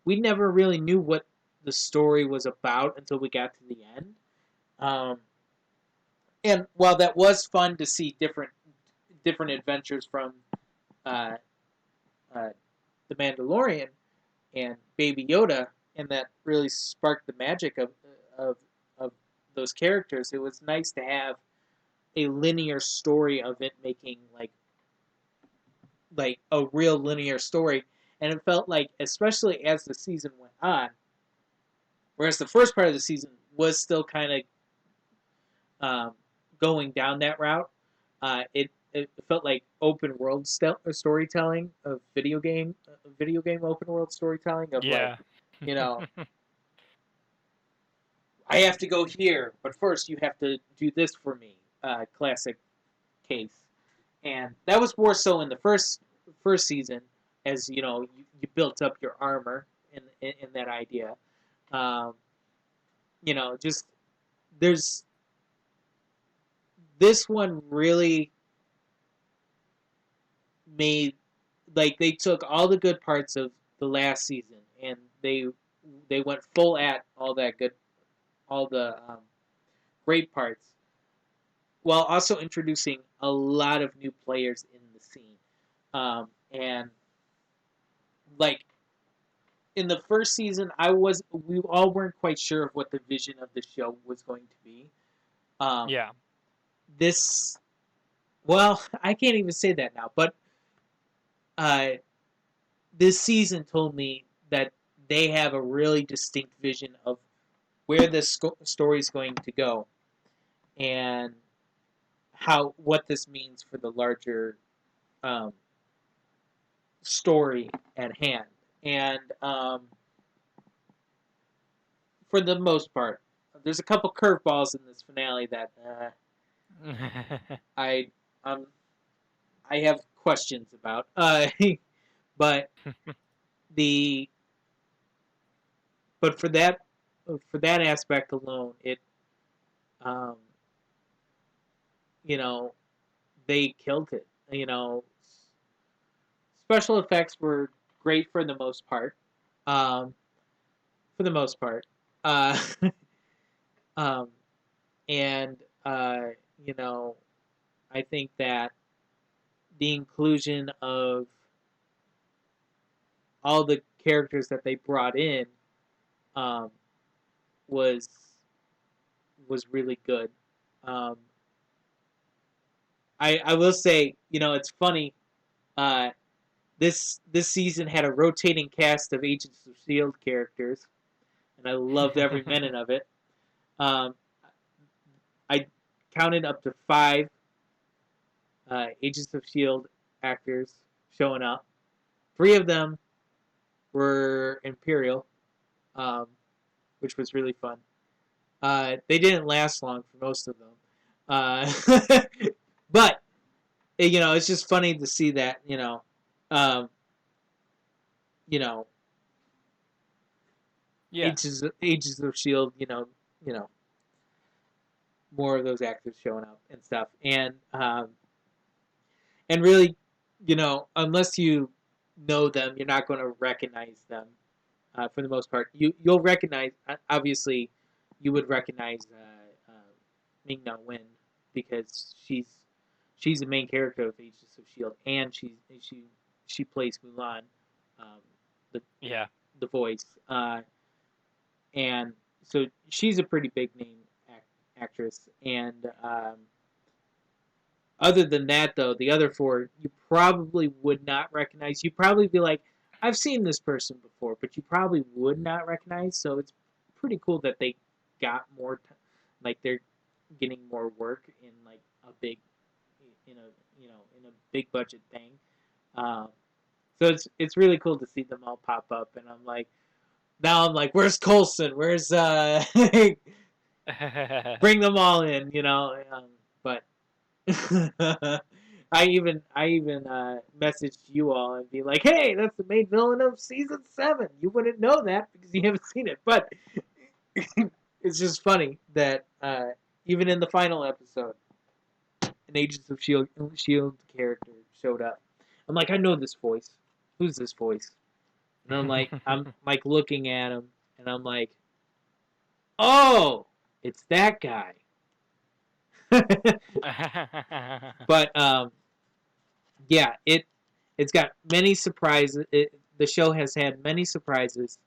we never really knew what the story was about until we got to the end. Um, and while that was fun to see different adventures from uh, uh, the Mandalorian and Baby Yoda, and that really sparked the magic of of those characters. It was nice to have a linear story of it making like a real linear story, and it felt like, especially as the season went on, whereas the first part of the season was still kind of going down that route. It felt like open world storytelling of video game open world storytelling of like, Yeah. you know, I have to go here, but first you have to do this for me. Classic case, and that was more so in the first season, as you built up your armor in that idea. Um, just there's this one really made, like, they took all the good parts of the last season and they went full at all the great parts, while also introducing a lot of new players in the scene. And like in the first season, we all weren't quite sure of what the vision of the show was going to be. Um, Yeah. this, well, I can't even say that now, but uh, this season told me that they have a really distinct vision of where this story is going to go, and what this means for the larger um, story at hand. And for the most part, there's a couple curveballs in this finale that I um I have questions about. But the but for that aspect alone, it um you know they killed it. Special effects were great for the most part. Um, for the most part, uh, um, and uh, you know, I think that the inclusion of all the characters that they brought in um, was really good. Um, I will say, it's funny. Uh, this season had a rotating cast of Agents of Shield characters, and I loved every minute of it. Um, I counted up to 5 Agents of Shield actors showing up. 3 of them were Imperial, um, which was really fun. They didn't last long for most of them, but it's just funny to see that um, you know, Yeah. Agents of Shield, you know, more of those actors showing up and stuff, and really, unless you know them, you're not going to recognize them for the most part. You'll recognize, obviously, you would recognize Ming Na Wen, because she's the main character of Agents of Shield, and she plays Mulan, um, the Yeah. the voice, and so she's a pretty big name actress. And other than that, though, the other 4 you probably would not recognize. You'd probably be like, I've seen this person before, but you probably would not recognize. So pretty cool that they got more, like they're getting more work in like a big, in a in a big budget thing. Um, so it's really cool to see them all pop up, and I'm like, now I'm like, where's Coulson? Where's bring them all in, but I even messaged you all and be like, hey, that's the main villain of season 7. You wouldn't know that because you haven't seen it, but it's just funny that even in the final episode, an Agents of Shield character showed up. I'm like, I know this voice. Who's this voice? And I'm like looking at him, and I'm like, oh, it's that guy. But yeah, it's got many surprises. The show has had many surprises.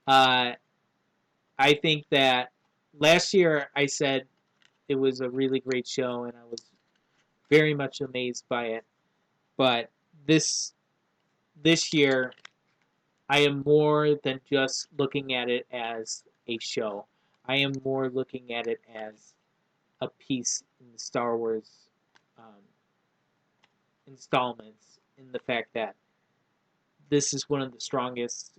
I think that last year I said it was a really great show, and I was very much amazed by it. But this this year, I am more than just looking at it as a show. I am more looking at it as a piece in the Star Wars um, installments. In the fact that this is one of the strongest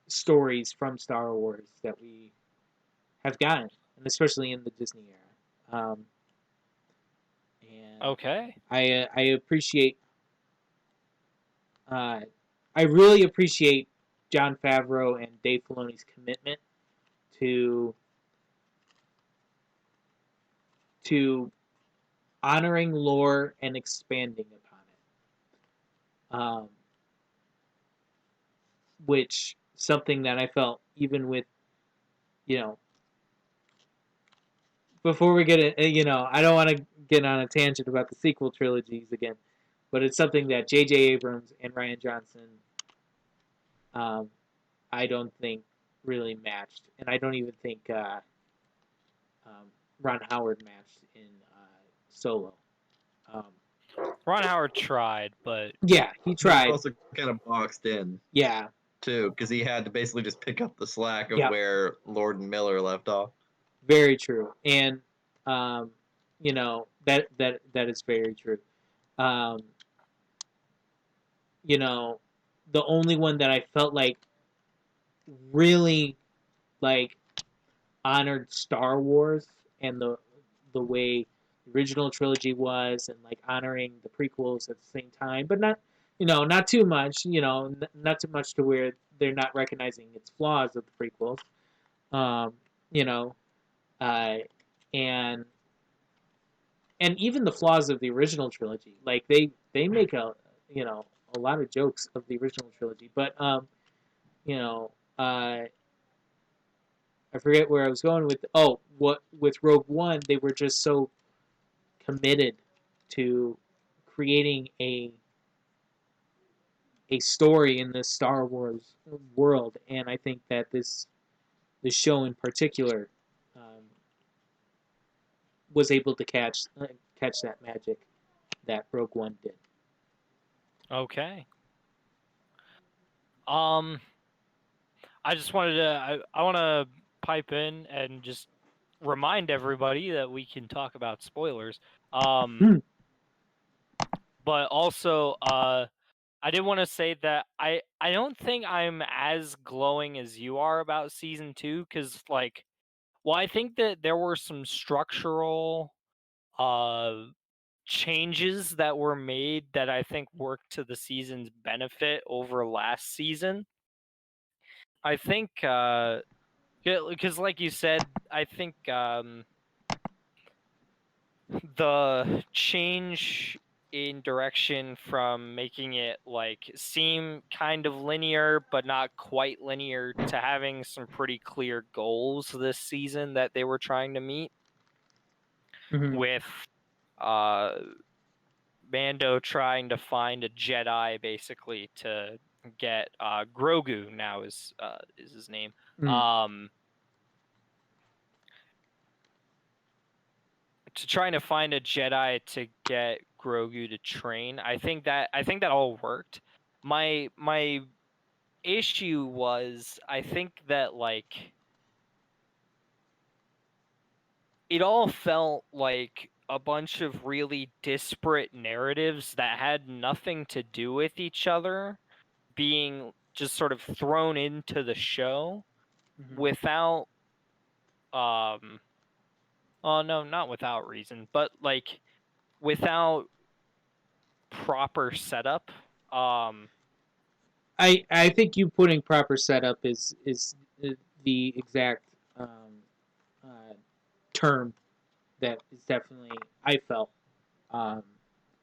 stories from Star Wars that we have gotten, and especially in the Disney era. And Okay. I appreciate. Uh, I really appreciate Jon Favreau and Dave Filoni's commitment to to honoring lore and expanding upon it. Which something that I felt even with, you know, before we get it, I don't want to get on a tangent about the sequel trilogies again, but it's something that J.J. Abrams and Rian Johnson, um, I don't think really matched, and I don't even think Ron Howard matched in Solo. Um, Ron Howard tried, but yeah, he He was tried. also kind of boxed in Yeah, too, because he had to basically just pick up the slack of yeah, where Lord and Miller left off. very true, and that is very true. Um, the only one that I felt like really like honored Star Wars and the way the original trilogy was, and like honoring the prequels at the same time, but not too much, not too much to where they're not recognizing its flaws of the prequels. Um, you know, uh, and even the flaws of the original trilogy, like they make a lot of jokes of the original trilogy, but you know, I forget where I was going with. Oh, what with Rogue One, they were just so committed to creating a story in the Star Wars world, and I think that this show in particular was able to catch that magic that Rogue One did. okay. Um, I just wanted to I want to pipe in and just remind everybody that we can talk about spoilers. Hmm. But also I did want to say that I don't think I'm as glowing as you are about season 2 cuz like well I think that there were some structural uh changes that were made that I think worked to the season's benefit over last season. I think because like you said, I think the change in direction from making it like seem kind of linear but not quite linear to having some pretty clear goals this season that they were trying to meet Mm-hmm. with uh Mando trying to find a Jedi basically to get Grogu now is his name. Mm. Um to trying to find a Jedi to get Grogu to train. I think that all worked. My issue was, I think that like it all felt like a bunch of really disparate narratives that had nothing to do with each other being just sort of thrown into the show without oh no, not without reason, but like without proper setup. I think you putting proper setup is the exact uh, term that is definitely I felt um,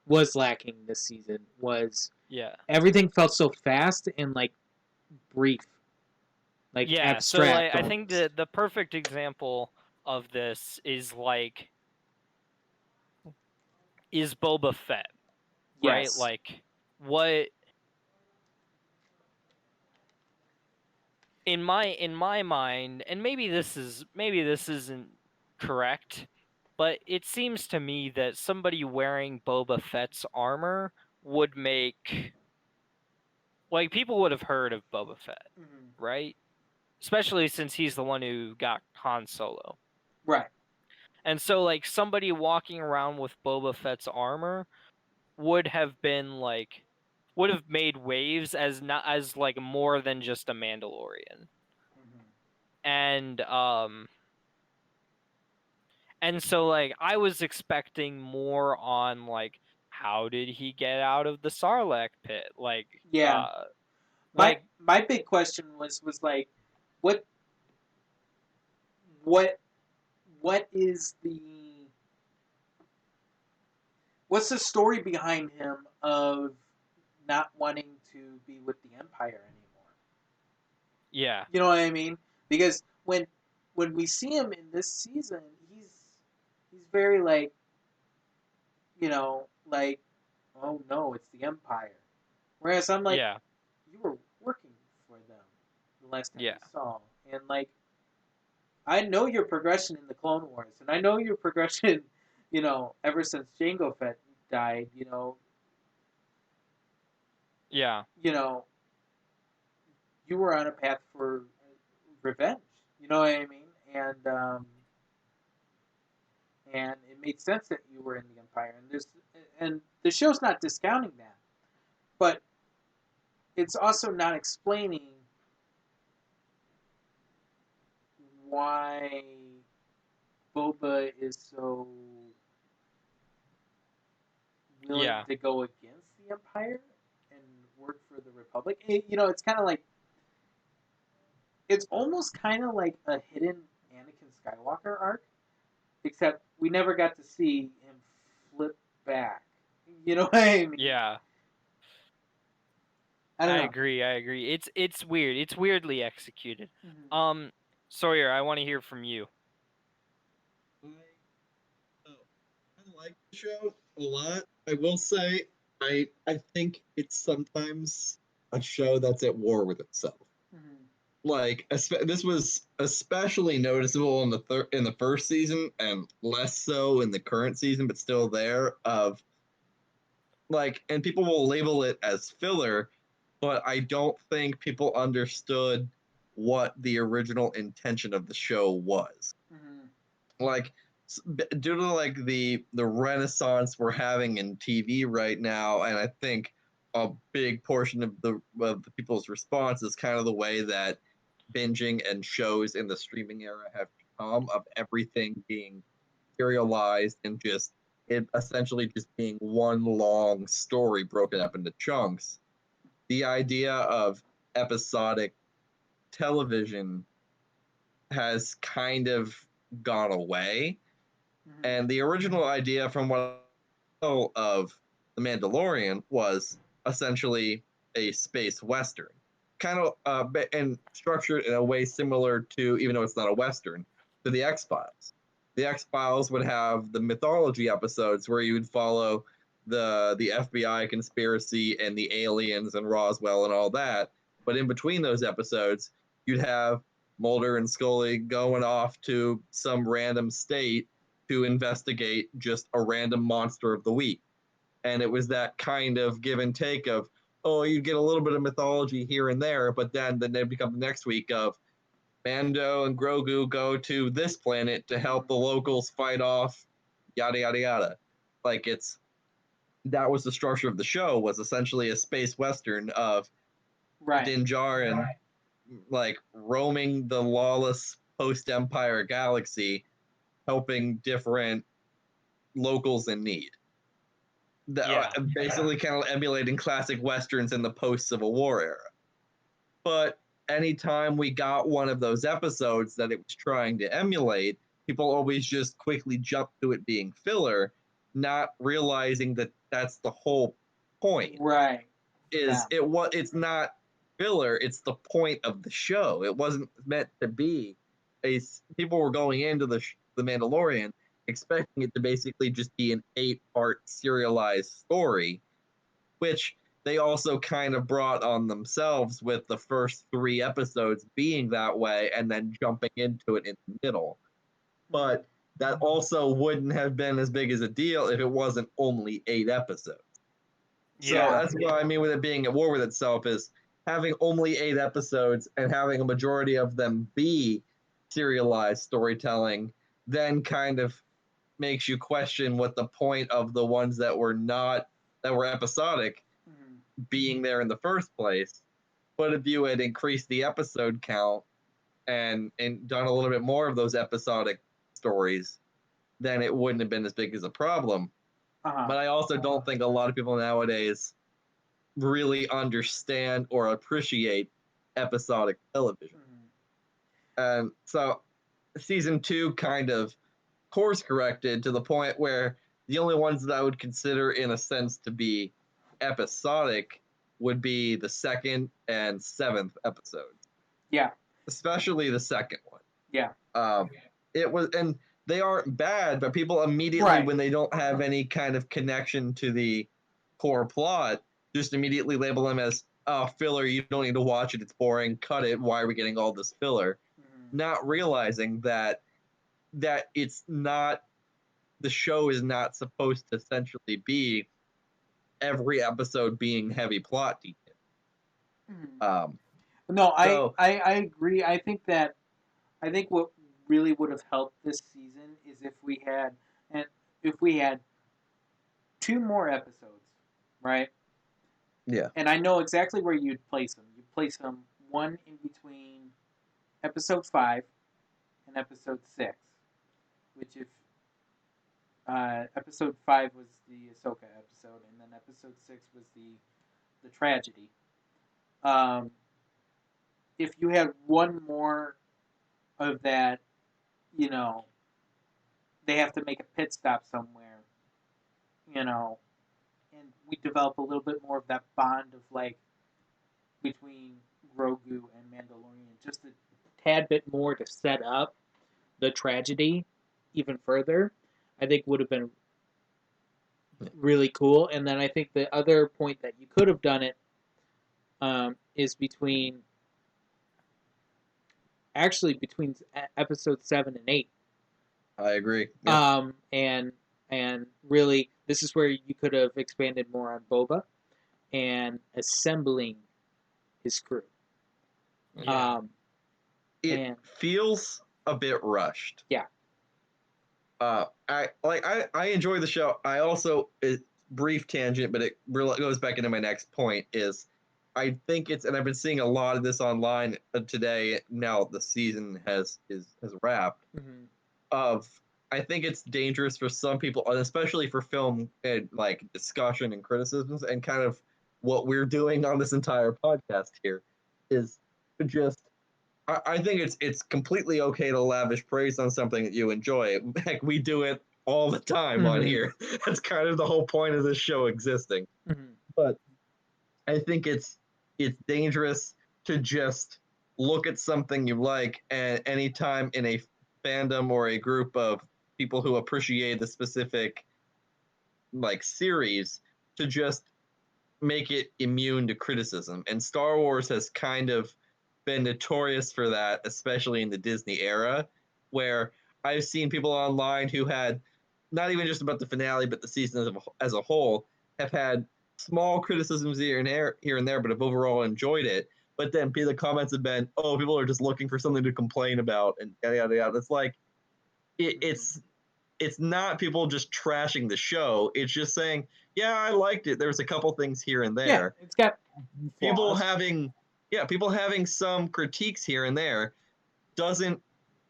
was lacking this season. Was Yeah. everything felt so fast and like brief, like Yeah, so like abstract I think almost. the perfect example of this is like is Boba Fett, right? Yes. Like what in my mind, and maybe this isn't correct, but it seems to me that somebody wearing Boba Fett's armor would make like people would have heard of Boba Fett, right? Especially since he's the one who got Han Solo. Right. And so like somebody walking around with Boba Fett's armor would have been like would have made waves as not as like more than just a Mandalorian. And so like I was expecting more on like how did he get out of the Sarlacc pit? Yeah. My Like my big question was like, what what what is the what's the story behind him of not wanting to be with the Empire anymore? yeah. You know what I mean? Because when we see him in this season, he's very like, like, oh no, it's the Empire. Whereas I'm like, Yeah. you were working for them the last time Yeah. we saw, and like, I know your progression in the Clone Wars, and I know your progression, ever since Jango Fett died. Yeah. You know, you were on a path for revenge. You know what I mean? And it made sense that you were in the Empire, and the show's not discounting that, but it's also not explaining why Boba is so willing Yeah. to go against the Empire and work for the Republic. It's kind of like it's almost kind of like a hidden Anakin Skywalker arc, except we never got to see him flip back. You know what I mean? Yeah. I don't I know. agree. I agree. It's weird. It's weirdly executed. Mm-hmm. Sawyer, I want to hear from you. I, oh, I like the show a lot. I will say, I think it's sometimes a show that's at war with itself. Mm-hmm. Like this was especially noticeable in the first season, and less so in the current season, but still there. Of like, and people will label it as filler, but I don't think people understood what the original intention of the show was. Mm-hmm. Like, due to like the renaissance we're having in TV right now, and I think a big portion of the people's response is kind of the way that binging and shows in the streaming era have become, of everything being serialized and just it essentially just being one long story broken up into chunks. The idea of episodic television has kind of gone away. Mm-hmm. And the original idea, from what I know of The Mandalorian, was essentially a space western, kind of and structured in a way similar to, even though it's not a western, to the X Files. The X Files would have the mythology episodes where you would follow the FBI conspiracy and the aliens and Roswell and all that. But in between those episodes, you'd have Mulder and Scully going off to some random state to investigate just a random monster of the week. And it was that kind of give and take of, oh, you get a little bit of mythology here and there, but then they become the next week of Mando and Grogu go to this planet to help the locals fight off yada yada yada. Like that was the structure of the show, was essentially a space western of Din Djarin like roaming the lawless post-Empire galaxy, helping different locals in need. Basically kind of emulating classic westerns in the post-Civil War era. But anytime we got one of those episodes that it was trying to emulate, people always just quickly jump to it being filler, not realizing that that's the whole point. Right. It's not filler, it's the point of the show. It wasn't meant to be people were going into the Mandalorian expecting it to basically just be an 8-part serialized story, which they also kind of brought on themselves with the first 3 episodes being that way and then jumping into it in the middle. But that also wouldn't have been as big as a deal if it wasn't only 8 episodes. So that's what I mean with it being at war with itself, is having only 8 episodes and having a majority of them be serialized storytelling then kind of makes you question what the point of the ones that were episodic being there in the first place. But if you had increased the episode count and done a little bit more of those episodic stories, then it wouldn't have been as big as a problem. But I also don't think a lot of people nowadays really understand or appreciate episodic television. And so season 2 kind of course corrected to the point where the only ones that I would consider in a sense to be episodic would be the 2nd and 7th episodes. Yeah. Especially the 2nd one. Yeah. It was, and they aren't bad, but people immediately, when they don't have any kind of connection to the core plot, just immediately label them as, oh, filler, you don't need to watch it, it's boring, cut it, why are we getting all this filler? Not realizing that it's not, the show is not supposed to essentially be every episode being heavy plot detail. No, I agree. I think what really would have helped this season is if we had 2 more episodes, right? Yeah. And I know exactly where you'd place them. You'd place them one in between episode 5 and episode 6, which if episode 5 was the Ahsoka episode, and then episode 6 was the tragedy. If you had one more of that, they have to make a pit stop somewhere, and we develop a little bit more of that bond of between Grogu and Mandalorian, just a tad bit more to set up the tragedy even further, I think would have been really cool. And then I think the other point that you could have done it is between episode 7 and 8. I agree. Yeah. And really, this is where you could have expanded more on Boba and assembling his crew. Yeah. It feels a bit rushed. Yeah. I enjoy the show. I also, brief tangent, but it really goes back into my next point, is I think and I've been seeing a lot of this online today. Now the season has wrapped. I think it's dangerous for some people, and especially for film and discussion and criticisms, and kind of what we're doing on this entire podcast here, is to just. I think it's completely okay to lavish praise on something that you enjoy. Heck, we do it all the time on here. That's kind of the whole point of this show existing. But I think it's dangerous to just look at something you like, and anytime in a fandom or a group of people who appreciate the specific series, to just make it immune to criticism. And Star Wars has kind of been notorious for that, especially in the Disney era, where I've seen people online who had, not even just about the finale, but the season as a whole, have had small criticisms here and there, but have overall enjoyed it. But then the comments have been, "Oh, people are just looking for something to complain about," and yada yada yada. It's like it's not people just trashing the show. It's just saying, "Yeah, I liked it. There's a couple things here and Yeah, there." it's got People flaws. having people having some critiques here and there doesn't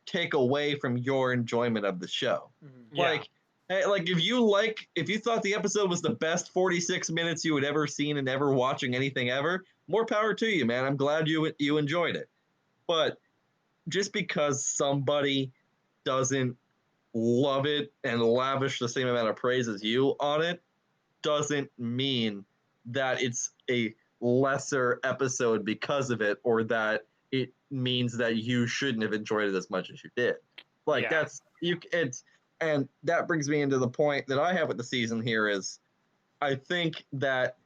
take away from your enjoyment of the show. Mhm. Yeah. Like, hey, like if you thought the episode was the best 46 minutes you had ever seen and ever watching anything ever, more power to you, man. I'm glad you enjoyed it. But just because somebody doesn't love it and lavish the same amount of praise as you on it doesn't mean that it's a lesser episode because of it, or that it means that you shouldn't have enjoyed it as much as you did. Like Yeah. that's you it's and that brings me into the point that I have with the season here is I think that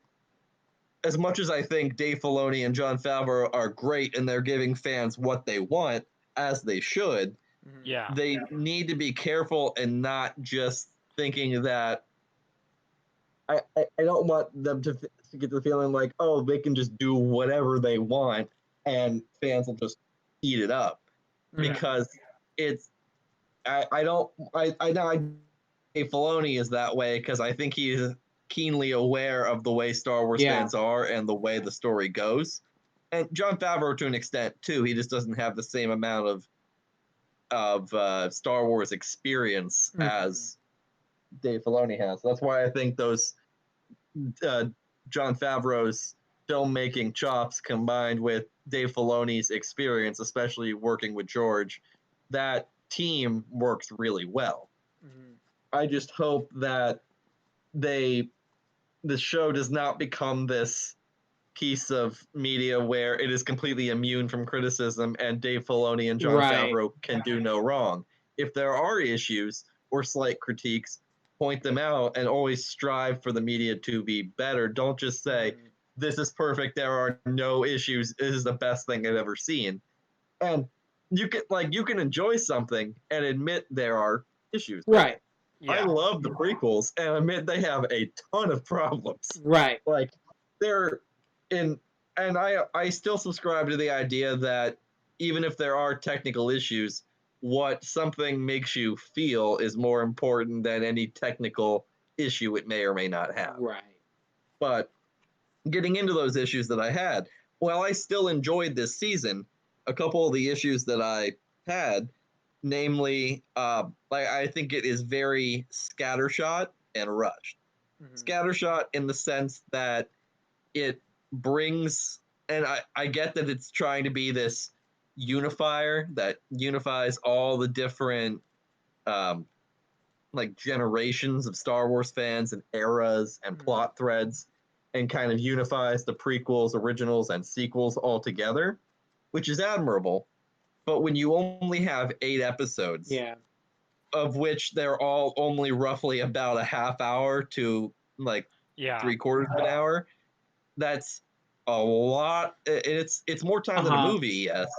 as much as I think Dave Filoni and Jon Favreau are great and they're giving fans what they want, as they should, Mhm. Yeah. they need to be careful and not just thinking that I don't want them to get the feeling like, oh, they can just do whatever they want and fans will just eat it up. Mhm. Because it's I don't I know Dave Filoni is that way because I think he is keenly aware of the way Star Wars Yeah. fans are and the way the story goes. And Jon Favreau to an extent too. He just doesn't have the same amount of Star Wars experience Mhm. as Dave Filoni has. That's why I think those uh, Jon Favreau's filmmaking chops combined with Dave Filoni's experience, especially working with George, that team works really well. Mhm. I just hope that they the show does not become this piece of media where it is completely immune from criticism and Dave Filoni and Jon Right. Favreau can do no wrong. If there are issues or slight critiques, point them out and always strive for the media to be better. Don't just say, Mhm. this is perfect, there are no issues, this is the best thing I've ever seen. And you can enjoy something and admit there are issues with Right. it. I Yeah. love the prequels and admit they have a ton of problems. Right. Like they're in and I still subscribe to the idea that even if there are technical issues, what something makes you feel is more important than any technical issue it may or may not have. Right. But getting into those issues that I had, while I still enjoyed this season, a couple of the issues that I had, namely, like I think it is very scattershot and rushed. Mhm. Scattershot in the sense that it brings, and I get that it's trying to be this unifier that unifies all the different um, like generations of Star Wars fans and eras and Mhm. plot threads and kind of unifies the prequels, originals, and sequels all together, which is admirable. But when you only have 8 episodes, Yeah. of which they're all only roughly about a half hour to like Yeah. 3/4 of an hour, that's a lot. It's more time than a Uh-huh. movie, yes,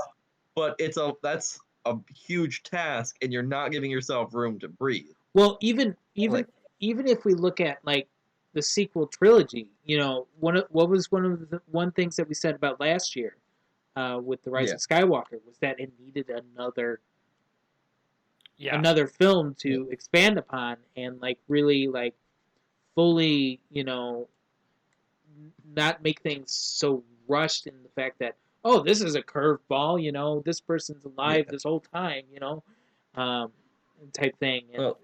but that's a huge task, and you're not giving yourself room to breathe. Well, even Like, even if we look at like the sequel trilogy, what was one things that we said about last year with the Rise yeah, of Skywalker was that it needed Yeah. another film to expand upon and like really like fully not make things so rushed in the fact that, oh, this is a curveball, this person's alive yeah. this whole time, um, type thing, and Well,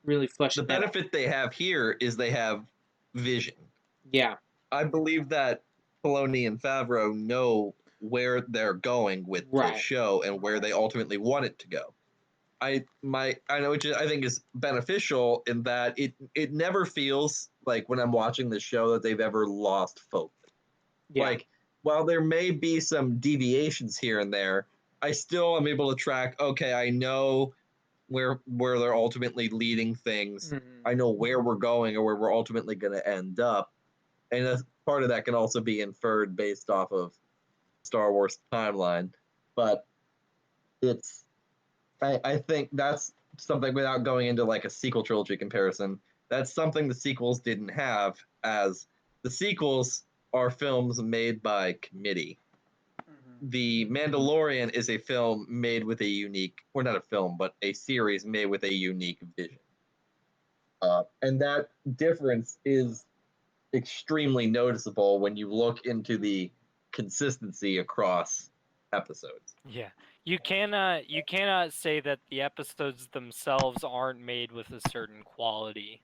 really the fleshing that out. benefit they have here is they have vision. Yeah. I believe that Filoni and Favreau know where they're going with the Right. show and where they ultimately want it to go. I know which I think is beneficial in that it never feels like when I'm watching the show that they've ever lost focus. Yeah. Like while there may be some deviations here and there, I still am able to track. Okay, I know where they're ultimately leading things. Hmm. I know where we're going or where we're ultimately going to end up, and a part of that can also be inferred based off of Star Wars timeline. But it's I think that's something without going into like a sequel trilogy comparison. That's something the sequels didn't have as The sequels are films made by committee. The Mandalorian is a film made with a unique, or not a film, but a series made with a unique vision. And that difference is extremely noticeable when you look into the consistency across episodes. Yeah. You cannot say that the episodes themselves aren't made with a certain quality.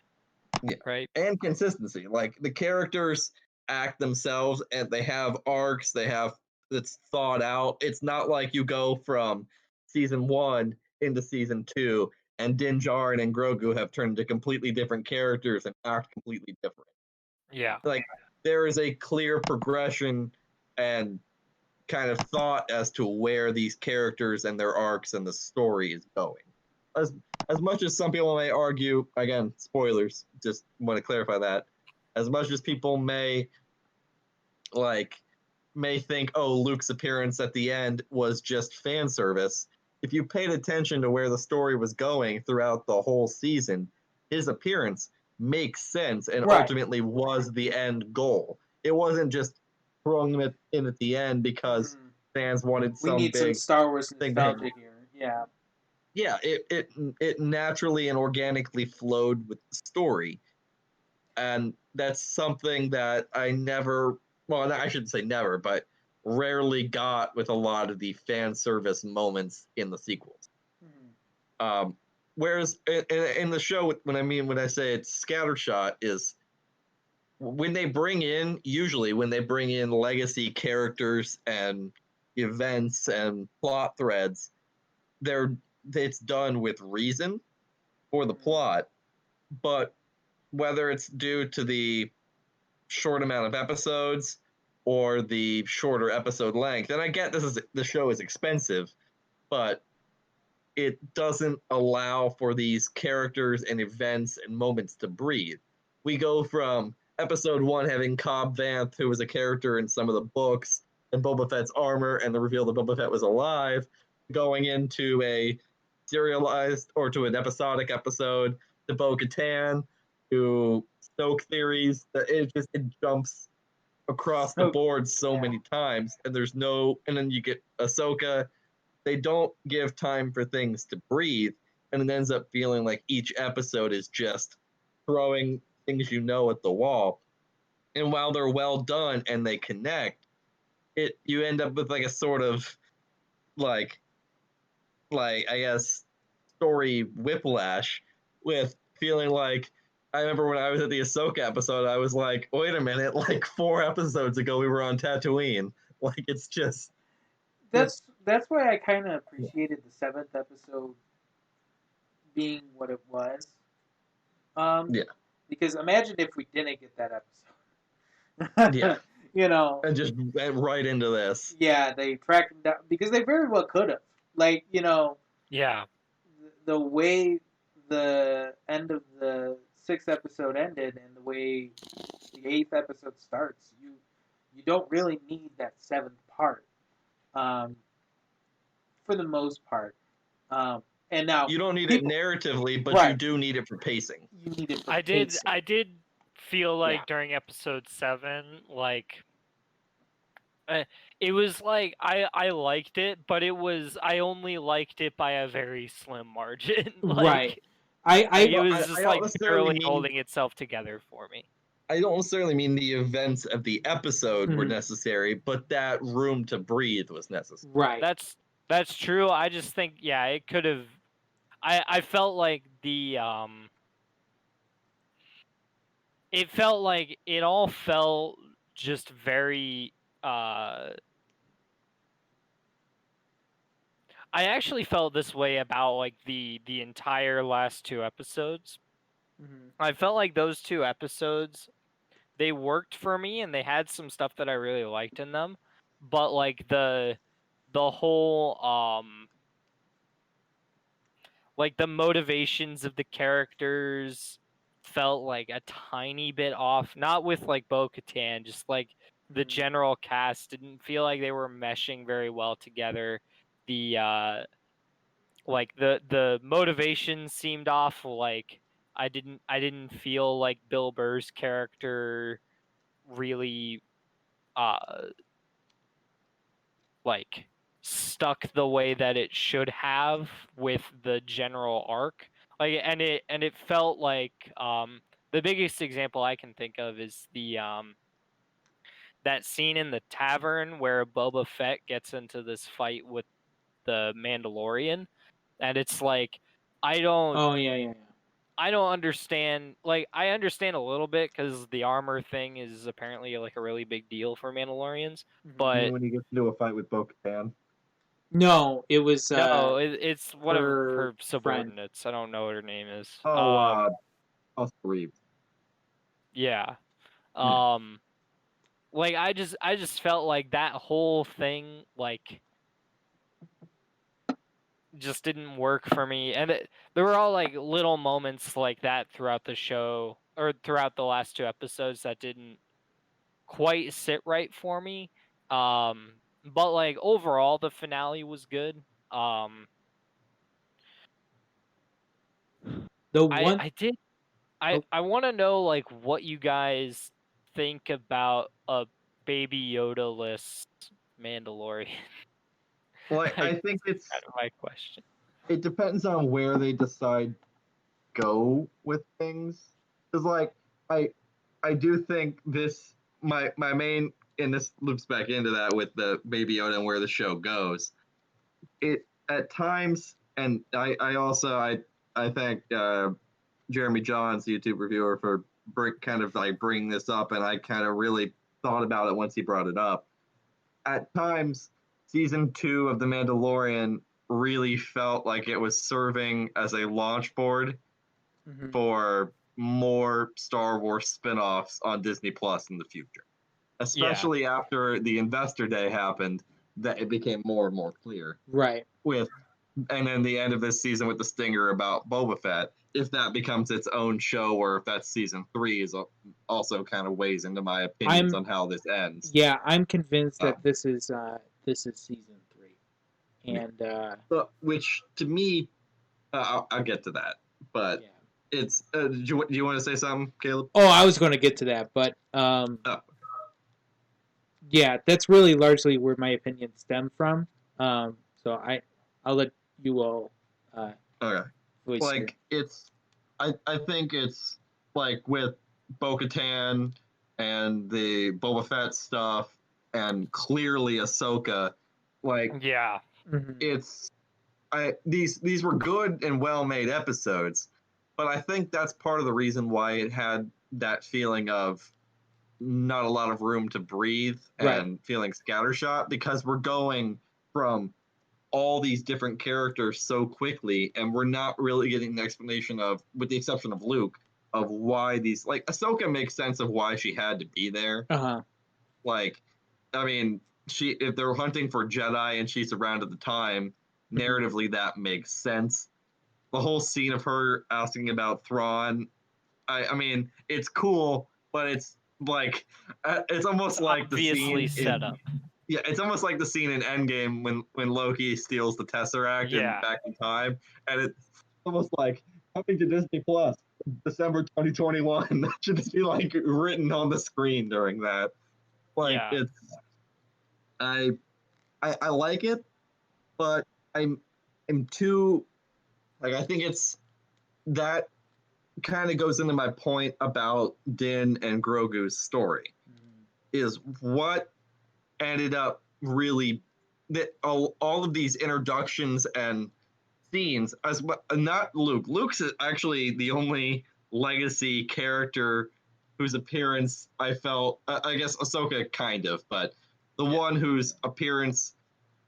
Yeah. Right? And consistency. Like the characters act themselves and they have arcs, it's thought out. It's not like you go from season 1 into season 2 and Din Djarin and Grogu have turned into completely different characters and act completely different. Yeah. Like there is a clear progression and kind of thought as to where these characters and their arcs and the story is going. As as much as some people may argue, again, spoilers, just want to clarify that. As much as people like may think, oh, Luke's appearance at the end was just fan service, if you paid attention to where the story was going throughout the whole season, his appearance makes sense and Right. ultimately was the end goal. It wasn't just throwing him in at the end because fans wanted We some need some big Star Wars thing to hit. nostalgia here. Yeah. Yeah, it naturally and organically flowed with the story. And that's something that I never, well, I shouldn't say never, but rarely got with a lot of the fan service moments in the sequels. Whereas in the show, when I say it's scattershot, is when they bring in, usually when they bring in legacy characters and events and plot threads, it's done with reason for the plot, but whether it's due to the short amount of episodes or the shorter episode length, and I get the show is expensive, but it doesn't allow for these characters and events and moments to breathe. We go from episode 1 having Cobb Vanth, who was a character in some of the books, and Boba Fett's armor, and the reveal that Boba Fett was alive, going into a serialized or to an episodic episode to Bo-Katan, to Snoke theories. That it jumps across the board so many times, and then you get Ahsoka. They don't give time for things to breathe, and it ends up feeling like each episode is just throwing things at the wall. And while they're well done and they connect, you end up with like a sort of like I guess story whiplash, with feeling like I remember when I was at the Ahsoka episode, I was like, wait a minute, like 4 episodes ago we were on Tatooine. Like it's just That's why I kind of appreciated the 7th episode being what it was. Yeah. Because imagine if we didn't get that episode. Yeah. You know. And just went right into this. Yeah, they tracked him down because they very well could have. Like, Yeah. The way the end of the 6th episode ended and the way the 8th episode starts, you don't really need that 7th part. For the most part. And now you don't need it narratively, but you do need it for pacing. You need it for I did feel like during episode 7, like it was like I liked it, but I only liked it by a very slim margin. Right. It was just like barely holding itself together for me. I don't necessarily mean the events of the episode were necessary, but that room to breathe was necessary. Right. That's true. I just think it could have. I felt like it felt like it all felt just very. I actually felt this way about like the entire last 2 episodes. I felt like those 2 episodes, they worked for me and they had some stuff that I really liked in them, but like the whole like the motivations of the characters felt like a tiny bit off, not with like Bo-Katan, just like the general cast didn't feel like they were meshing very well together. The like the motivation seemed off. Like I didn't feel like Bill Burr's character really like stuck the way that it should have with the general arc. Like, and it felt like the biggest example I can think of is the that scene in the tavern where Boba Fett gets into this fight with the Mandalorian, and it's like I don't Oh yeah. I don't understand. Like, I understand a little bit because the armor thing is apparently like a really big deal for Mandalorians. Mhm. You mean But when he gets into a fight with Bo-Katan? No, it was no, it's one of her her friend. subordinates. I don't know what her name is. Oh, Oscar Reeves. Yeah. Yeah. Like I just felt like that whole thing like just didn't work for me, and there were all like little moments like that throughout the show or throughout the last two episodes that didn't quite sit right for me. But like overall, the finale was good. The I one I did oh, I want to know like what you guys think about a Baby Yoda-less Mandalorian. Well, I I guess think that's kind of my question. it depends on where they decide go with things. Because like I I do think this my main, and this loops back into that with the Baby Yoda and where the show goes. It at times, and I also I thank Jeremy Johns, the YouTube reviewer, for kind of like bringing this up, and I kind of really thought about it once he brought it up. At times, season 2 of The Mandalorian really felt like it was serving as a launch board mhm. for more Star Wars spin-offs on Disney Plus in the future. Yeah. Especially after the Investor Day happened, that it became more and more clear. Right. With and then the end of this season with the stinger about Boba Fett, if that becomes its own show or if that's season 3 is also kind of weighs into my opinions I'm on how this ends. Yeah, I'm convinced Uh, that this is season 3. yeah. And Which to me, I'll get to that, but yeah. it's. Do you want to say something, Caleb? Oh, I was going to get to that, but Oh, yeah, that's really largely where my opinions stem from. So I'll let you all okay. voice your. Like it's, I think it's like with Bo-Katan and the Boba Fett stuff, and clearly Ahsoka. Like Yeah. Mhm. it's, these were good and well made episodes, but I think that's part of the reason why it had that feeling of not a lot of room to breathe Right. and feeling scattershot, because we're going from all these different characters so quickly, and we're not really getting the explanation of, with the exception of Luke, of why these, like Ahsoka makes sense of why she had to be there. Uh-huh. Like, I mean, she, if they're hunting for Jedi and she's around at the time, Mhm. narratively that makes sense. The whole scene of her asking about Thrawn, I mean, it's cool, but it's like it's almost It's like the obviously scene set in, up. yeah, it's almost like the scene in Endgame when Loki steals the Tesseract and Yeah. back in time, and it's almost like coming to Disney Plus December 2021. That should just be like written on the screen during that. Like Yeah. it's I I like it, but I'm I'm too, like, I think it's that kind of goes into my point about Din and Grogu's story, Mhm. is what ended up really, that all of these introductions and scenes, as well, not Luke. Luke's actually the only legacy character whose appearance I felt, I guess Ahsoka kind of, but the Yeah. one whose appearance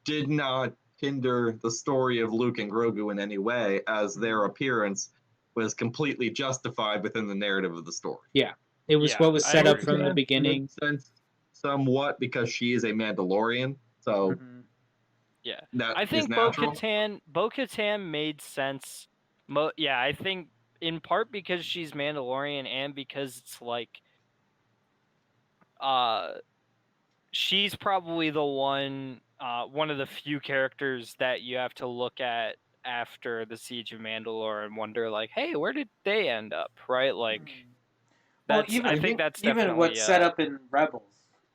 did not hinder the story of Luke and Grogu in any way, as their appearance was completely justified within the narrative of the story. Yeah. It was Yeah. what was I set up agree. from the Bo-Katan beginning. makes sense somewhat because she is a Mandalorian, so Mhm. Yeah. that I is think natural. Bo-Katan made sense. Yeah, I think in part because she's Mandalorian and because it's like uh she's probably the one of the few characters that you have to look at after the Siege of Mandalore and wonder like, "Hey, where did they end up?" Right? Like Mhm. Well, I think that's even definitely what's set up in Rebels.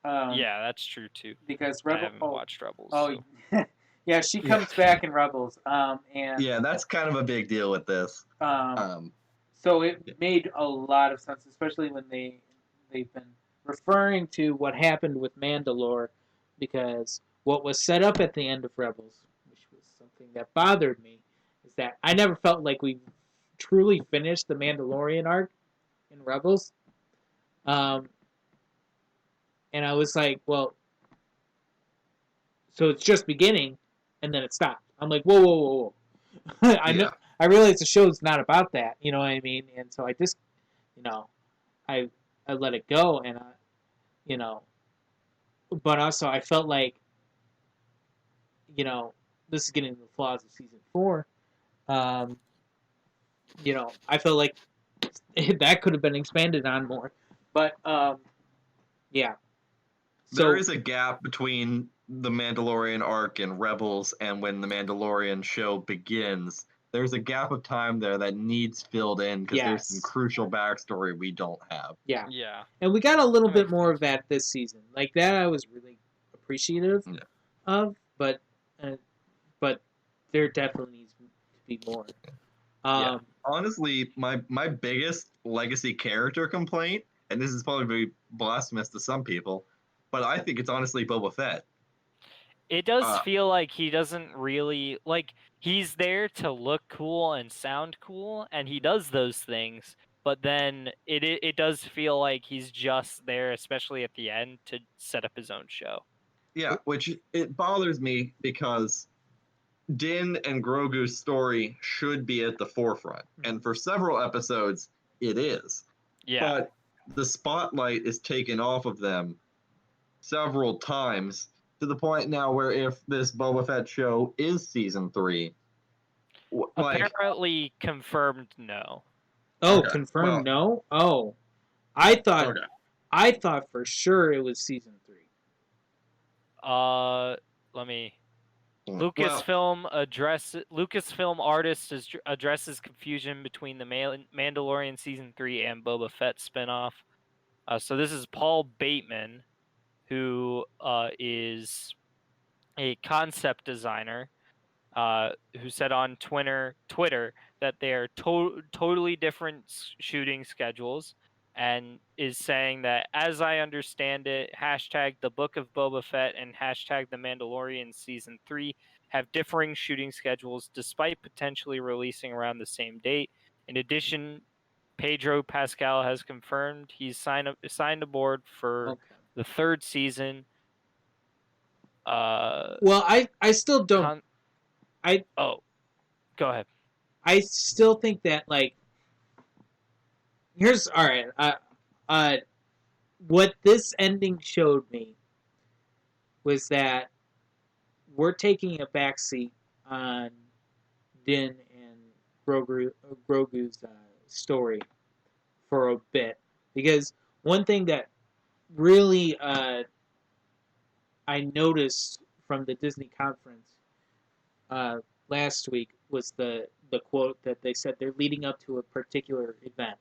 yeah, that's true too. Because I Rebel. haven't Oh, watched Rebels. oh, So. yeah, she Yeah. comes back in Rebels. And Yeah, that's kind of a big deal with this. So it Yeah. made a lot of sense, especially when they've been referring to what happened with Mandalore, because what was set up at the end of Rebels, which was something that bothered me, is that I never felt like we truly finished the Mandalorian arc in Rebels. And I was like, well, so it's just beginning, and then it stopped. I'm like, whoa, whoa, whoa, whoa. I know. Yeah. I realize the show's not about that. You know what I mean? And so I just, you know, I I let it go, and you know, but also I felt like, you know, this is getting to the flaws of season 4. Um, I felt like that could have been expanded on more, but yeah. There So is a gap between the Mandalorian arc and Rebels and when the Mandalorian show begins. There's a gap of time there that needs filled in because there's some yes, crucial backstory we don't have. yeah, Yeah. and we got a little That bit makes more of sense. that this season. Like that, I was really appreciative Yeah. of, uh, but there definitely needs to be more. Yeah. Honestly, my biggest legacy character complaint, and this is probably blasphemous to some people, but I think it's honestly Boba Fett. It does Uh, feel like he doesn't really like he's there to look cool and sound cool, and he does those things. But then it does feel like he's just there, especially at the end, to set up his own show. yeah, which it bothers me because Din and Grogu's story should be at the forefront, and for several episodes, it is. Yeah. But the spotlight is taken off of them several times to the point now where if this Boba Fett show is season 3, like, Apparently confirmed no. Oh, okay, confirmed well, no. Oh, I thought okay, I thought for sure it was season 3. Let me well, Lucasfilm artist addresses confusion between the Mandalorian season 3 and Boba Fett spinoff. So this is Paul Bateman, who is a concept designer, who said on Twitter that they are totally different shooting schedules, and is saying that, as I understand it, hashtag the Book of Boba Fett and hashtag the Mandalorian season 3 have differing shooting schedules despite potentially releasing around the same date. In addition, Pedro Pascal has confirmed he's signed aboard for Okay. the third season. Well, I still don't. Con- I oh, go ahead. I still think that, like, here's all right. What this ending showed me was that we're taking a backseat on Din and Grogu's story for a bit, because one thing that really I noticed from the Disney conference uh, last week was the quote that they said they're leading up to a particular event.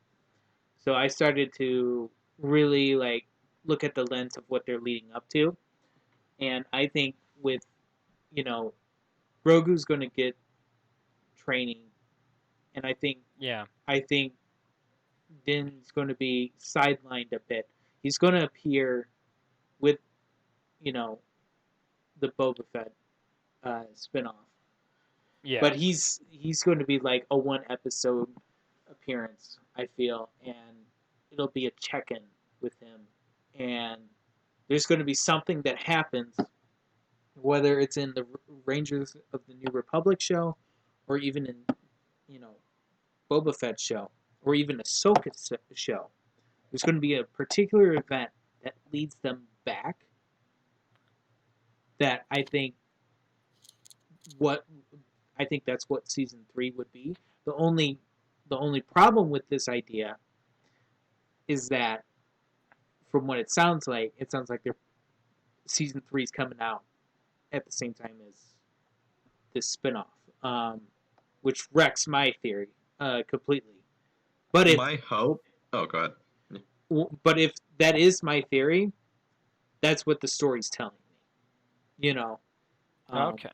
So I started to really like look at the lens of what they're leading up to, and I think with you know Grogu's going to get training, and Yeah. I think Din's going to be sidelined a bit. He's going to appear with you know the Boba Fett spinoff, Yeah. but he's going to be like a 1 episode appearance, I feel, and it'll be a check-in with him, and there's going to be something that happens, whether it's in the Rangers of the New Republic show, or even in you know Boba Fett show, or even Ahsoka show. There's going to be a particular event that leads them back. That what I think that's what season 3 would be. The only problem with this idea is that, from what it sounds like their season 3 is coming out at the same time as this spinoff, which wrecks my theory completely. But if my hope. Oh, go ahead. But if that is my theory, that's what the story's telling me. Um, Okay.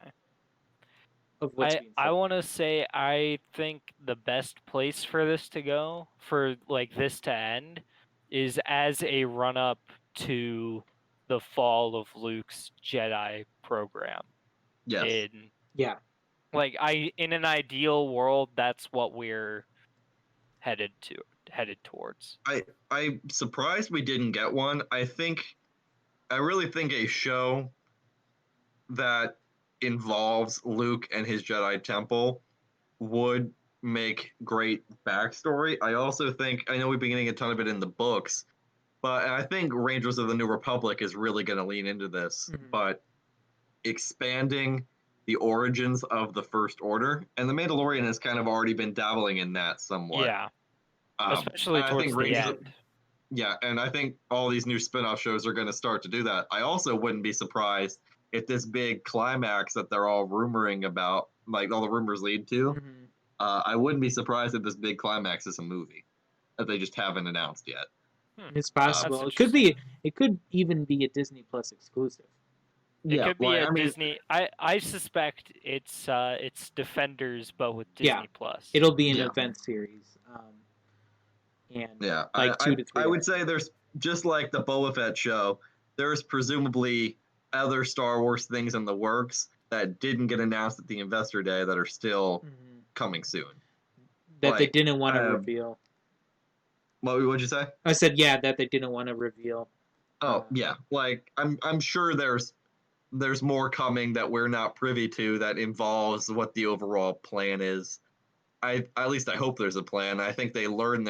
of what's I being I said. want to say I think the best place for this to go, for like this to end, is as a run up to the fall of Luke's Jedi program. Yes. In Yeah. in an ideal world, that's what we're headed to headed towards. I'm surprised we didn't get one. I really think a show that involves Luke and his Jedi Temple would make great backstory. I also think I know we've been getting a ton of it in the books, but I think Rangers of the New Republic is really going to lean into this. Mhm. But expanding the origins of the First Order, and the Mandalorian has kind of already been dabbling in that somewhat. Yeah, Um, especially and I think towards the Rangers, end. yeah, and I think all these new spin-off shows are going to start to do that. I also wouldn't be surprised if this big climax that they're all rumoring about, like all the rumors lead to, Mhm. I wouldn't be surprised if this big climax is a movie that they just haven't announced yet. It's That's possible. It could interesting. be. It could even be a Disney Plus exclusive. It Yeah, could be like a I mean, Disney. I suspect it's Defenders, but with Yeah, Disney Plus. it'll be an yeah, event series, and yeah. like 2 to 3 I would episodes. say there's just like the Boba Fett show. There's presumably other Star Wars things in the works that didn't get announced at the Investor Day that are still Mhm. coming soon. That they Like, didn't want to reveal. what would you say? I said, yeah, that they didn't want to reveal. Oh yeah, like I'm sure there's more coming that we're not privy to that involves what the overall plan is. I at least I hope there's a plan. I think they learned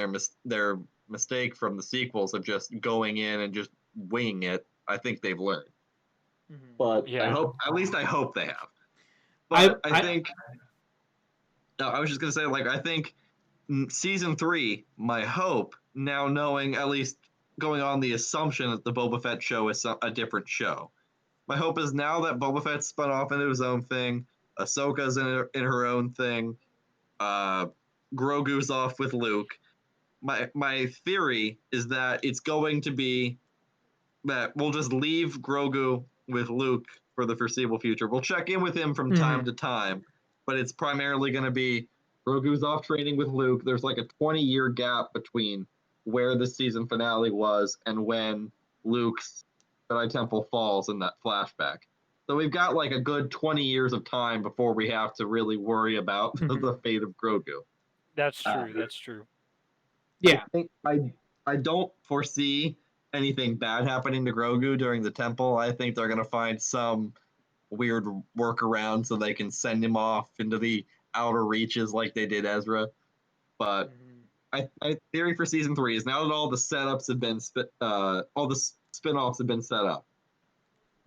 their mistake from the sequels of just going in and just winging it. I think they've learned, Mhm. but I Yeah. hope at least I hope they have. I, But I I, think no, I was just gonna say like I think season 3. My hope now knowing at least going on the assumption that the Boba Fett show is a different show. My hope is now that Boba Fett's spun off into his own thing, Ahsoka's in her own thing, uh, Grogu's off with Luke. My theory is that it's going to be that we'll just leave Grogu with Luke for the foreseeable future. We'll check in with him from time Mhm. to time, but it's primarily going to be Grogu's off training with Luke. There's like a 20-year gap between where the season finale was and when Luke's Jedi Temple falls in that flashback. So we've got like a good 20 years of time before we have to really worry about the fate of Grogu. That's Uh, true. That's true. I yeah. think I don't foresee anything bad happening to Grogu during the temple. I think they're gonna find some weird workaround so they can send him off into the outer reaches like they did Ezra. But Mhm. my theory for season 3 is now that all the setups have been all the spin-offs have been set up,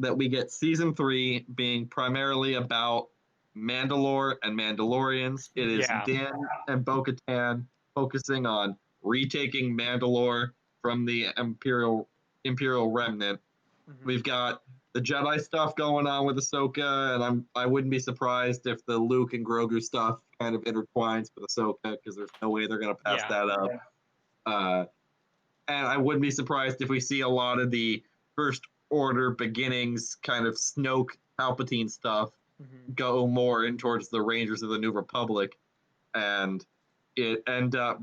that we get season 3 being primarily about Mandalore and Mandalorians. It is Yeah. Din and Bo-Katan focusing on retaking Mandalore from the Imperial Remnant. Mhm. We've got the Jedi stuff going on with Ahsoka, and I wouldn't be surprised if the Luke and Grogu stuff kind of intertwines with Ahsoka because there's no way they're going to pass Yeah. that up. Uh, and I wouldn't be surprised if we see a lot of the First Order beginnings, kind of Snoke Palpatine stuff, Mhm. go more in towards the Rangers of the New Republic, and it end up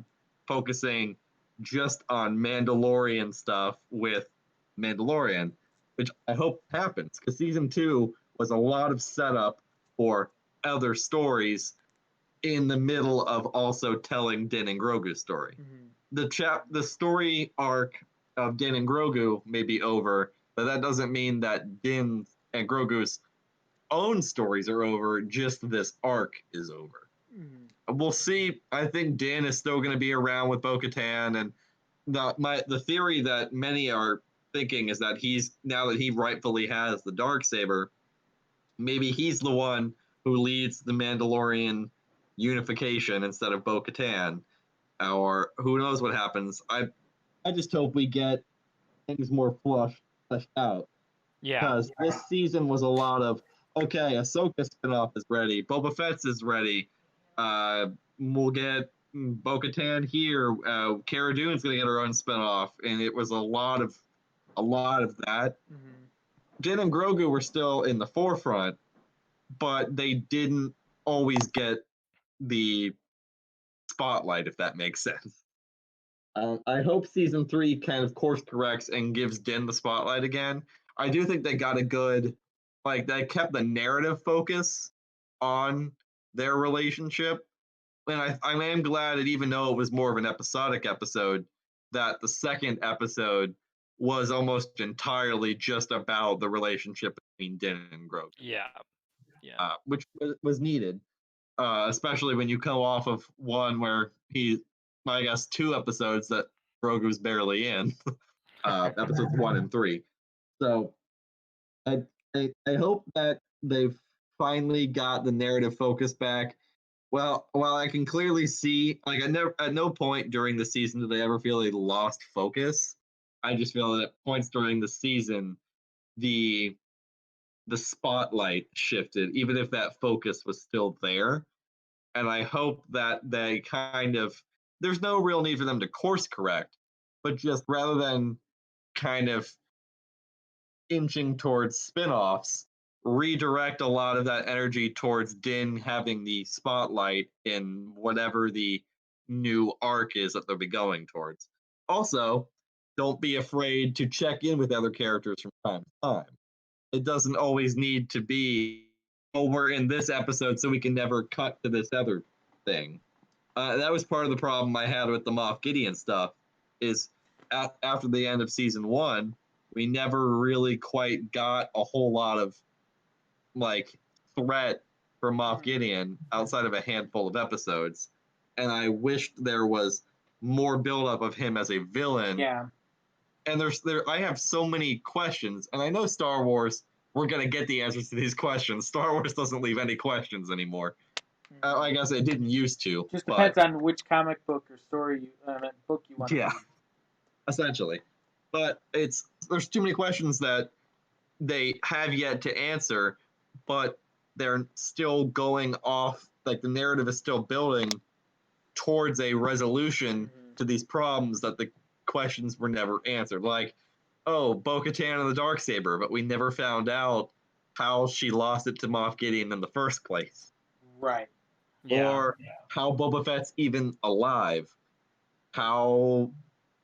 focusing just on Mandalorian stuff with Mandalorian, which I hope happens because season 2 was a lot of setup for other stories in the middle of also telling Din and Grogu's story. Mhm. The story arc of Din and Grogu may be over, but that doesn't mean that Din and Grogu's own stories are over. Just this arc is over. Mhm. We'll see. I think Din is still going to be around with Bo-Katan, and the theory that many are thinking is that he's now that he rightfully has the dark saber, maybe he's the one who leads the Mandalorian unification instead of Bo-Katan, or who knows what happens. I just hope we get things more fleshed out Yeah. because this season was a lot of okay, Ahsoka spinoff is ready, Boba Fett's is ready. We'll get Bo-Katan here, Cara Dune's gonna get her own spinoff, and it was a lot of that. Mm-hmm. Din and Grogu were still in the forefront, but they didn't always get the spotlight, if that makes sense. I hope season 3 kind of course corrects and gives Din the spotlight again. I do think they got a good, like, they kept the narrative focus on their relationship. And I am glad that even though it was more of an episodic episode, that the second episode was almost entirely just about the relationship between Din and Grogu. Yeah. Yeah. Which was needed, especially when you come off of one where I guess 2 episodes that Grogu's barely in, episodes 1 and 3. So I hope that they've finally got the narrative focus back. Well, while I can clearly see, like, at no point during the season did I ever feel they lost focus. I just feel that at points during the season, the spotlight shifted, even if that focus was still there. And I hope that they kind of, there's no real need for them to course correct, but just rather than kind of inching towards spin-offs, redirect a lot of that energy towards Din having the spotlight in whatever the new arc is that they'll be going towards. Also, don't be afraid to check in with other characters from time to time. It doesn't always need to be, oh, we're in this episode, so we can never cut to this other thing. That was part of the problem I had with the Moff Gideon stuff, is after the end of season 1, we never really quite got a whole lot of, like, threat for Moff Gideon outside of a handful of episodes. And I wished there was more buildup of him as a villain. Yeah. And I have so many questions, and I know Star Wars, we're gonna get the answers to these questions. Star Wars doesn't leave any questions anymore. I guess it didn't used to. Just but, depends on which comic book or story book you want to yeah, read. essentially. But there's too many questions that they have yet to answer, but they're still going off, like, the narrative is still building towards a resolution to these problems that the questions were never answered. Like, oh, Bo-Katan and the Darksaber, but we never found out how she lost it to Moff Gideon in the first place. Right. Yeah. Or how Boba Fett's even alive. How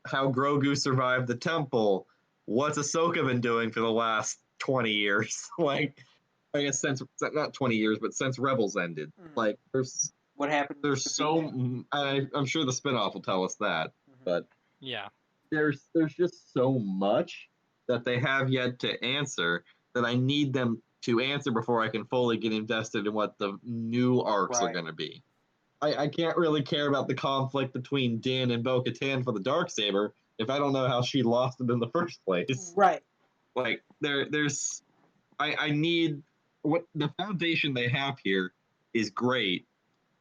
Grogu survived the temple. What's Ahsoka been doing for the last 20 years? Like, I guess since, not 20 years, but since Rebels ended. Like, What happened? there's I'm sure the spinoff will tell us that, but Yeah. there's just so much that they have yet to answer that I need them to answer before I can fully get invested in what the new arcs are going to be. I can't really care about the conflict between Din and Bo-Katan for the Darksaber if I don't know how she lost it in the first place. Right. Like, I need, what the foundation they have here is great,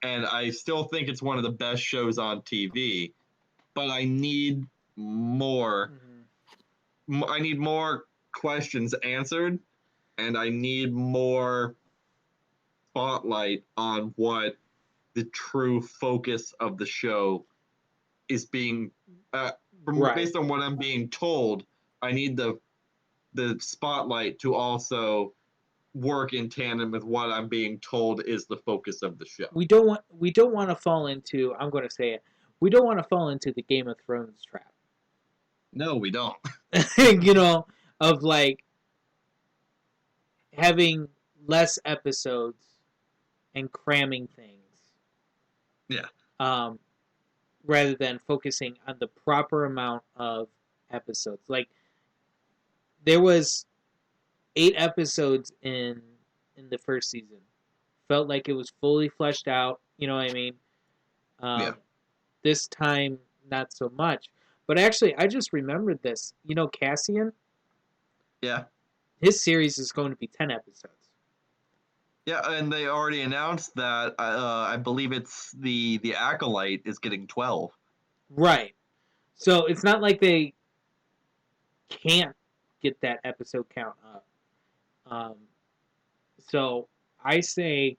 and I still think it's one of the best shows on TV, but I need more. I need more questions answered, and I need more spotlight on what the true focus of the show is being. Based on what I'm being told, I need the spotlight to also work in tandem with what I'm being told is the focus of the show. We don't want to fall into, I'm going to say it, we don't want to fall into the Game of Thrones trap. No, we don't. You know, of like having less episodes and cramming things. Yeah. Rather than focusing on the proper amount of episodes. Like, there was 8 episodes in the first season. Felt like it was fully fleshed out. You know what I mean? Yeah. This time, not so much. But actually, I just remembered this. You know, Cassian? Yeah. His series is going to be 10 episodes. Yeah, and they already announced that. I believe it's the Acolyte is getting 12. Right. So it's not like they can't get that episode count up. So I say,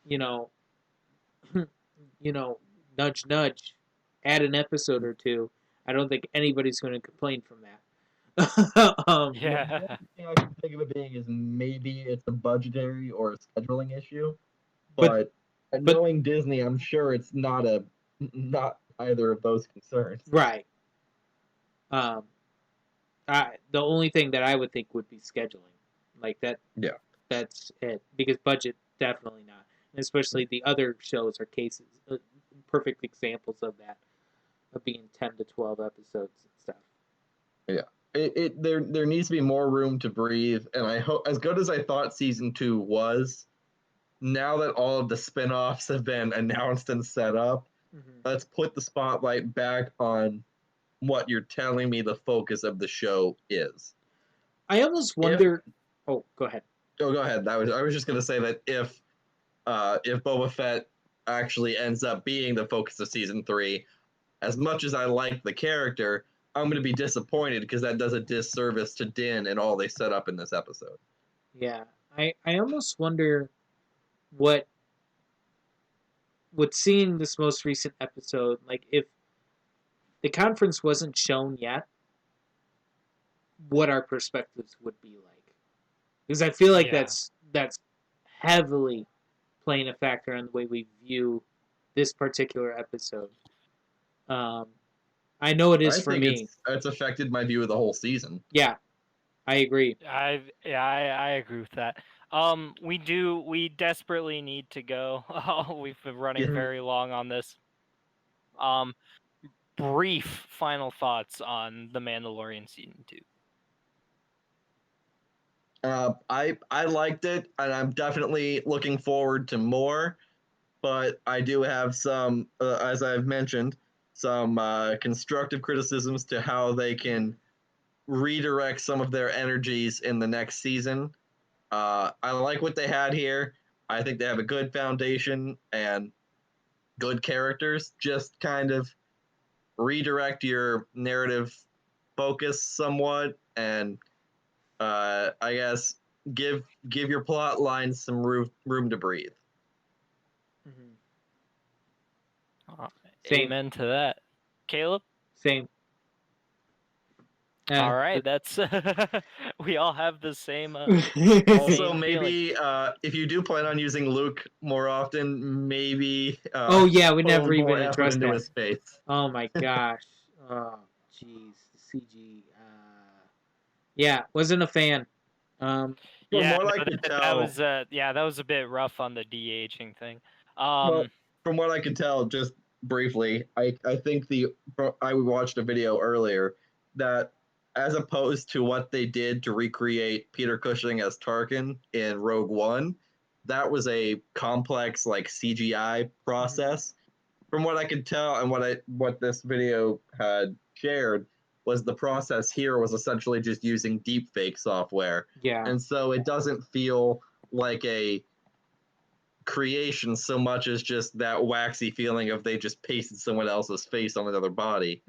you know, nudge, nudge, add an episode or two. I don't think anybody's going to complain from that. The Yeah. only thing I can think of it being is maybe it's a budgetary or a scheduling issue, but but but knowing Disney, I'm sure it's not either of those concerns. right. Um, the only thing that I would think would be scheduling, like that. Yeah. That's it, because budget definitely not, and especially the other shows are cases, perfect examples of that, of being 10 to 12 episodes and stuff. Yeah. There needs to be more room to breathe, and I hope, as good as I thought season 2 was, now that all of the spin-offs have been announced and set up, let's put the spotlight back on what you're telling me the focus of the show is. I almost wonder. Oh, go ahead. Oh, go ahead. I was just gonna say that if Boba Fett actually ends up being the focus of season 3, as much as I like the character, I'm gonna be disappointed because that does a disservice to Din and all they set up in this episode. Yeah, I almost wonder what seeing this most recent episode, like if the conference wasn't shown yet, what our perspectives would be like, because I feel like Yeah. that's heavily playing a factor in the way we view this particular episode. I know it is I for think me. it's affected my view of the whole season. Yeah, I agree. I agree with that. We desperately need to go. We've been running Yeah. very long on this. Brief final thoughts on The Mandalorian season 2. I liked it, and I'm definitely looking forward to more. But I do have some, as I've mentioned, some constructive criticisms to how they can redirect some of their energies in the next season. I like what they had here. I think they have a good foundation and good characters. Just kind of redirect your narrative focus somewhat, and I guess give your plot lines some room to breathe. Same. Amen to that. Caleb? Same. All right, that's we all have the same. Also, Same maybe if you do plan on using Luke more often, maybe oh yeah, we put a never little more even effort addressed into that. his face. Oh my gosh. Oh jeez, CG. Yeah, wasn't a fan. From Yeah, what I no, could that tell, was that was a bit rough on the de-aging thing. well, from what I could tell, just briefly, I think I watched a video earlier that, as opposed to what they did to recreate Peter Cushing as Tarkin in Rogue One, that was a complex like CGI process. From what I could tell, and what this video had shared, was the process here was essentially just using deepfake software, Yeah. and so it doesn't feel like a creation so much as just that waxy feeling of they just pasted someone else's face on another body.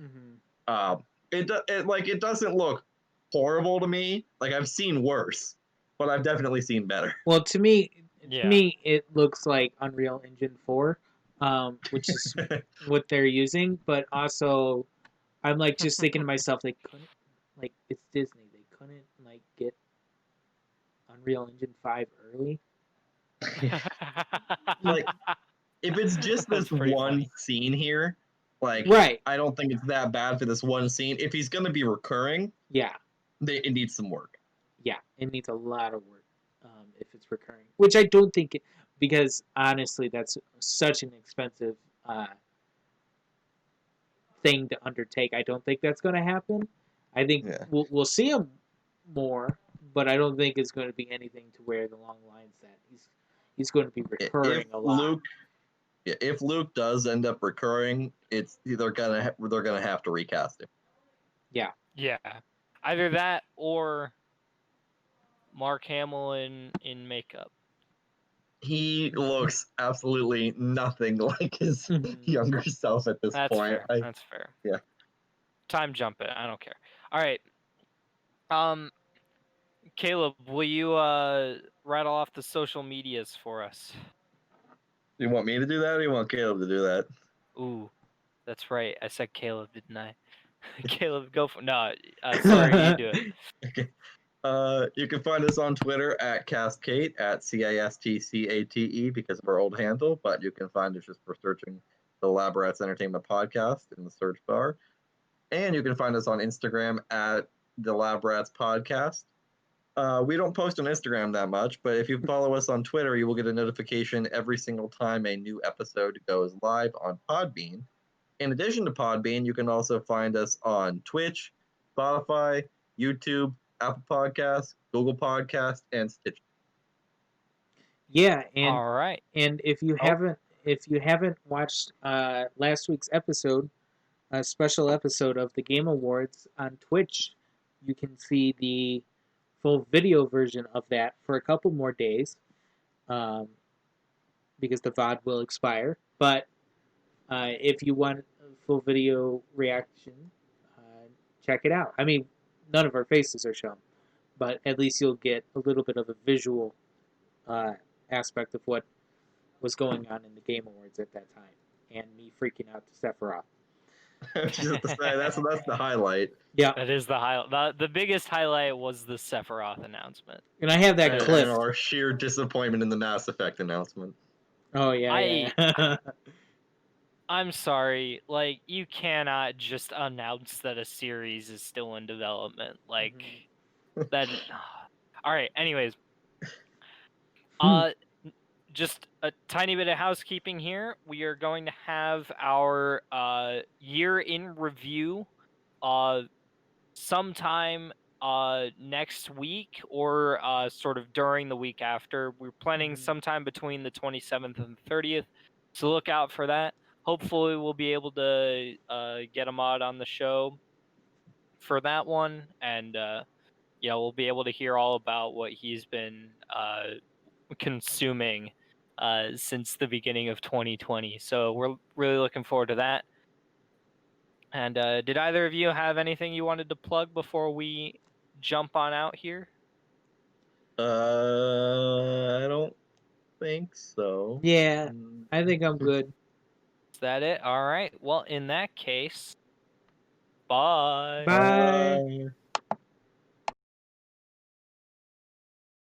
It doesn't look horrible to me. Like, I've seen worse, but I've definitely seen better. Well, to me, Yeah. it looks like Unreal Engine 4, which is what they're using. But also, I'm like just thinking to myself, they couldn't, like, it's Disney. They couldn't like get Unreal Engine 5 early. Like, if it's just That's this pretty one funny. scene here, like, Right. I don't think it's that bad for this one scene. If he's gonna be recurring, Yeah. it needs some work. Yeah. It needs a lot of work if it's recurring, which I don't think it, because honestly, that's such an expensive thing to undertake. I don't think that's going to happen. I think Yeah. we'll see him more, but I don't think it's going to be anything to where the long lines that he's going to be recurring a lot. If Luke does end up recurring, they're gonna have to recast him. Yeah. Yeah. Either that or Mark Hamill in makeup. He looks absolutely nothing like his younger self at this That's point. fair. That's fair. Yeah. Time jump it. I don't care. All right. Caleb, will you rattle off the social medias for us? Do you want me to do that, or do you want Caleb to do that? Ooh, that's right. I said Caleb, didn't I? Caleb, go for no. Sorry, you do it. Okay. You can find us on Twitter at Cascade at CASTCATE because of our old handle, but you can find us just for searching the Lab Rats Entertainment Podcast in the search bar. And you can find us on Instagram at the Lab Rats Podcast. We don't post on Instagram that much, but if you follow us on Twitter, you will get a notification every single time a new episode goes live on Podbean. In addition to Podbean, you can also find us on Twitch, Spotify, YouTube, Apple Podcasts, Google Podcasts, and Stitcher. Yeah, and All right. if you haven't watched last week's episode, a special episode of the Game Awards on Twitch, you can see the full video version of that for a couple more days, because the VOD will expire. But if you want a full video reaction, check it out. I mean, none of our faces are shown, but at least you'll get a little bit of a visual aspect of what was going on in the Game Awards at that time, and me freaking out to Sephiroth. Just to say, that's the highlight. Yeah, That is the highlight. The biggest highlight was the Sephiroth announcement. and I have that And clip. our sheer disappointment in the Mass Effect announcement. Oh yeah. I'm sorry, like you cannot just announce that a series is still in development. Like that. All right. Anyways, just a tiny bit of housekeeping here. We are going to have our year in review sometime next week or sort of during the week after. We're planning sometime between the 27th and 30th, so look out for that. Hopefully we'll be able to get a mod on the show for that one, and we'll be able to hear all about what he's been consuming since the beginning of 2020. So we're really looking forward to that. And did either of you have anything you wanted to plug before we jump on out here? I don't think so. Yeah, I think I'm good. Is that it? All right. Well, in that case, bye. Bye.